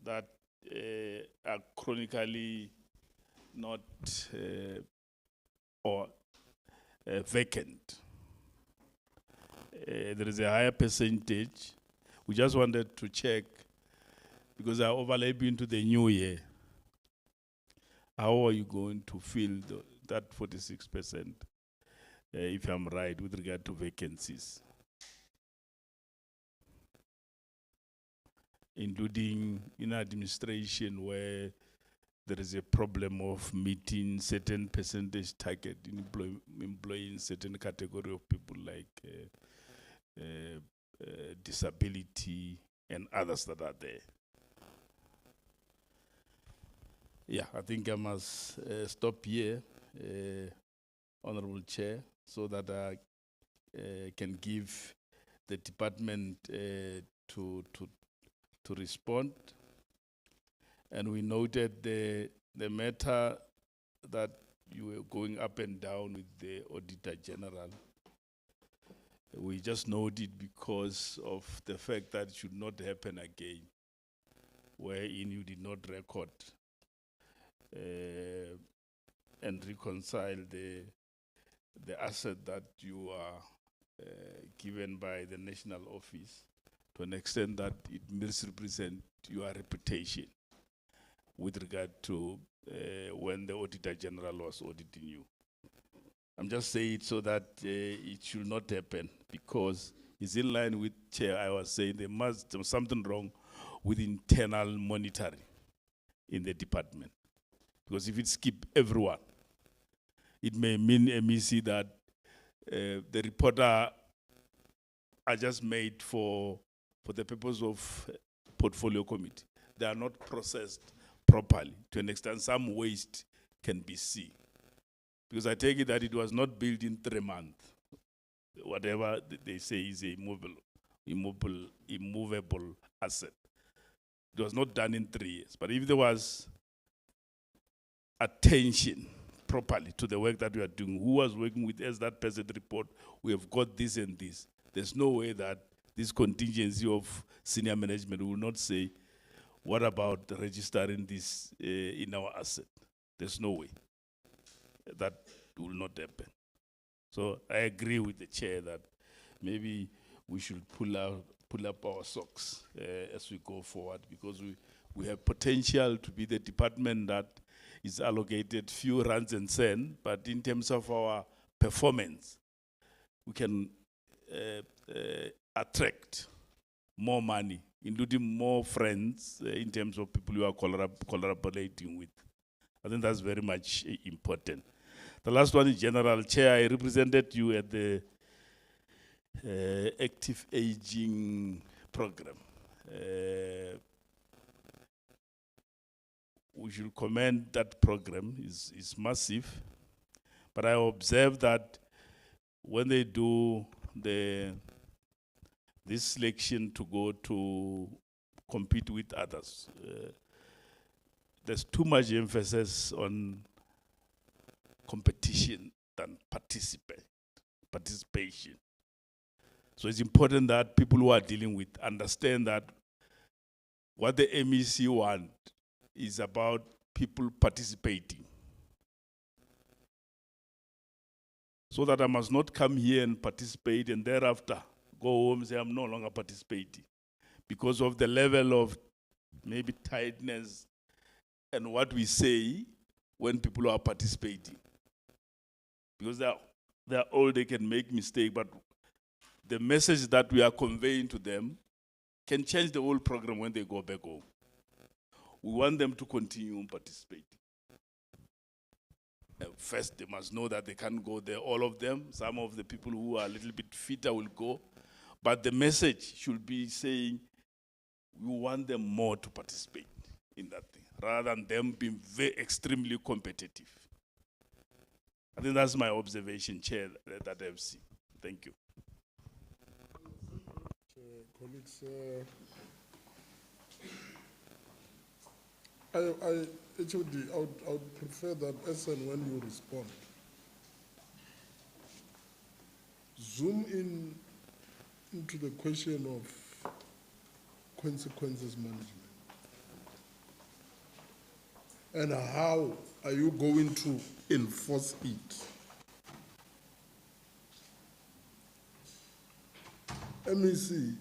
that are chronically not vacant. There is a higher percentage. We just wanted to check, because I overlap into the new year. How are you going to fill that 46%, if I'm right, with regard to vacancies? Including in administration, where there is a problem of meeting certain percentage target in employing certain category of people like disability and others that are there. Yeah, I think I must stop here, Honorable Chair, so that I can give the department to respond. And we noted the matter that you were going up and down with the Auditor General. We just noted because of the fact that it should not happen again, wherein you did not record and reconcile the asset that you are given by the national office, to an extent that it misrepresents your reputation with regard to when the Auditor General was auditing you. I'm just saying it so that it should not happen, because it's in line with Chair. I was saying there must be something wrong with internal monitoring in the department. Because if it skip everyone, it may mean MEC that the reporter are just made for the purpose of portfolio committee. They are not processed properly. To an extent, some waste can be seen. Because I take it that it was not built in 3 months. Whatever they say is a immovable asset. It was not done in 3 years. But if there was attention properly to the work that we are doing, who was working with us, that person report, we have got this and this. There's no way that this contingency of senior management will not say, what about registering this in our asset? There's no way. That will not happen. So I agree with the chair that maybe we should pull up our socks as we go forward, because we have potential to be the department that is allocated few rands and cents, but in terms of our performance, we can attract more money, including more friends in terms of people you are collaborating with. I think that's very much important. The last one is General Chair. I represented you at the active aging program. We should commend that program. It's massive. But I observe that when they do this selection to go to compete with others, there's too much emphasis on competition than participation. So it's important that people who are dealing with understand that what the MEC want is about people participating. So that I must not come here and participate and thereafter go home and say I'm no longer participating, because of the level of maybe tiredness and what we say when people are participating. Because they're old, they can make mistakes, but the message that we are conveying to them can change the whole program when they go back home. We want them to continue participating. First, they must know that they can't go there, all of them. Some of the people who are a little bit fitter will go. But the message should be saying, we want them more to participate in that thing, rather than them being extremely competitive. I think that's my observation, Chair, that I've seen. Thank you. Colleagues, HOD, I would prefer that as and when you respond, zoom in into the question of consequences management. And how are you going to enforce it? MEC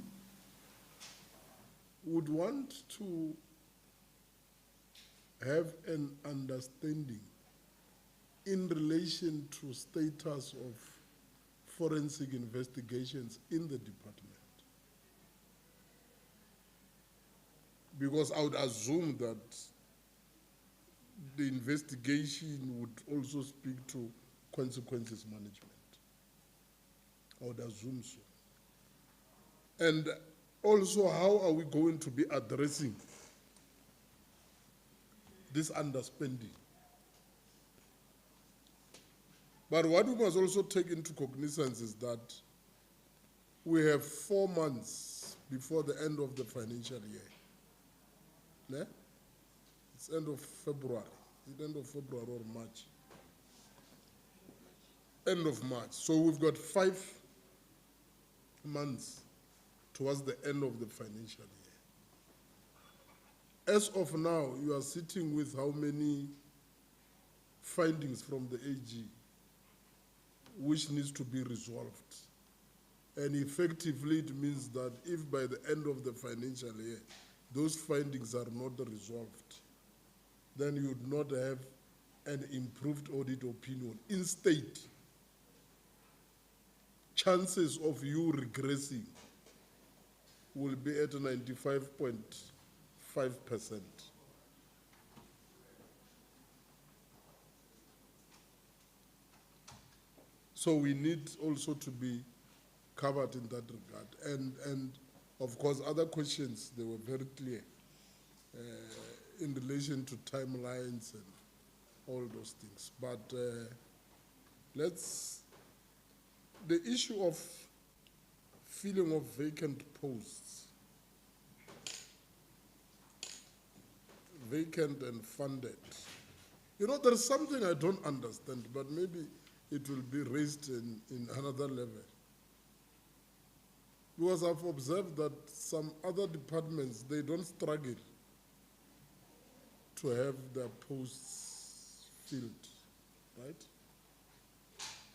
would want to have an understanding in relation to status of forensic investigations in the department. Because I would assume that the investigation would also speak to consequences management. I would assume so. And also, how are we going to be addressing this underspending? But what we must also take into cognizance is that we have 4 months before the end of the financial year. Ne? It's end of February. Is it end of February or March? End of March. So we've got 5 months towards the end of the financial year. As of now, you are sitting with how many findings from the AG which needs to be resolved. And effectively it means that if by the end of the financial year those findings are not resolved, then you would not have an improved audit opinion. Instead, chances of you regressing will be at 95.5%. So we need also to be covered in that regard. And of course, other questions, they were very clear in relation to timelines and all those things. But the issue of filling of vacant posts, vacant and funded. You know, there's something I don't understand, but maybe it will be raised in another level. Because I've observed that some other departments, they don't struggle to have their posts filled, right?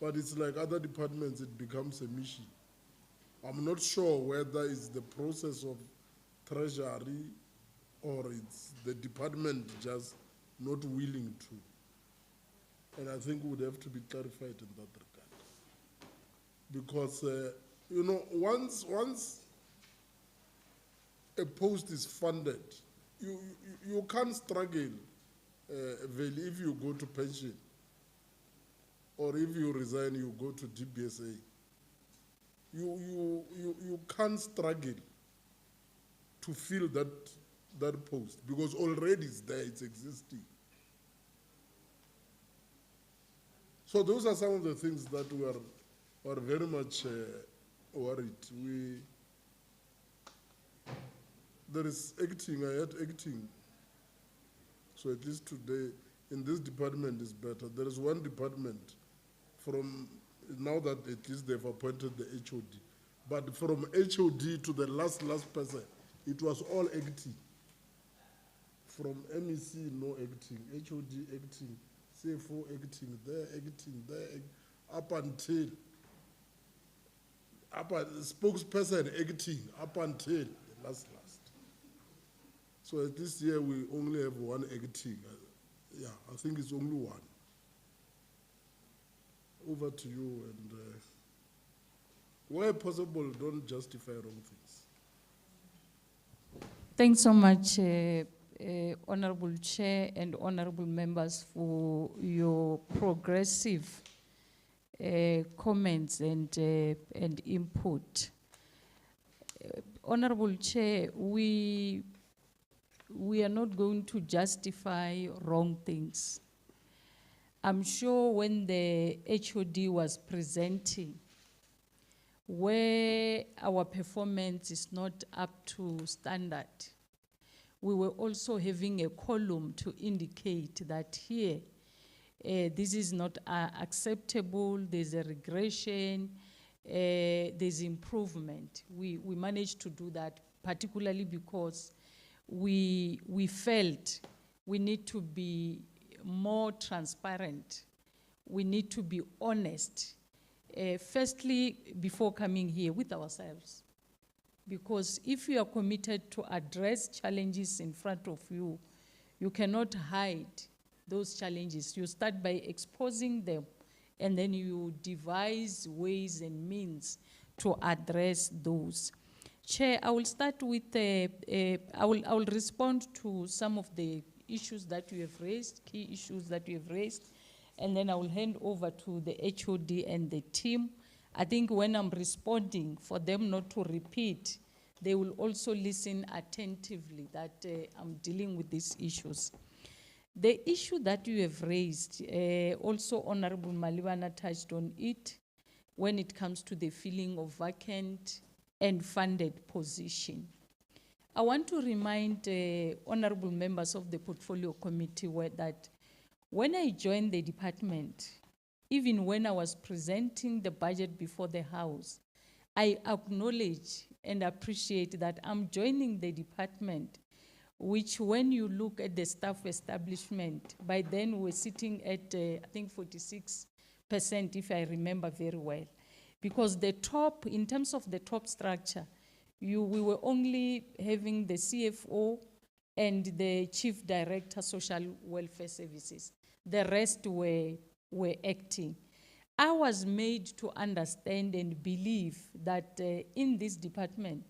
But it's like other departments, it becomes a mission. I'm not sure whether it's the process of treasury or it's the department just not willing to. And I think it would have to be clarified in that regard. Because, you know, once a post is funded, you can't struggle really if you go to pension, or if you resign, you go to DBSA. You can't struggle to fill that post because already it's there, it's existing. So those are some of the things that we are very much worried. There is acting, I had acting. So at least today, in this department is better. There is one department from, now that at least they've appointed the HOD, but from HOD to the last person, it was all acting. From MEC, no acting, HOD acting, CFO acting, up until spokesperson acting, up until the last. So this year we only have one acting. Yeah, I think it's only one. Over to you, and where possible, don't justify wrong things. Thanks so much, Honorable Chair and Honorable Members, for your progressive comments and input. Honorable Chair, we are not going to justify wrong things. I'm sure when the HOD was presenting, where our performance is not up to standard, we were also having a column to indicate that here, this is not acceptable, there's a regression, there's improvement. We managed to do that, particularly because we felt we need to be more transparent. We need to be honest. Firstly, before coming here with ourselves. Because if you are committed to address challenges in front of you, you cannot hide those challenges. You start by exposing them, and then you devise ways and means to address those. Chair, I will start with, I will respond to some of the issues that you have raised, key issues that you have raised, and then I will hand over to the HOD and the team. I think when I'm responding, for them not to repeat, they will also listen attentively that I'm dealing with these issues. The issue that you have raised, also Honorable Malibana touched on it, when it comes to the filling of vacant and funded position. I want to remind honorable members of the Portfolio Committee that when I joined the department, even when I was presenting the budget before the House, I acknowledge and appreciate that I'm joining the department, which when you look at the staff establishment, by then we're sitting at, I think 46%, if I remember very well. Because the top, in terms of the top structure, we were only having the CFO and the Chief Director, Social Welfare Services. The rest were acting. I was made to understand and believe that in this department,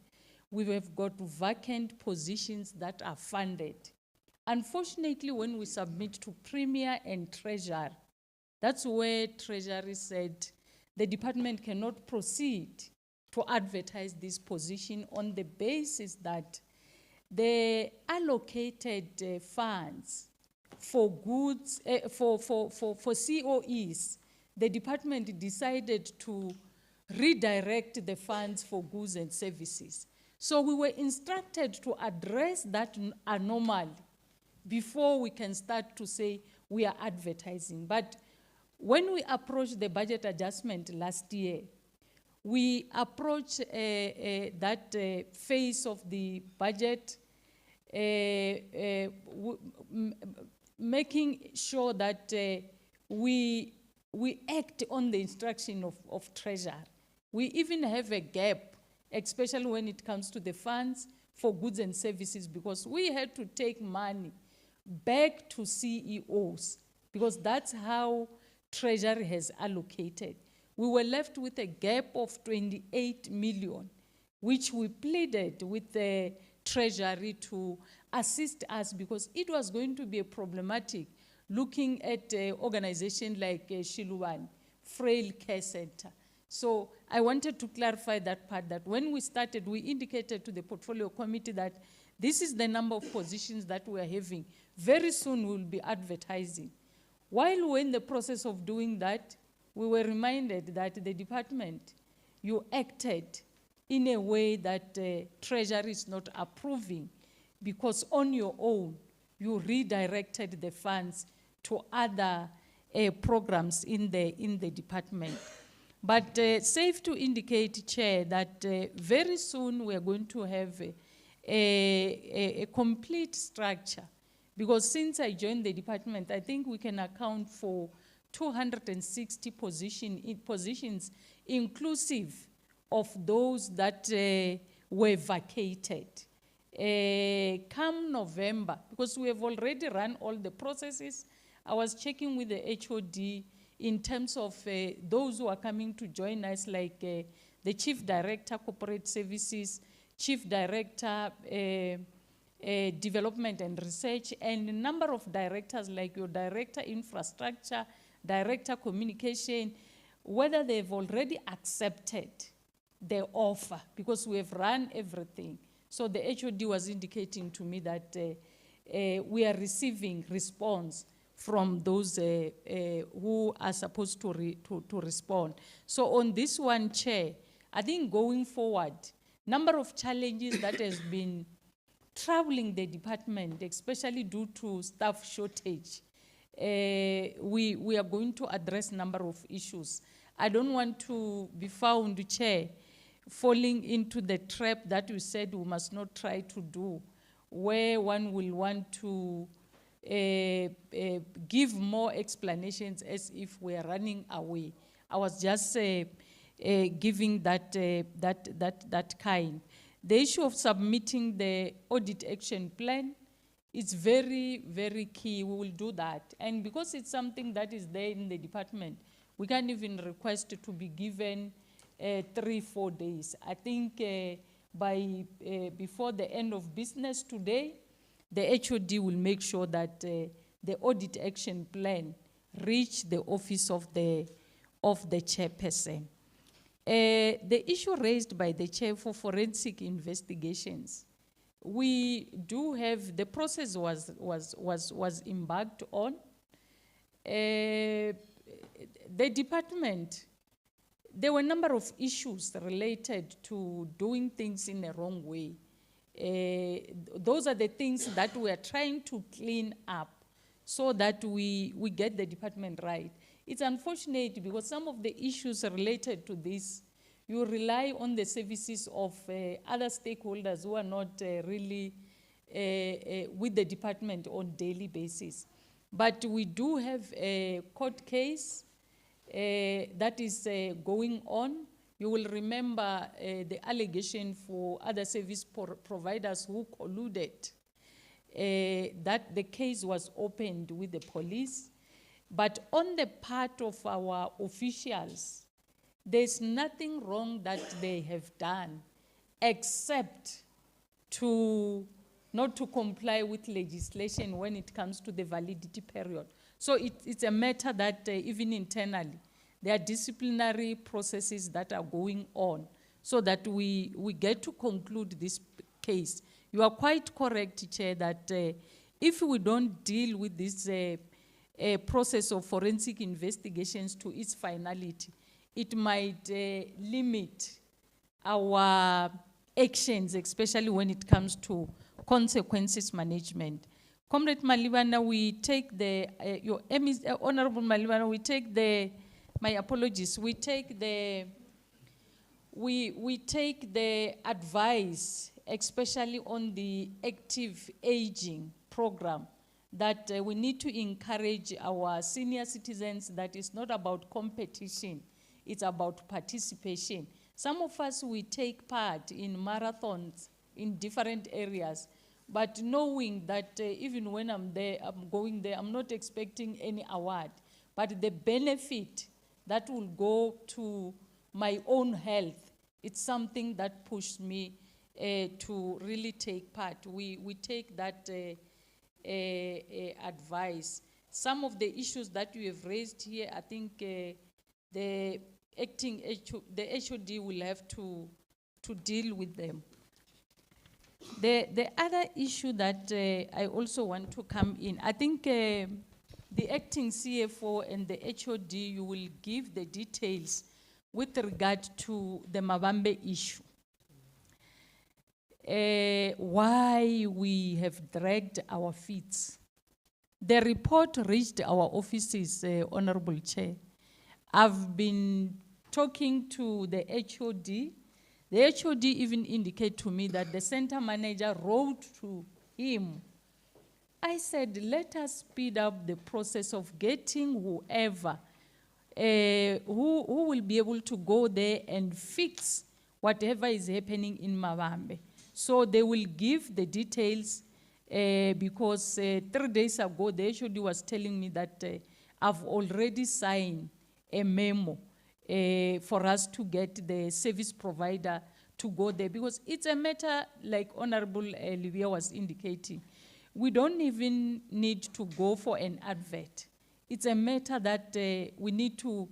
we have got vacant positions that are funded. Unfortunately, when we submit to Premier and Treasurer, that's where Treasury said the department cannot proceed to advertise this position on the basis that the allocated funds for goods, for COEs, the department decided to redirect the funds for goods and services. So we were instructed to address that anomaly before we can start to say we are advertising. But when we approached the budget adjustment last year, we approached that phase of the budget, making sure that we act on the instruction of Treasury. We even have a gap, especially when it comes to the funds for goods and services, because we had to take money back to CEOs, because that's how Treasury has allocated. We were left with a gap of 28 million, which we pleaded with the Treasury to assist us, because it was going to be a problematic looking at an organization like Shiluan, Frail Care Center. So I wanted to clarify that part, that when we started, we indicated to the Portfolio Committee that this is the number of positions that we are having. Very soon we'll be advertising. While we're in the process of doing that, we were reminded that the department, you acted in a way that Treasury is not approving, because on your own, you redirected the funds to other programs in the department. But safe to indicate, Chair, that very soon we are going to have a complete structure, because since I joined the department, I think we can account for 260 positions, inclusive of those that were vacated. Come November, because we have already run all the processes, I was checking with the HOD in terms of those who are coming to join us, like the Chief Director, Corporate Services, Chief Director, Development and Research, and a number of directors like your Director, Infrastructure, Director, Communication, whether they've already accepted the offer, because we have run everything. So the HOD was indicating to me that we are receiving response from those who are supposed to respond. So on this one, Chair, I think going forward, number of challenges that has been troubling the department, especially due to staff shortage. We are going to address a number of issues. I don't want to be found, Chair, falling into the trap that you said we must not try to do, where one will want to give more explanations as if we are running away. I was just giving that kind. The issue of submitting the audit action plan is very, very key. We will do that. And because it's something that is there in the department, we can even request to be given 3-4 days. I think before the end of business today, the HOD will make sure that the audit action plan reach the office of the chairperson. The issue raised by the chair for forensic investigations, we do have, the process was embarked on. The department, there were a number of issues related to doing things in a wrong way. Those are the things that we are trying to clean up so that we get the department right. It's unfortunate because some of the issues related to this, you rely on the services of other stakeholders who are not really with the department on daily basis. But we do have a court case that is going on. You will remember the allegation for other service providers who colluded, that the case was opened with the police. But on the part of our officials, there's nothing wrong that they have done except not to comply with legislation when it comes to the validity period. So it's a matter that even internally, there are disciplinary processes that are going on so that we get to conclude this case. You are quite correct, Chair, that if we don't deal with this process of forensic investigations to its finality, it might limit our actions, especially when it comes to consequences management. Comrade Malibana, we take the, Honorable Malibana, we take the, my apologies, we take the advice, especially on the active aging program, that we need to encourage our senior citizens that it's not about competition, it's about participation. Some of us, we take part in marathons in different areas, but knowing that even when I'm there, I'm going there, I'm not expecting any award, but the benefit that will go to my own health, it's something that pushed me to really take part. We take that advice. Some of the issues that you have raised here, I think the HOD will have to deal with them. The other issue that I also want to come in, I think the acting CFO and the HOD, you will give the details with regard to the Mabambe issue. Why we have dragged our feet. The report reached our offices, Honorable Chair. I've been talking to the HOD. The HOD even indicated to me that the center manager wrote to him. I said, let us speed up the process of getting whoever who will be able to go there and fix whatever is happening in Mabambe. So they will give the details because 3 days ago, the HOD was telling me that I've already signed a memo for us to get the service provider to go there, because it's a matter, like Honorable Livia was indicating, we don't even need to go for an advert. It's a matter that we need to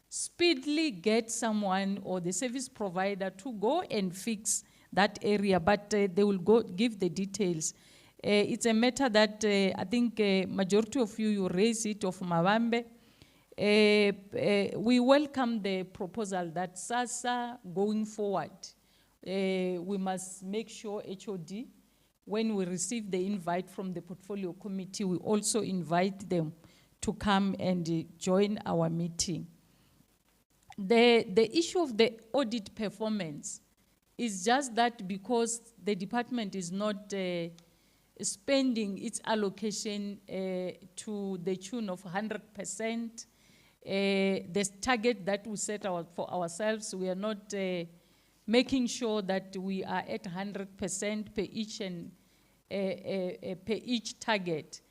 speedily get someone or the service provider to go and fix that area, but they will go give the details. It's a matter that I think majority of you raise it of Mabambe. We welcome the proposal that SASA going forward, we must make sure HOD when we receive the invite from the portfolio committee, we also invite them to come and join our meeting. The issue of the audit performance is just that because the department is not spending its allocation to the tune of 100%, the target that we set for ourselves, we are not making sure that we are at 100% per each target.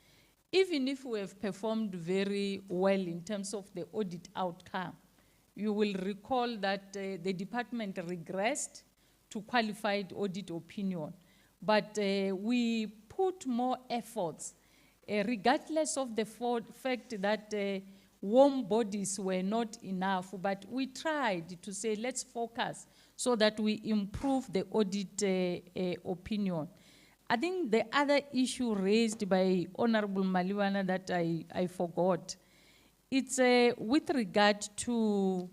Even if we have performed very well in terms of the audit outcome, you will recall that the department regressed to qualified audit opinion. But we put more efforts, regardless of the fact that warm bodies were not enough, but we tried to say, let's focus so that we improve the audit opinion. I think the other issue raised by Honorable Maliwana that I forgot, it's with regard to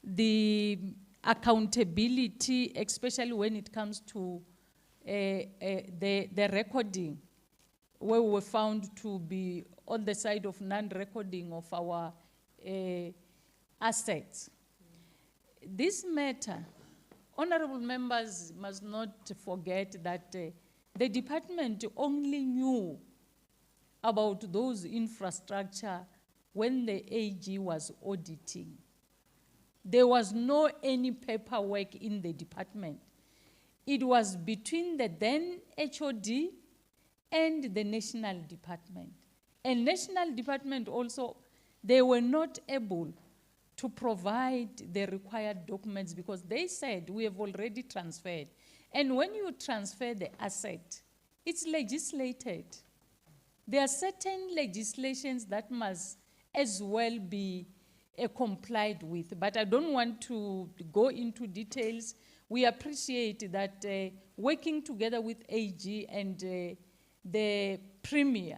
the accountability, especially when it comes to the recording, where we were found to be on the side of non-recording of our assets. This matter, honorable members must not forget that the department only knew about those infrastructure when the AG was auditing. There was no any paperwork in the department. It was between the then HOD and the national department. And national department also, they were not able to provide the required documents because they said we have already transferred. And when you transfer the asset, it's legislated. There are certain legislations that must as well be complied with, but I don't want to go into details. We appreciate that working together with AG and the Premier,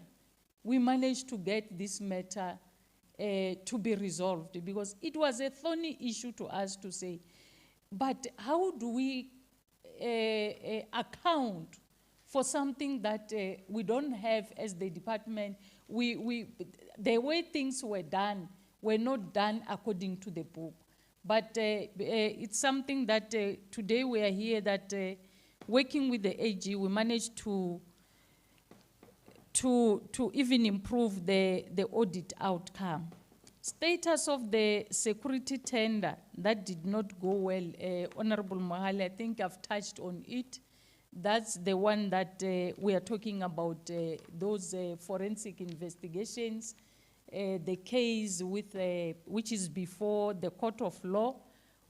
we managed to get this matter to be resolved because it was a thorny issue to us to say, but how do we account for something that we don't have as the department? The way things were done were not done according to the book. But it's something that today we are here that working with the AG, we managed to even improve the audit outcome. Status of the security tender, that did not go well. Honorable Mohale, I think I've touched on it. That's the one that we are talking about, those forensic investigations, the case with, which is before the court of law.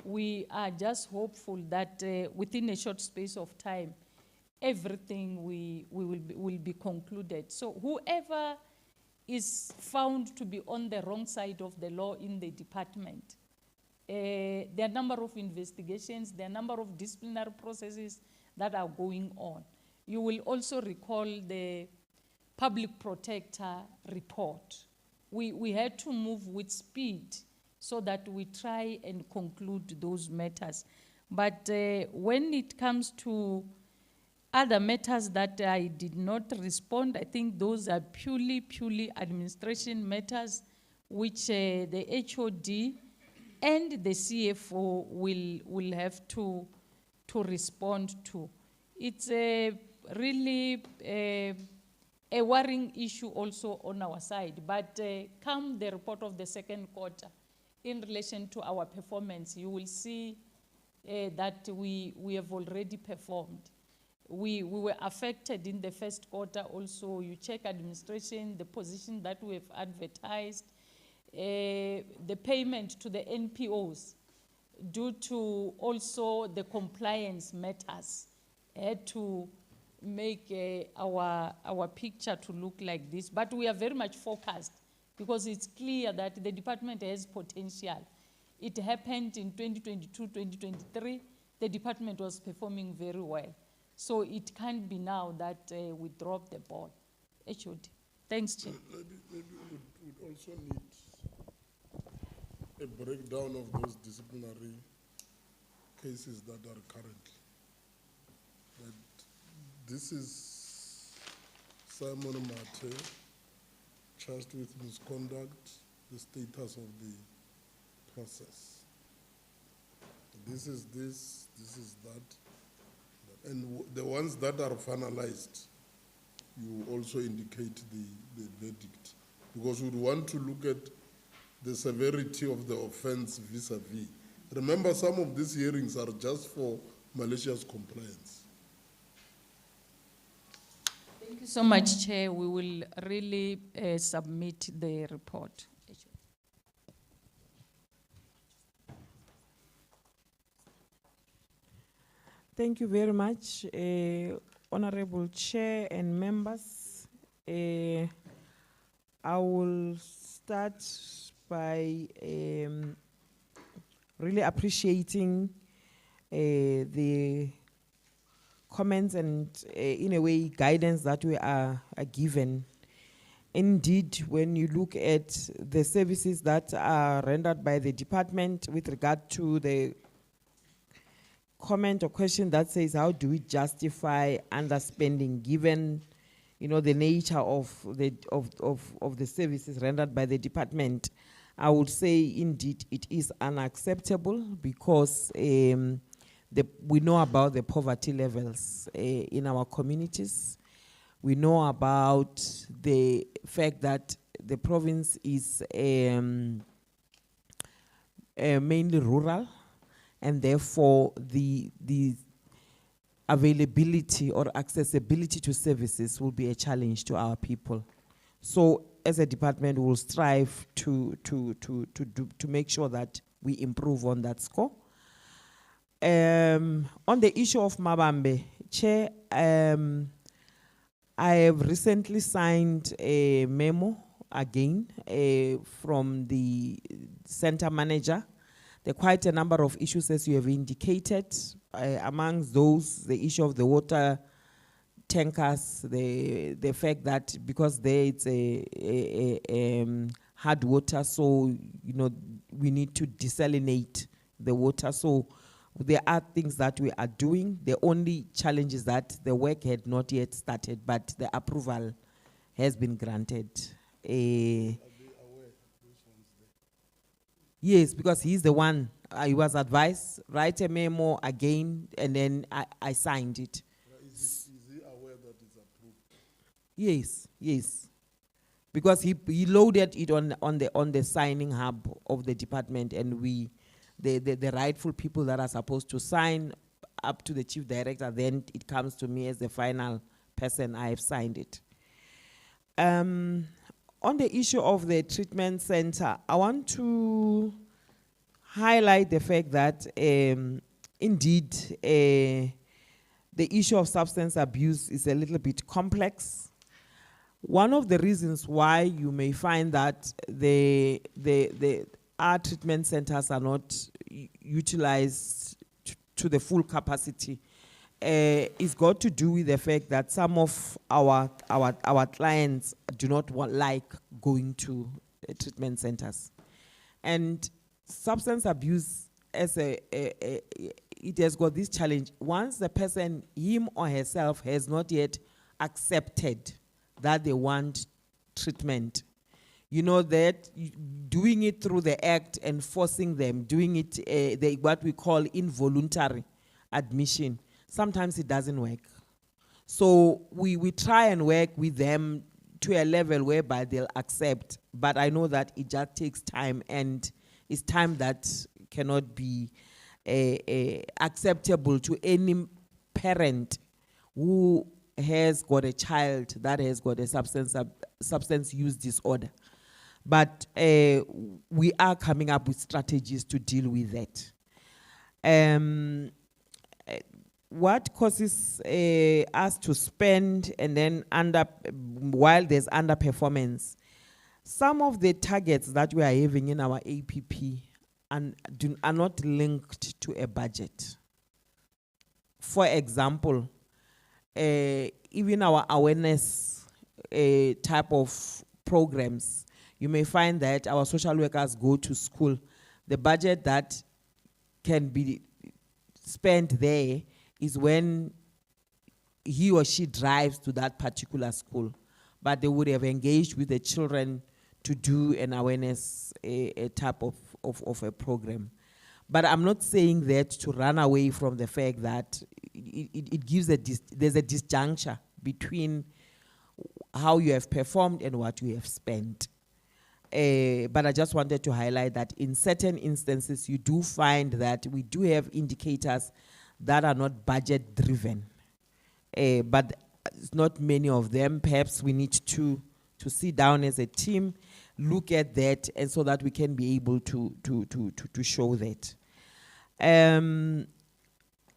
We are just hopeful that within a short space of time, everything will be concluded. So whoever is found to be on the wrong side of the law in the department, there are a number of investigations, there are a number of disciplinary processes that are going on. You will also recall the public protector report. We had to move with speed so that we try and conclude those matters. But when it comes to other matters that I did not respond, I think those are purely administration matters which the HOD and the CFO will have to respond to. It's really a worrying issue also on our side, but come the report of the second quarter in relation to our performance, you will see that we have already performed. We were affected in the first quarter also. You check administration, the position that we have advertised, the payment to the NPOs due to also the compliance matters had to make our picture to look like this. But we are very much focused because it's clear that the department has potential. It happened in 2022, 2023. The department was performing very well. So it can't be now that we drop the ball. HOD. Thanks, Chair. Maybe we'd also need a breakdown of those disciplinary cases that are currently. That This is Simon Mate, charged with misconduct, the status of the process. This is this is that. And the ones that are finalized, you also indicate the verdict. Because we'd want to look at the severity of the offense vis-a-vis. Remember, some of these hearings are just for malicious compliance. Thank you so much, Chair. We will really submit the report. Thank you very much, Honorable Chair and members. I will start by really appreciating the comments and, in a way, guidance that we are given. Indeed, when you look at the services that are rendered by the department with regard to the comment or question that says, how do we justify underspending given, the nature of the services rendered by the department? I would say indeed it is unacceptable because we know about the poverty levels in our communities. We know about the fact that the province is mainly rural, and therefore the availability or accessibility to services will be a challenge to our people. So as a department, we will strive to make sure that we improve on that score. On the issue of Mabambe, Chair, I have recently signed a memo again from the center manager. There are quite a number of issues, as you have indicated. Amongst those, the issue of the water tankers, the fact that because there it's a hard water, so we need to desalinate the water. So there are things that we are doing. The only challenge is that the work had not yet started, but the approval has been granted. Yes, because he's the one. He was advised, write a memo again, and then I signed it. Is he aware that it's approved? Yes, yes. Because he loaded it on the signing hub of the department, and the rightful people that are supposed to sign up to the chief director, then it comes to me as the final person. I have signed it. On the issue of the treatment center, I want to highlight the fact that indeed the issue of substance abuse is a little bit complex. One of the reasons why you may find that our treatment centers are not utilized to the full capacity is got to do with the fact that some of our clients do not like going to treatment centers. And substance abuse, it has got this challenge. Once the person, him or herself, has not yet accepted that they want treatment, that doing it through the act and forcing them, doing it what we call involuntary admission, sometimes it doesn't work. So we try and work with them to a level whereby they'll accept, but I know that it just takes time, and it's time that cannot be acceptable to any parent who has got a child that has got a substance use disorder. But we are coming up with strategies to deal with that. What causes us to spend and then while there's underperformance? Some of the targets that we are having in our APP are not linked to a budget. For example, even our awareness type of programs, you may find that our social workers go to school. The budget that can be spent there is when he or she drives to that particular school, but they would have engaged with the children to do an awareness a type of a program. But I'm not saying that to run away from the fact that it gives there's a disjuncture between how you have performed and what you have spent. But I just wanted to highlight that in certain instances, you do find that we do have indicators that are not budget driven. But it's not many of them. Perhaps we need to sit down as a team, look at that, and so that we can be able to show that. And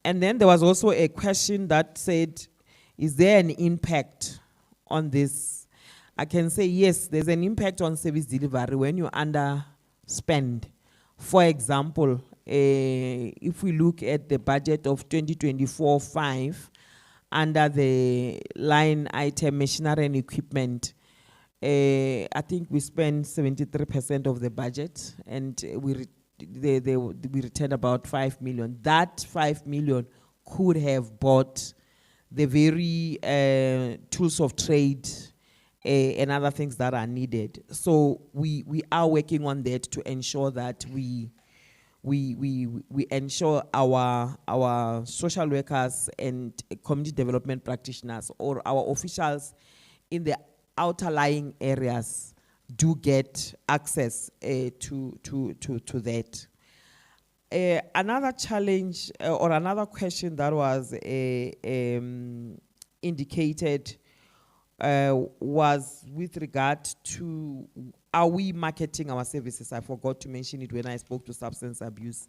then there was also a question that said, is there an impact on this? I can say yes, there's an impact on service delivery when you underspend. For example, if we look at the budget of 2024-5, under the line item machinery and equipment, I think we spent 73% of the budget, and we returned about 5 million. That 5 million could have bought the very tools of trade and other things that are needed. So we are working on that to ensure that we ensure our social workers and community development practitioners or our officials in the outer lying areas do get access to that. Another challenge or another question that was indicated was with regard to, are we marketing our services? I forgot to mention it when I spoke to substance abuse.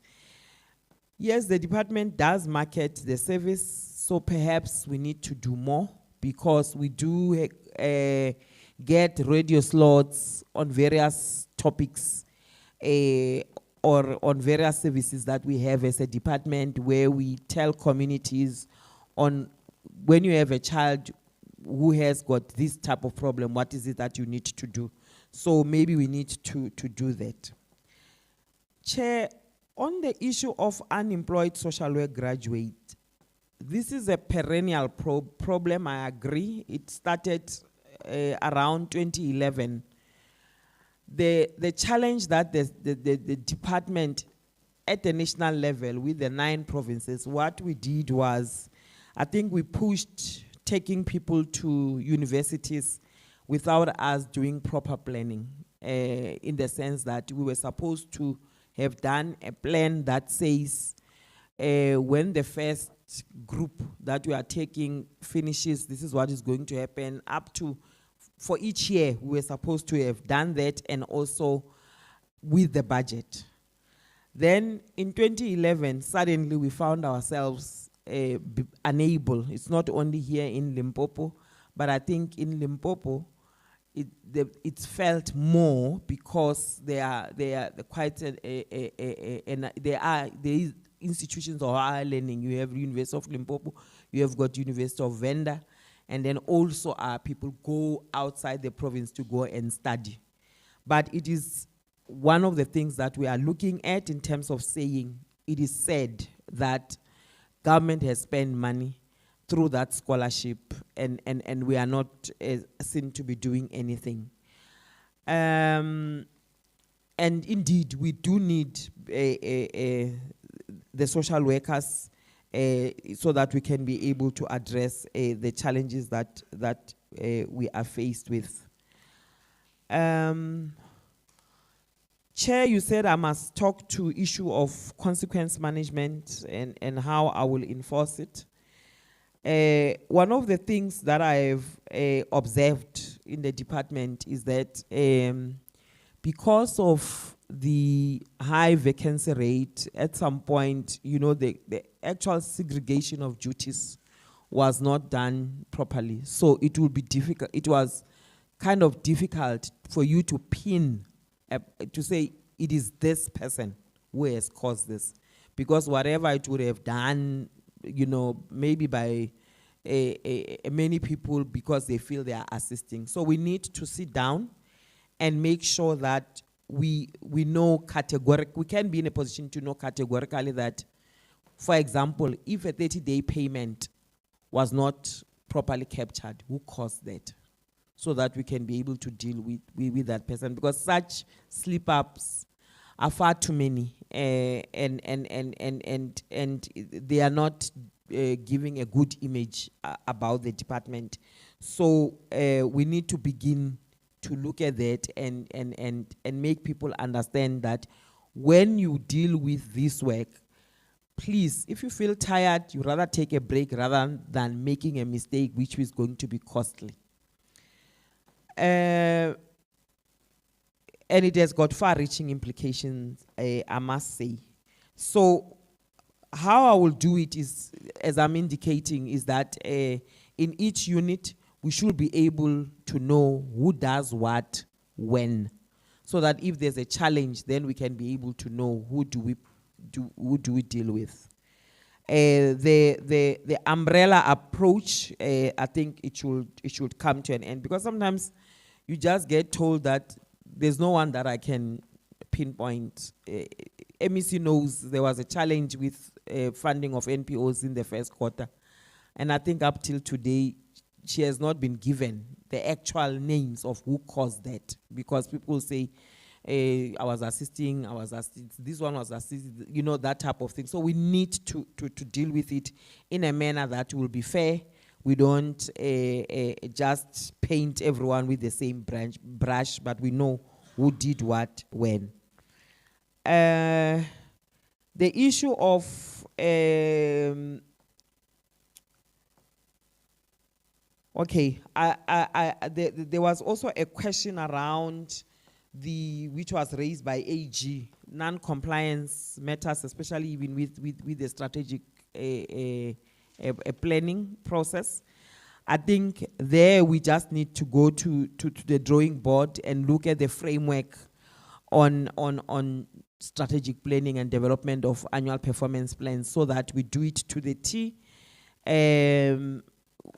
Yes, the department does market the service, so perhaps we need to do more, because we do get radio slots on various topics or on various services that we have as a department, where we tell communities on when you have a child who has got this type of problem, what is it that you need to do? So maybe we need to do that. Chair, on the issue of unemployed social work graduate, this is a perennial problem, I agree. It started around 2011. The challenge that the department at the national level with the 9 provinces, what we did was, I think we pushed taking people to universities without us doing proper planning, in the sense that we were supposed to have done a plan that says when the first group that we are taking finishes, this is what is going to happen up to, for each year, we were supposed to have done that, and also with the budget. Then in 2011, suddenly we found ourselves unable. It's not only here in Limpopo, but I think in Limpopo, it's felt more because there are quite there is institutions of higher learning. You have University of Limpopo, you have got University of Venda, and then also people go outside the province to go and study. But it is one of the things that we are looking at in terms of saying, it is said that government has spent money through that scholarship, and we are not seen to be doing anything. And indeed, we do need the social workers so that we can be able to address the challenges that we are faced with. Chair, you said I must talk to issue of consequence management and how I will enforce it. One of the things that I've observed in the department is that because of the high vacancy rate, at some point, you know, the actual segregation of duties was not done properly. So it would be difficult. It was kind of difficult for you to pin, to say it is this person who has caused this. Because whatever it would have done, you know, maybe by many people because they feel they are assisting. So we need to sit down and make sure that we know categorically, we can be in a position to know categorically that, for example, if a 30-day payment was not properly captured who caused that, so that we can be able to deal with that person, because such slip-ups are far too many, and they are not giving a good image about the department. So we need to begin to look at that and make people understand that when you deal with this work, please, if you feel tired, you rather take a break rather than making a mistake which is going to be costly. And it has got far-reaching implications, I must say. So how I will do it is, as I'm indicating, is that in each unit, we should be able to know who does what, when, so that if there's a challenge, then we can be able to know who do we deal with. The umbrella approach, I think it should come to an end, because sometimes you just get told that there's no one that I can pinpoint. MEC knows there was a challenge with funding of NPOs in the first quarter, and I think up till today she has not been given the actual names of who caused that, because people say, I was assisting, this one was assisting, you know, that type of thing. So we need to deal with it in a manner that will be fair. We don't just paint everyone with the same brush, but we know who did what, when. The issue of okay, there was also a question around which was raised by AG, non-compliance matters, especially even with the strategic planning process. I think there we just need to go to the drawing board and look at the framework on strategic planning and development of annual performance plans, so that we do it to the T.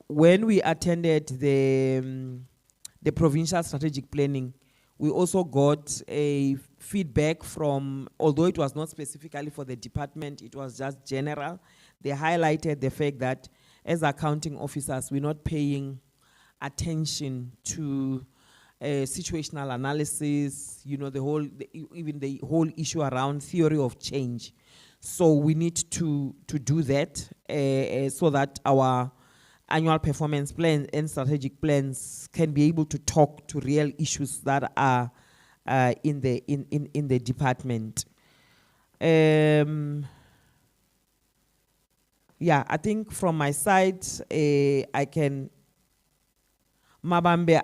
When we attended the provincial strategic planning, we also got a feedback from, although it was not specifically for the department, it was just general. They highlighted the fact that as accounting officers, we're not paying attention to situational analysis, you know, even the whole issue around theory of change. So we need to do that so that our annual performance plan and strategic plans can be able to talk to real issues that are in the department. Yeah, I think from my side, I can. Mabambe,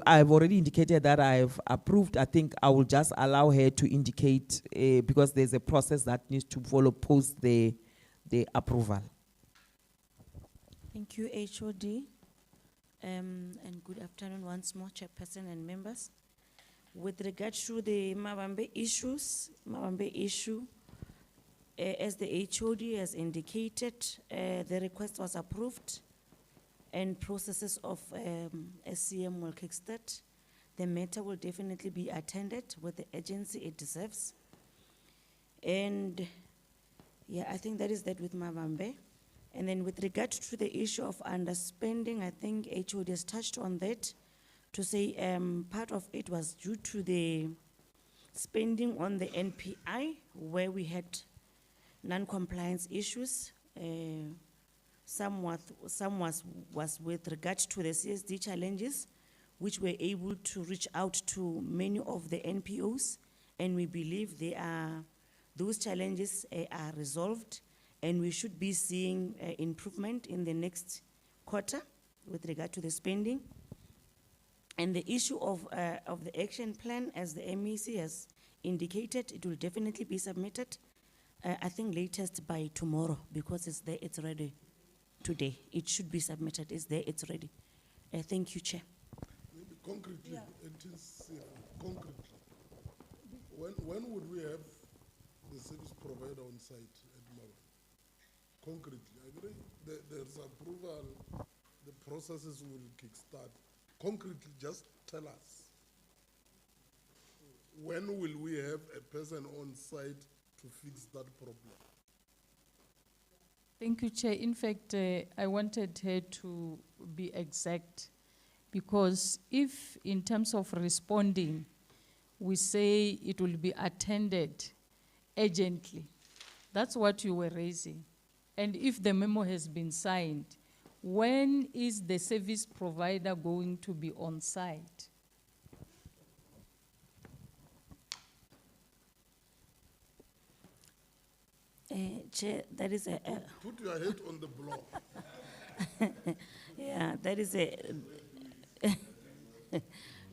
I've already indicated that I've approved. I think I will just allow her to indicate because there's a process that needs to follow post the approval. Thank you, HOD. And good afternoon once more, Chairperson and members. With regard to the Mabambe issue, as the HOD has indicated, the request was approved and processes of SCM will kickstart. The matter will definitely be attended with the agency it deserves. And yeah, I think that is that with Mabambe. And then with regard to the issue of underspending, I think HOD has touched on that to say part of it was due to the spending on the NPI where we had non-compliance issues. Some was with regard to the CSD challenges, which were able to reach out to many of the NPOs, and we believe those challenges are resolved, and we should be seeing improvement in the next quarter with regard to the spending. And the issue of the action plan, as the MEC has indicated, it will definitely be submitted, I think latest by tomorrow, because it's there, it's ready today. It should be submitted, it's there, it's ready. Thank you, Chair. Maybe concretely, yeah. It is concretely. When would we have the service provider on site at Mara? Concretely, I agree. There's approval, the processes will kickstart. Concretely, just tell us. When will we have a person on site to fix that problem? Thank you, Chair. In fact, I wanted her to be exact, because if in terms of responding, we say it will be attended urgently, that's what you were raising. And if the memo has been signed, when is the service provider going to be on site? Chair, that is a, Put your head on the block. yeah, that is a,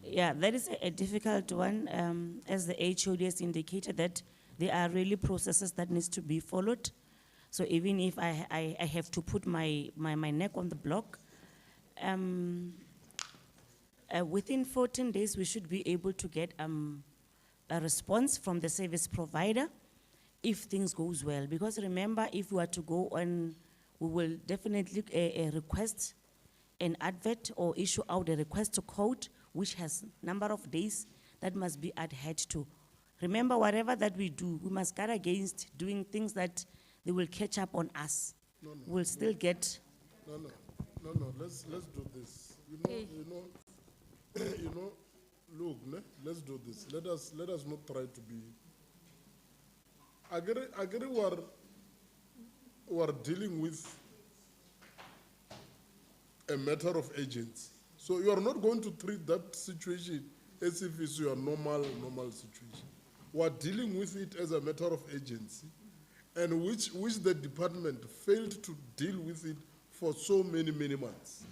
yeah, that is a difficult one. As the HOD has indicated that there are really processes that needs to be followed. So even if I have to put my neck on the block, within 14 days, we should be able to get a response from the service provider if things goes well. Because remember, if we are to go on, we will definitely request an advert or issue out a request to code, which has number of days that must be adhered to. Remember, whatever that we do, we must guard against doing things that they will catch up on us. We'll still get. No, let's do this. You know, look, let's do this. Let us not try to be. Agree we're dealing with a matter of agency. So you are not going to treat that situation as if it's your normal situation. We're dealing with it as a matter of agency, and which the department failed to deal with it for so many months,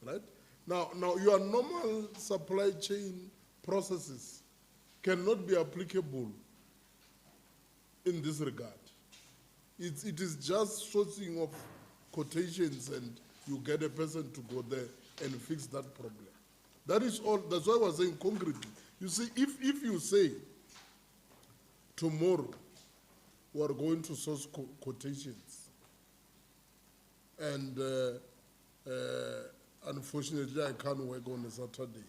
right? Now your normal supply chain processes cannot be applicable in this regard. It is just sourcing of quotations and you get a person to go there and fix that problem. That is all. That's why I was saying concretely. You see, if you say tomorrow we are going to source quotations, and unfortunately I can't work on a Saturday,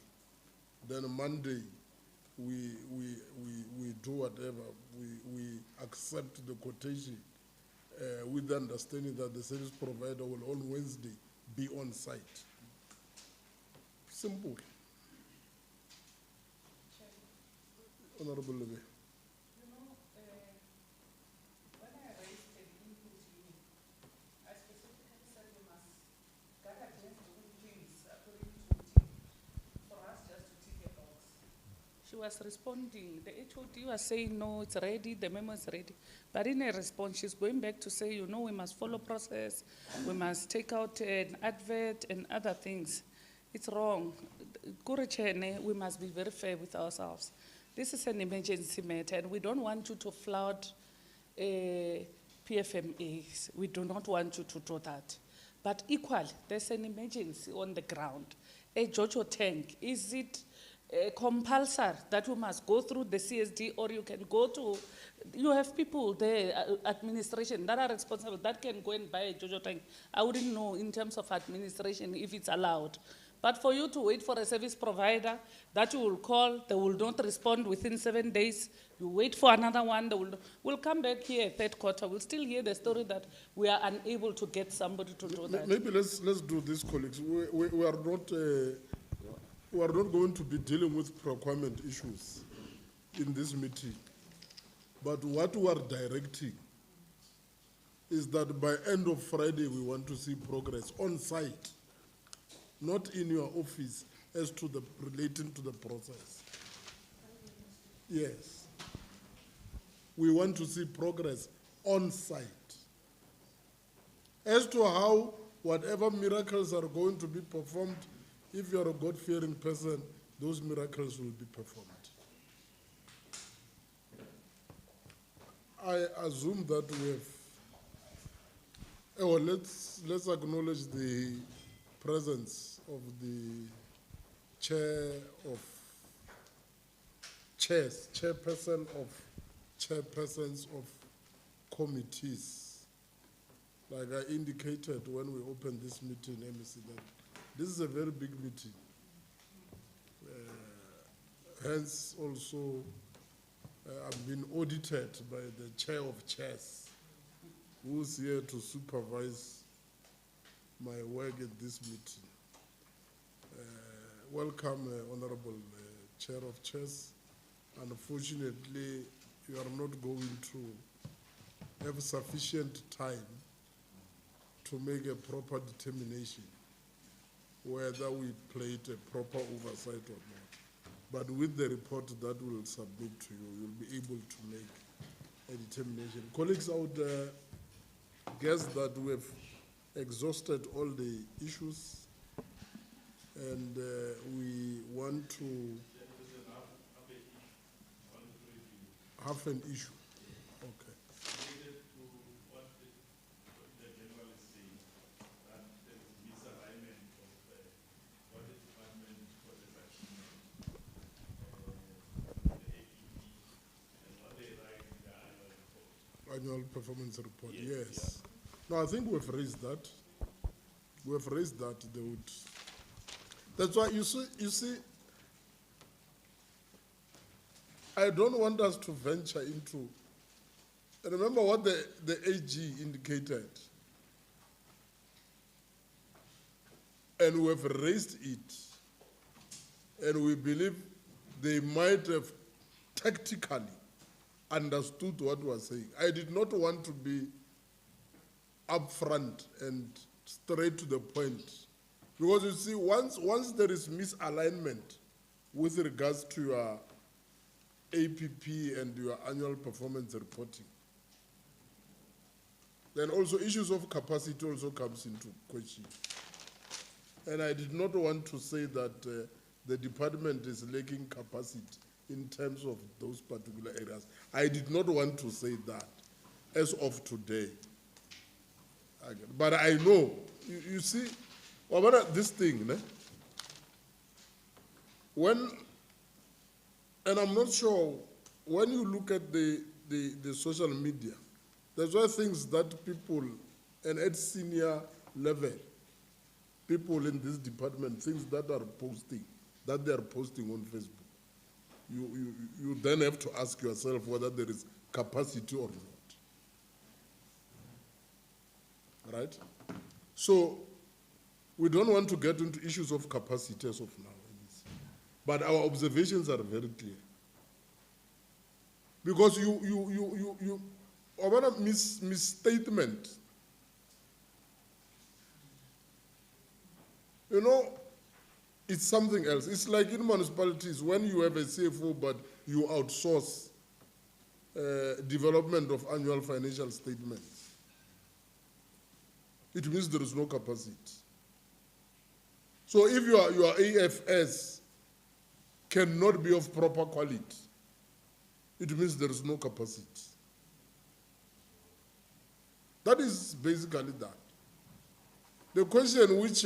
then Monday we do whatever, we accept the quotation with the understanding that the service provider will on Wednesday be on site. Simple. Honorable Lebe. She was responding. The HOD was saying, no, it's ready, the memo is ready. But in her response, she's going back to say, you know, we must follow process, we must take out an advert and other things. It's wrong. Kurechene, we must be very fair with ourselves. This is an emergency matter, and we don't want you to flood PFMAs. We do not want you to do that. But equally, there's an emergency on the ground. A Jojo tank, is it compulsory that you must go through the CSD, or you can go to, you have people there, administration, that are responsible, that can go and buy a Jojo tank. I wouldn't know in terms of administration if it's allowed. But for you to wait for a service provider that you will call, they will not respond within 7 days, you wait for another one, they we'll come back here third quarter, we'll still hear the story that we are unable to get somebody to do that. Maybe let's do this, colleagues. We are not going to be dealing with procurement issues in this meeting. But what we are directing is that by end of Friday, we want to see progress on site, not in your office, as to the relating to the process. Yes. We want to see progress on site. As to how whatever miracles are going to be performed, if you're a God-fearing person, those miracles will be performed. I assume that we have, let's acknowledge the presence of the chairpersons of committees. Like I indicated when we opened this meeting, MEC, that this is a very big meeting. Hence also, I've been audited by the chair of chairs. who's here to supervise my work at this meeting. Welcome, Honorable Chair of Chairs. Unfortunately, you are not going to have sufficient time to make a proper determination whether we played a proper oversight or not. But with the report that we'll submit to you, you'll be able to make a determination. Colleagues, I would guess that we have exhausted all the issues, and we want to have an issue. Okay. Annual performance report, yes. No, I think we've raised that. We've raised that. They would. That's why you see, I don't want us to venture into. Remember what the AG indicated, and we've raised it, and we believe they might have tactically understood what we were saying. I did not want to be upfront and straight to the point. Because you see, once there is misalignment with regards to your APP and your annual performance reporting, then also issues of capacity also comes into question. And I did not want to say that the department is lacking capacity in terms of those particular areas. I did not want to say that as of today. But I know, you see, this thing, when, and I'm not sure, when you look at the social media, there's why things that people, and at senior level, people in this department, things that they are posting on Facebook. You then have to ask yourself whether there is capacity or not. Right? So we don't want to get into issues of capacity as of now. But our observations are very clear. Because about a misstatement. You know, it's something else. It's like in municipalities, when you have a CFO, but you outsource development of annual financial statements. It means there is no capacity. So if your AFS cannot be of proper quality, it means there is no capacity. That is basically that. The question which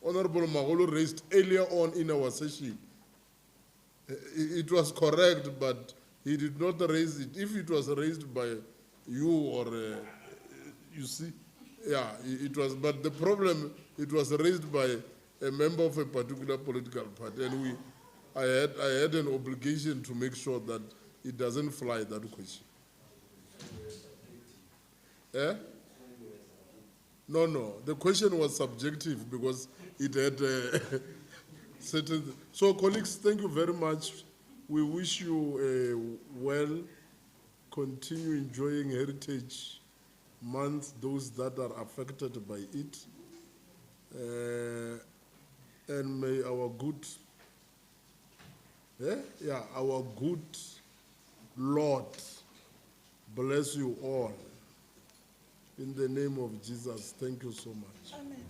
Honorable Magolo raised earlier on in our session, it was correct, but he did not raise it. If it was raised by you or, you see, yeah, it was, but the problem, it was raised by a member of a particular political party, and I had an obligation to make sure that it doesn't fly, that question. Eh? No, the question was subjective because it had certain. So, colleagues, thank you very much. We wish you well. Continue enjoying Heritage Month, those that are affected by it. And may our good, our good Lord bless you all. In the name of Jesus, thank you so much. Amen.